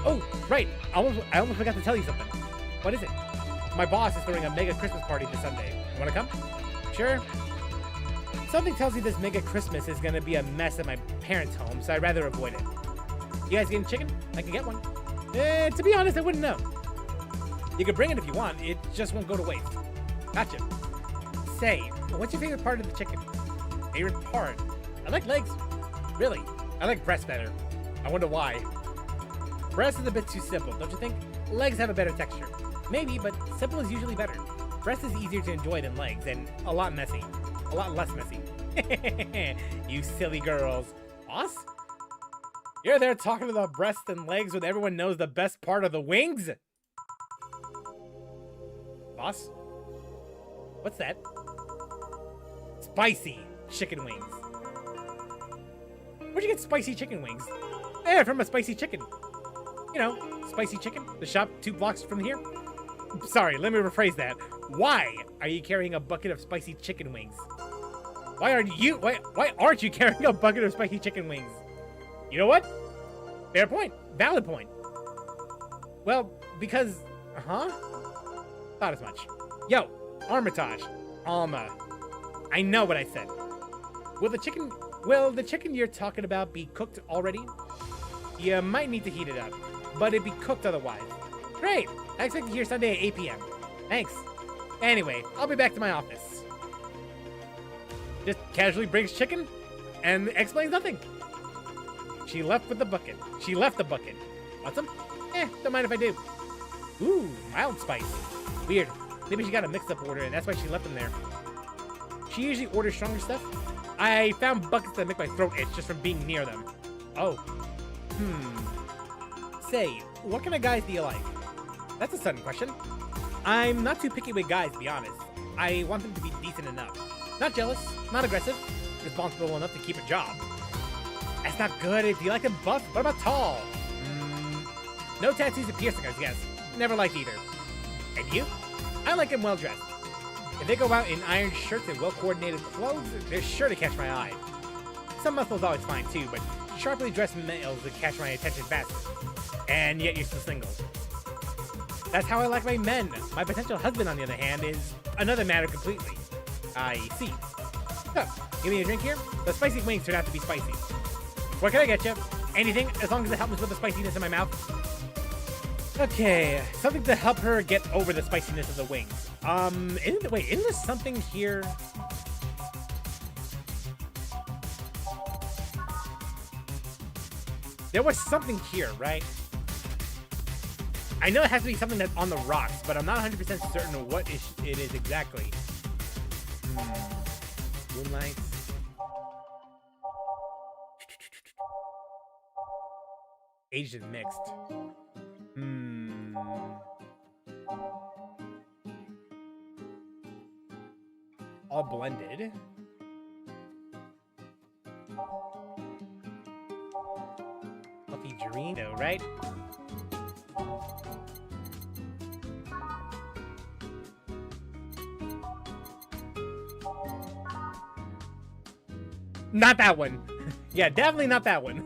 Oh, right. I almost forgot to tell you something. What is it? My boss is throwing a mega Christmas party this Sunday. You want to come? Sure. Something tells me this mega Christmas is going to be a mess at my parents' home, so I'd rather avoid it. You guys getting chicken? I can get one. To be honest, I wouldn't know. You can bring it if you want. It just won't go to waste. Gotcha. Say, what's your favorite part of the chicken? Favorite part? I like legs. Really? I like breast better. I wonder why. Breast is a bit too simple, don't you think? Legs have a better texture. Maybe, but simple is usually better. Breast is easier to enjoy than legs, and a lot messy. A lot less messy. You silly girls. Boss? You're there talking about breasts and legs when everyone knows the best part of the wings? Boss? What's that? Spicy chicken wings. Where'd you get spicy chicken wings? Eh, from a spicy chicken. You know, spicy chicken. The shop 2 blocks from here. Sorry, let me rephrase that. Why are you carrying a bucket of spicy chicken wings? Why aren't you carrying a bucket of spicy chicken wings? You know what? Fair point. Valid point. Well, because... Thought as much. Yo, Armitage. Alma. I know what I said. Will the chicken you're talking about be cooked already? You might need to heat it up, but it'd be cooked otherwise. Great. I expect to hear Sunday at 8 p.m. Thanks. Anyway, I'll be back to my office. Just casually brings chicken and explains nothing. She left with the bucket. She left the bucket. Want some? Don't mind if I do. Ooh, mild spice. Weird. Maybe she got a mixed-up order, and that's why she left them there. She usually orders stronger stuff. I found buckets that make my throat itch just from being near them. Oh. Say, what kind of guys do you like? That's a sudden question. I'm not too picky with guys, to be honest. I want them to be decent enough. Not jealous, not aggressive, responsible enough to keep a job. That's not good. Do you like them buff? What about tall? No tattoos and piercings, yes. Never liked either. And you? I like them well-dressed. If they go out in iron shirts and well-coordinated clothes, they're sure to catch my eye. Some muscles always fine too, but sharply dressed males would catch my attention faster. And yet you're still single. That's how I like my men. My potential husband, on the other hand, is another matter completely. I see. So, give me a drink here? The spicy wings turn out to be spicy. What can I get you? Anything, as long as it helps with the spiciness in my mouth. Okay, something to help her get over the spiciness of the wings. Isn't there something here? There was something here, right? I know it has to be something that's on the rocks, but I'm not 100% certain of what it is exactly. Moonlight. Aged and mixed. All blended. Fluffy Dorino, right? Not that one. Yeah, definitely not that one.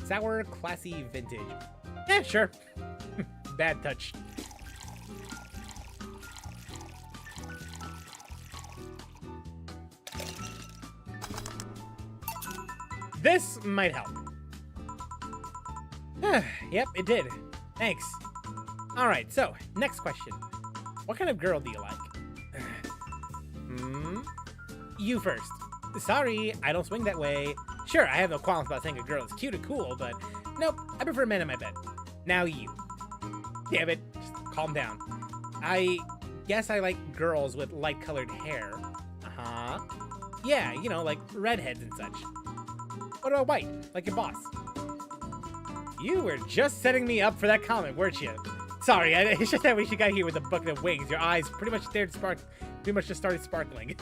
Sour, classy, vintage. Yeah, sure. Bad touch. This might help. Yep, it did. Thanks. Alright, so, next question. What kind of girl do you like? You first. Sorry, I don't swing that way. Sure, I have no qualms about saying a girl is cute or cool, but nope, I prefer men in my bed. Now you. Damn it, just calm down. I guess I like girls with light-colored hair. Yeah, you know, like redheads and such. What about white, like your boss? You were just setting me up for that comment, weren't you? Sorry, it's just that when you got here with a bucket of wings, your eyes pretty much just started sparkling.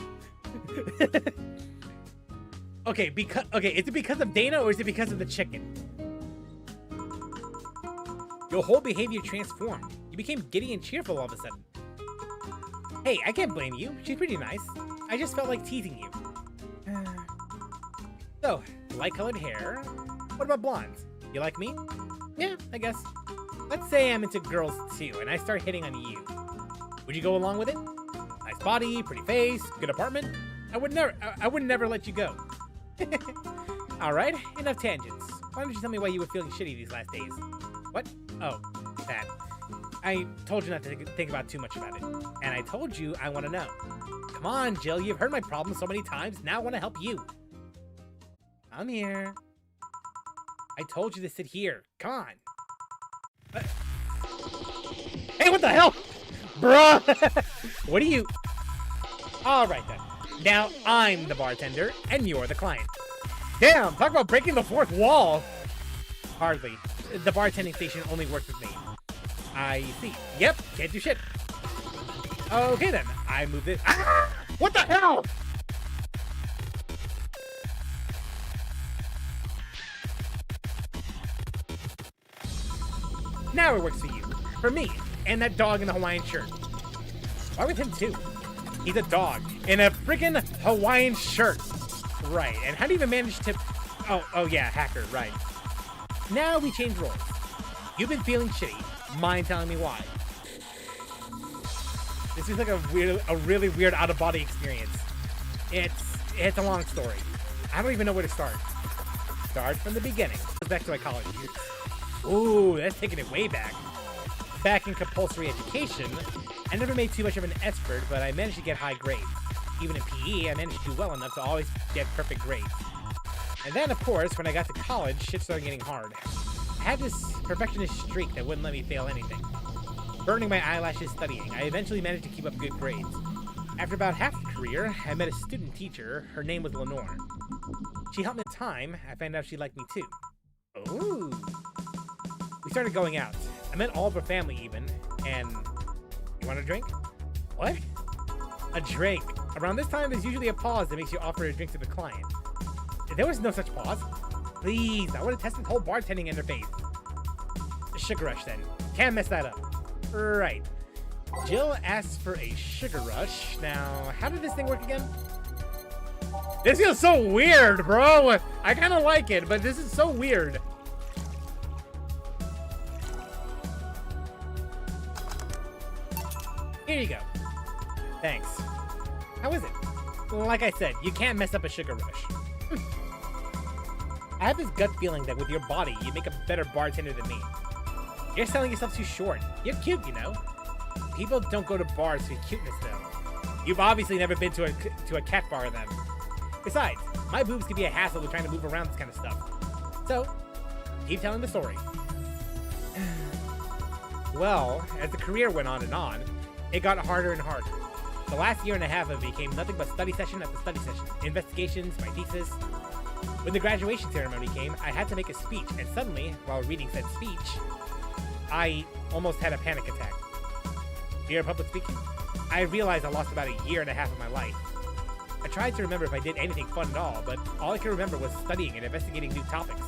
Okay, is it because of Dana or is it because of the chicken? Your whole behavior transformed. You became giddy and cheerful all of a sudden. Hey, I can't blame you. She's pretty nice. I just felt like teasing you. So, light-colored hair. What about blondes? You like me? Yeah, I guess. Let's say I'm into girls too, and I start hitting on you. Would you go along with it? Nice body, pretty face, good apartment. I would never let you go. All right, enough tangents. Why don't you tell me why you were feeling shitty these last days? What? Oh, that. I told you not to think about too much about it, and I told you I want to know. Come on, Jill, you've heard my problems so many times. Now I want to help you. I'm here. I told you to sit here. Come on. Hey, what the hell? Bruh! What are you... Alright then. Now I'm the bartender, and you're the client. Damn, talk about breaking the fourth wall! Hardly. The bartending station only works with me. I see. Yep, can't do shit. Okay then, I move this... Ah! What the hell? Now it works for you. For me. And that dog in the Hawaiian shirt. Why with him too? He's a dog in a freaking Hawaiian shirt. Right, and how do you even manage to... Oh yeah, hacker, right. Now we change roles. You've been feeling shitty. Mind telling me why? This is like a really weird out-of-body experience. It's a long story. I don't even know where to start. Start from the beginning. Back to my college years. Ooh, that's taking it way back. Back in compulsory education, I never made too much of an effort, but I managed to get high grades. Even in PE, I managed to do well enough to always get perfect grades. And then, of course, when I got to college, shit started getting hard. I had this perfectionist streak that wouldn't let me fail anything. Burning my eyelashes studying, I eventually managed to keep up good grades. After about half a career, I met a student teacher. Her name was Lenore. She helped me at the time. I found out she liked me too. Ooh. We started going out. I met all of her family even, and... You want a drink? What? A drink. Around this time, there's usually a pause that makes you offer a drink to the client. There was no such pause. Please, I want to test this whole bartending interface. A sugar rush then. Can't mess that up. Right. Jill asks for a sugar rush. Now, how did this thing work again? This feels so weird, bro. I kind of like it, but this is so weird. Here you go. Thanks. How is it? Like I said, you can't mess up a sugar rush. I have this gut feeling that with your body, you make a better bartender than me. You're selling yourself too short. You're cute, you know. People don't go to bars for cuteness, though. You've obviously never been to a cat bar then. Besides, my boobs can be a hassle with trying to move around this kind of stuff. So, keep telling the story. Well, as the career went on and on, it got harder and harder. The last year and a half of it became nothing but study session after study session, investigations, my thesis. When the graduation ceremony came, I had to make a speech, and suddenly, while reading said speech, I almost had a panic attack. Fear of public speaking? I realized I lost about a year and a half of my life. I tried to remember if I did anything fun at all, but all I could remember was studying and investigating new topics.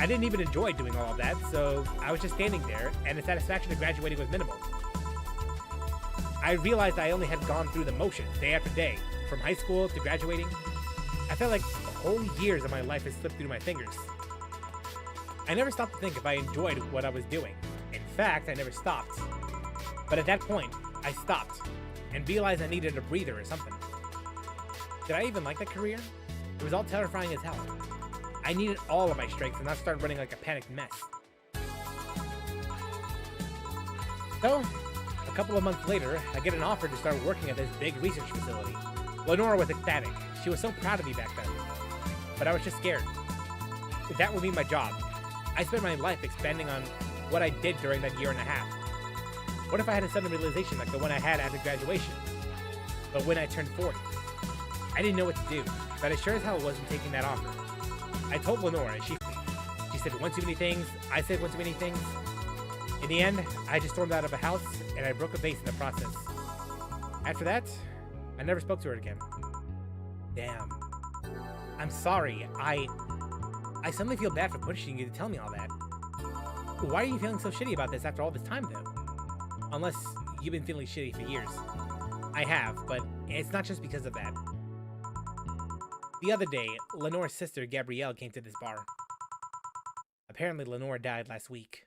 I didn't even enjoy doing all of that, so I was just standing there, and the satisfaction of graduating was minimal. I realized I only had gone through the motions, day after day, from high school to graduating. I felt like whole years of my life had slipped through my fingers. I never stopped to think if I enjoyed what I was doing. In fact, I never stopped. But at that point, I stopped, and realized I needed a breather or something. Did I even like that career? It was all terrifying as hell. I needed all of my strength and not start running like a panicked mess. So, a couple of months later, I get an offer to start working at this big research facility. Lenora was ecstatic. She was so proud of me back then. But I was just scared. That would be my job. I spent my life expanding on what I did during that year and a half. What if I had a sudden realization like the one I had after graduation? But when I turned 40, I didn't know what to do, but I sure as hell wasn't taking that offer. I told Lenora, and she said one too many things, I said one too many things. In the end, I just stormed out of a house, and I broke a vase in the process. After that, I never spoke to her again. Damn. I'm sorry, I suddenly feel bad for pushing you to tell me all that. Why are you feeling so shitty about this after all this time, though? Unless you've been feeling shitty for years. I have, but it's not just because of that. The other day, Lenore's sister, Gabrielle, came to this bar. Apparently, Lenore died last week.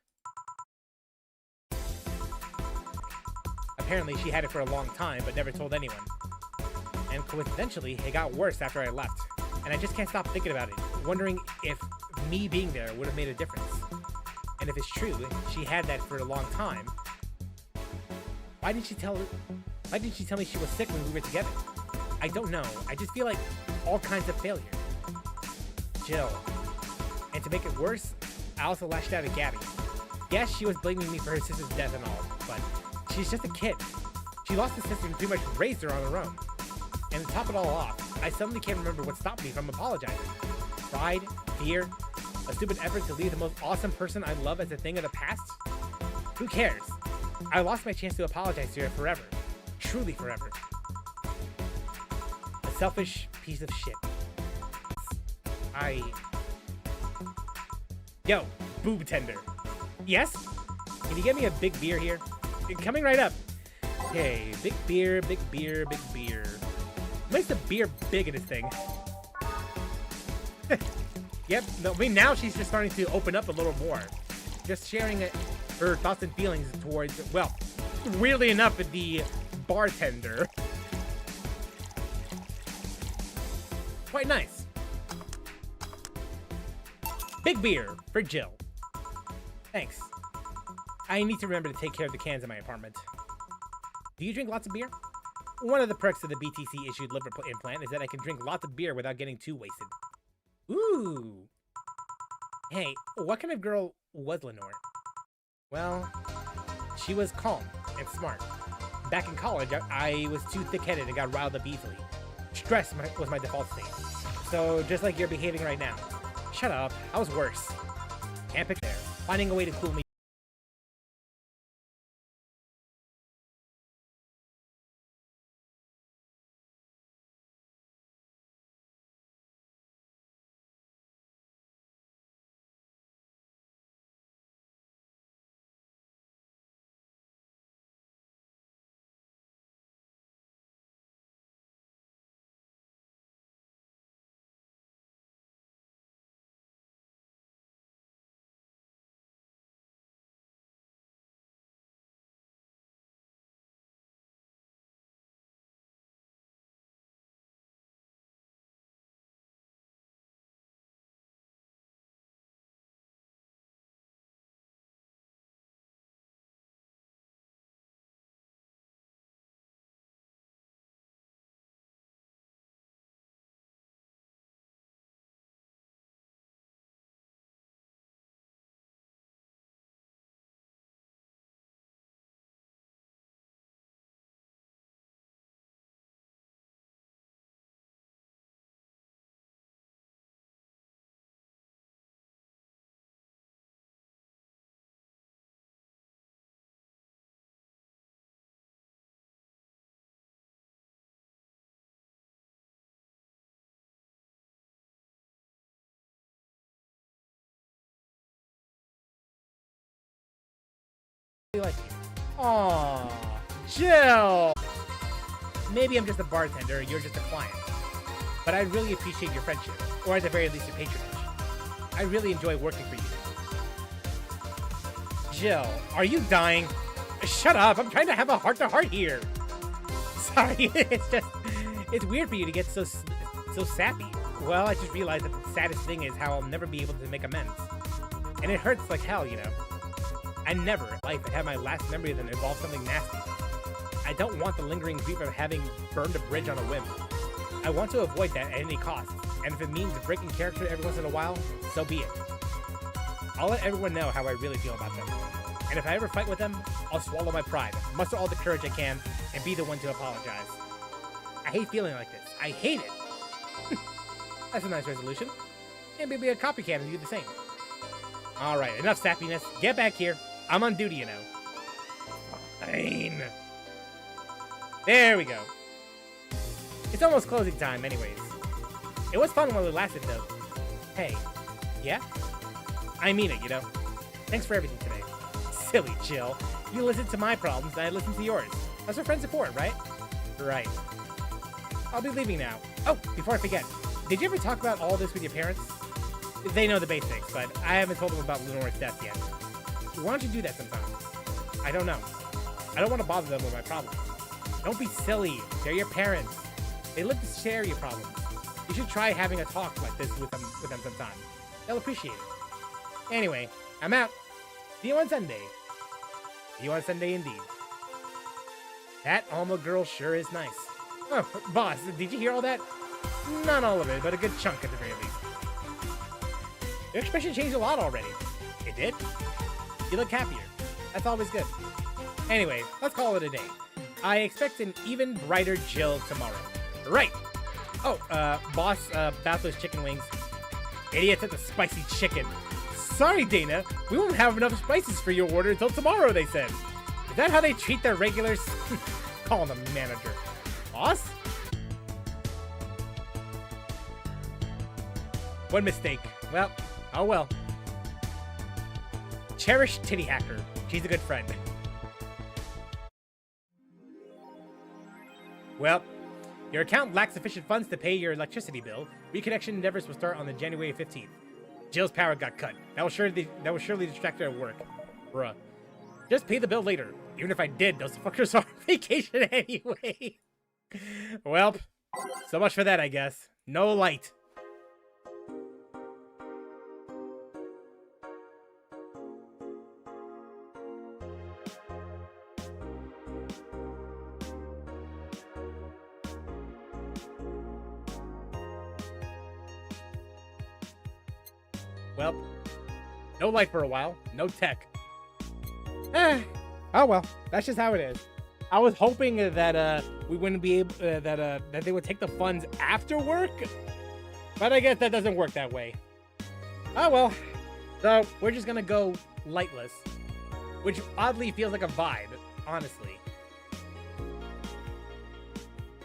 Apparently, she had it for a long time, but never told anyone. And coincidentally, it got worse after I left. And I just can't stop thinking about it, wondering if me being there would have made a difference. And if it's true, she had that for a long time. Why didn't she tell me she was sick when we were together? I don't know. I just feel like all kinds of failure. Jill. And to make it worse, I also lashed out at Gabby. Yes, she was blaming me for her sister's death and all, but she's just a kid. She lost a sister and pretty much raised her on her own. And to top it all off, I suddenly can't remember what stopped me from apologizing. Pride, fear, a stupid effort to leave the most awesome person I love as a thing of the past? Who cares? I lost my chance to apologize to her forever. Truly forever. A selfish piece of shit. Yo, boob tender. Yes? Can you get me a big beer here? Coming right up. Okay, big beer, big beer, big beer. What makes the beer big in this thing? Yep, no, I mean, now she's just starting to open up a little more. Just sharing her thoughts and feelings towards, well, weirdly enough, the bartender. Quite nice. Big beer for Jill. Thanks. I need to remember to take care of the cans in my apartment. Do you drink lots of beer? One of the perks of the BTC-issued liver implant is that I can drink lots of beer without getting too wasted. Ooh. Hey, what kind of girl was Lenore? Well, she was calm and smart. Back in college, I was too thick-headed and got riled up easily. Stress was my default state. So, just like you're behaving right now. Shut up, I was worse. Can't pick there. Finding a way to cool me. Like you. Aww, Jill! Maybe I'm just a bartender and you're just a client. But I really appreciate your friendship, or at the very least your patronage. I really enjoy working for you. Jill, are you dying? Shut up, I'm trying to have a heart-to-heart here. Sorry, it's weird for you to get so sappy. Well, I just realized that the saddest thing is how I'll never be able to make amends. And it hurts like hell, you know. I never in life had my last memory of them involve something nasty. I don't want the lingering grief of having burned a bridge on a whim. I want to avoid that at any cost, and if it means breaking character every once in a while, so be it. I'll let everyone know how I really feel about them. And if I ever fight with them, I'll swallow my pride, muster all the courage I can, and be the one to apologize. I hate feeling like this. I hate it! That's a nice resolution. And maybe a copycat and do the same. Alright, enough sappiness. Get back here. I'm on duty, you know. Fine. There we go. It's almost closing time anyways. It was fun while it lasted, though. Hey. Yeah? I mean it, you know. Thanks for everything today. Silly Jill. You listen to my problems, and I listen to yours. That's what friends support, right? Right. I'll be leaving now. Oh, before I forget, did you ever talk about all this with your parents? They know the basics, but I haven't told them about Lenore's death yet. Why don't you do that sometime? I don't know. I don't want to bother them with my problems. Don't be silly. They're your parents. They live to share your problems. You should try having a talk like this with them sometime. They'll appreciate it. Anyway, I'm out. See you on Sunday. See you on Sunday indeed. That Alma girl sure is nice. Oh, boss, did you hear all that? Not all of it, but a good chunk at the very least. Your expression changed a lot already. It did? You look happier. That's always good. Anyway, let's call it a day. I expect an even brighter Jill tomorrow. Right. Oh, boss, about those chicken wings. Idiots at the spicy chicken. Sorry, Dana. We won't have enough spices for your order until tomorrow, they said. Is that how they treat their regulars? Call the manager. Boss? One mistake. Well, oh well. Cherish Titty Hacker. She's a good friend. Well, your account lacks sufficient funds to pay your electricity bill. Reconnection endeavors will start on the January 15th. Jill's power got cut. That will surely distract her at work. Bruh. Just pay the bill later. Even if I did, those fuckers are on vacation anyway. Well, so much for that, I guess. No light. Well, no light for a while. No tech. Oh well, that's just how it is. I was hoping that we wouldn't be able that they would take the funds after work, but I guess that doesn't work that way. Oh well, so we're just gonna go lightless, which oddly feels like a vibe, honestly.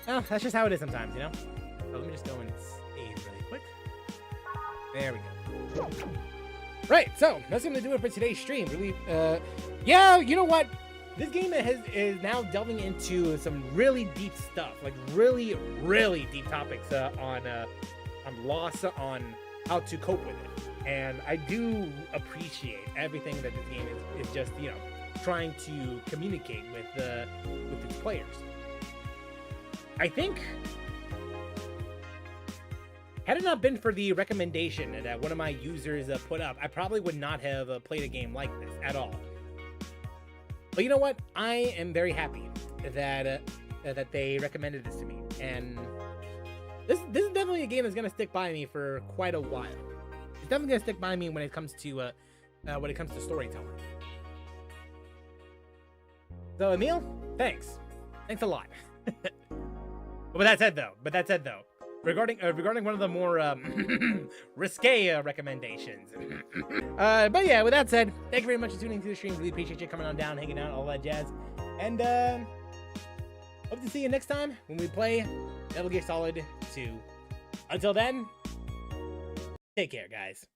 Oh, that's just how it is sometimes, you know. So let me just go and save really quick. There we go. Right, so that's gonna do it for today's stream. Really, yeah, you know what? This game is now delving into some really deep stuff, like really, really deep topics on loss, on how to cope with it, and I do appreciate everything that this game is just, you know, trying to communicate with its players. I think, had it not been for the recommendation that one of my users put up, I probably would not have played a game like this at all. But you know what? I am very happy that that they recommended this to me, and this is definitely a game that's gonna stick by me for quite a while. It's definitely gonna stick by me when it comes to storytelling. So Emil, thanks a lot. But that said though, regarding one of the more risque recommendations. But yeah, with that said, thank you very much for tuning into the stream. Really appreciate you coming on down, hanging out, all that jazz. And hope to see you next time when we play Metal Gear Solid 2. Until then, take care, guys.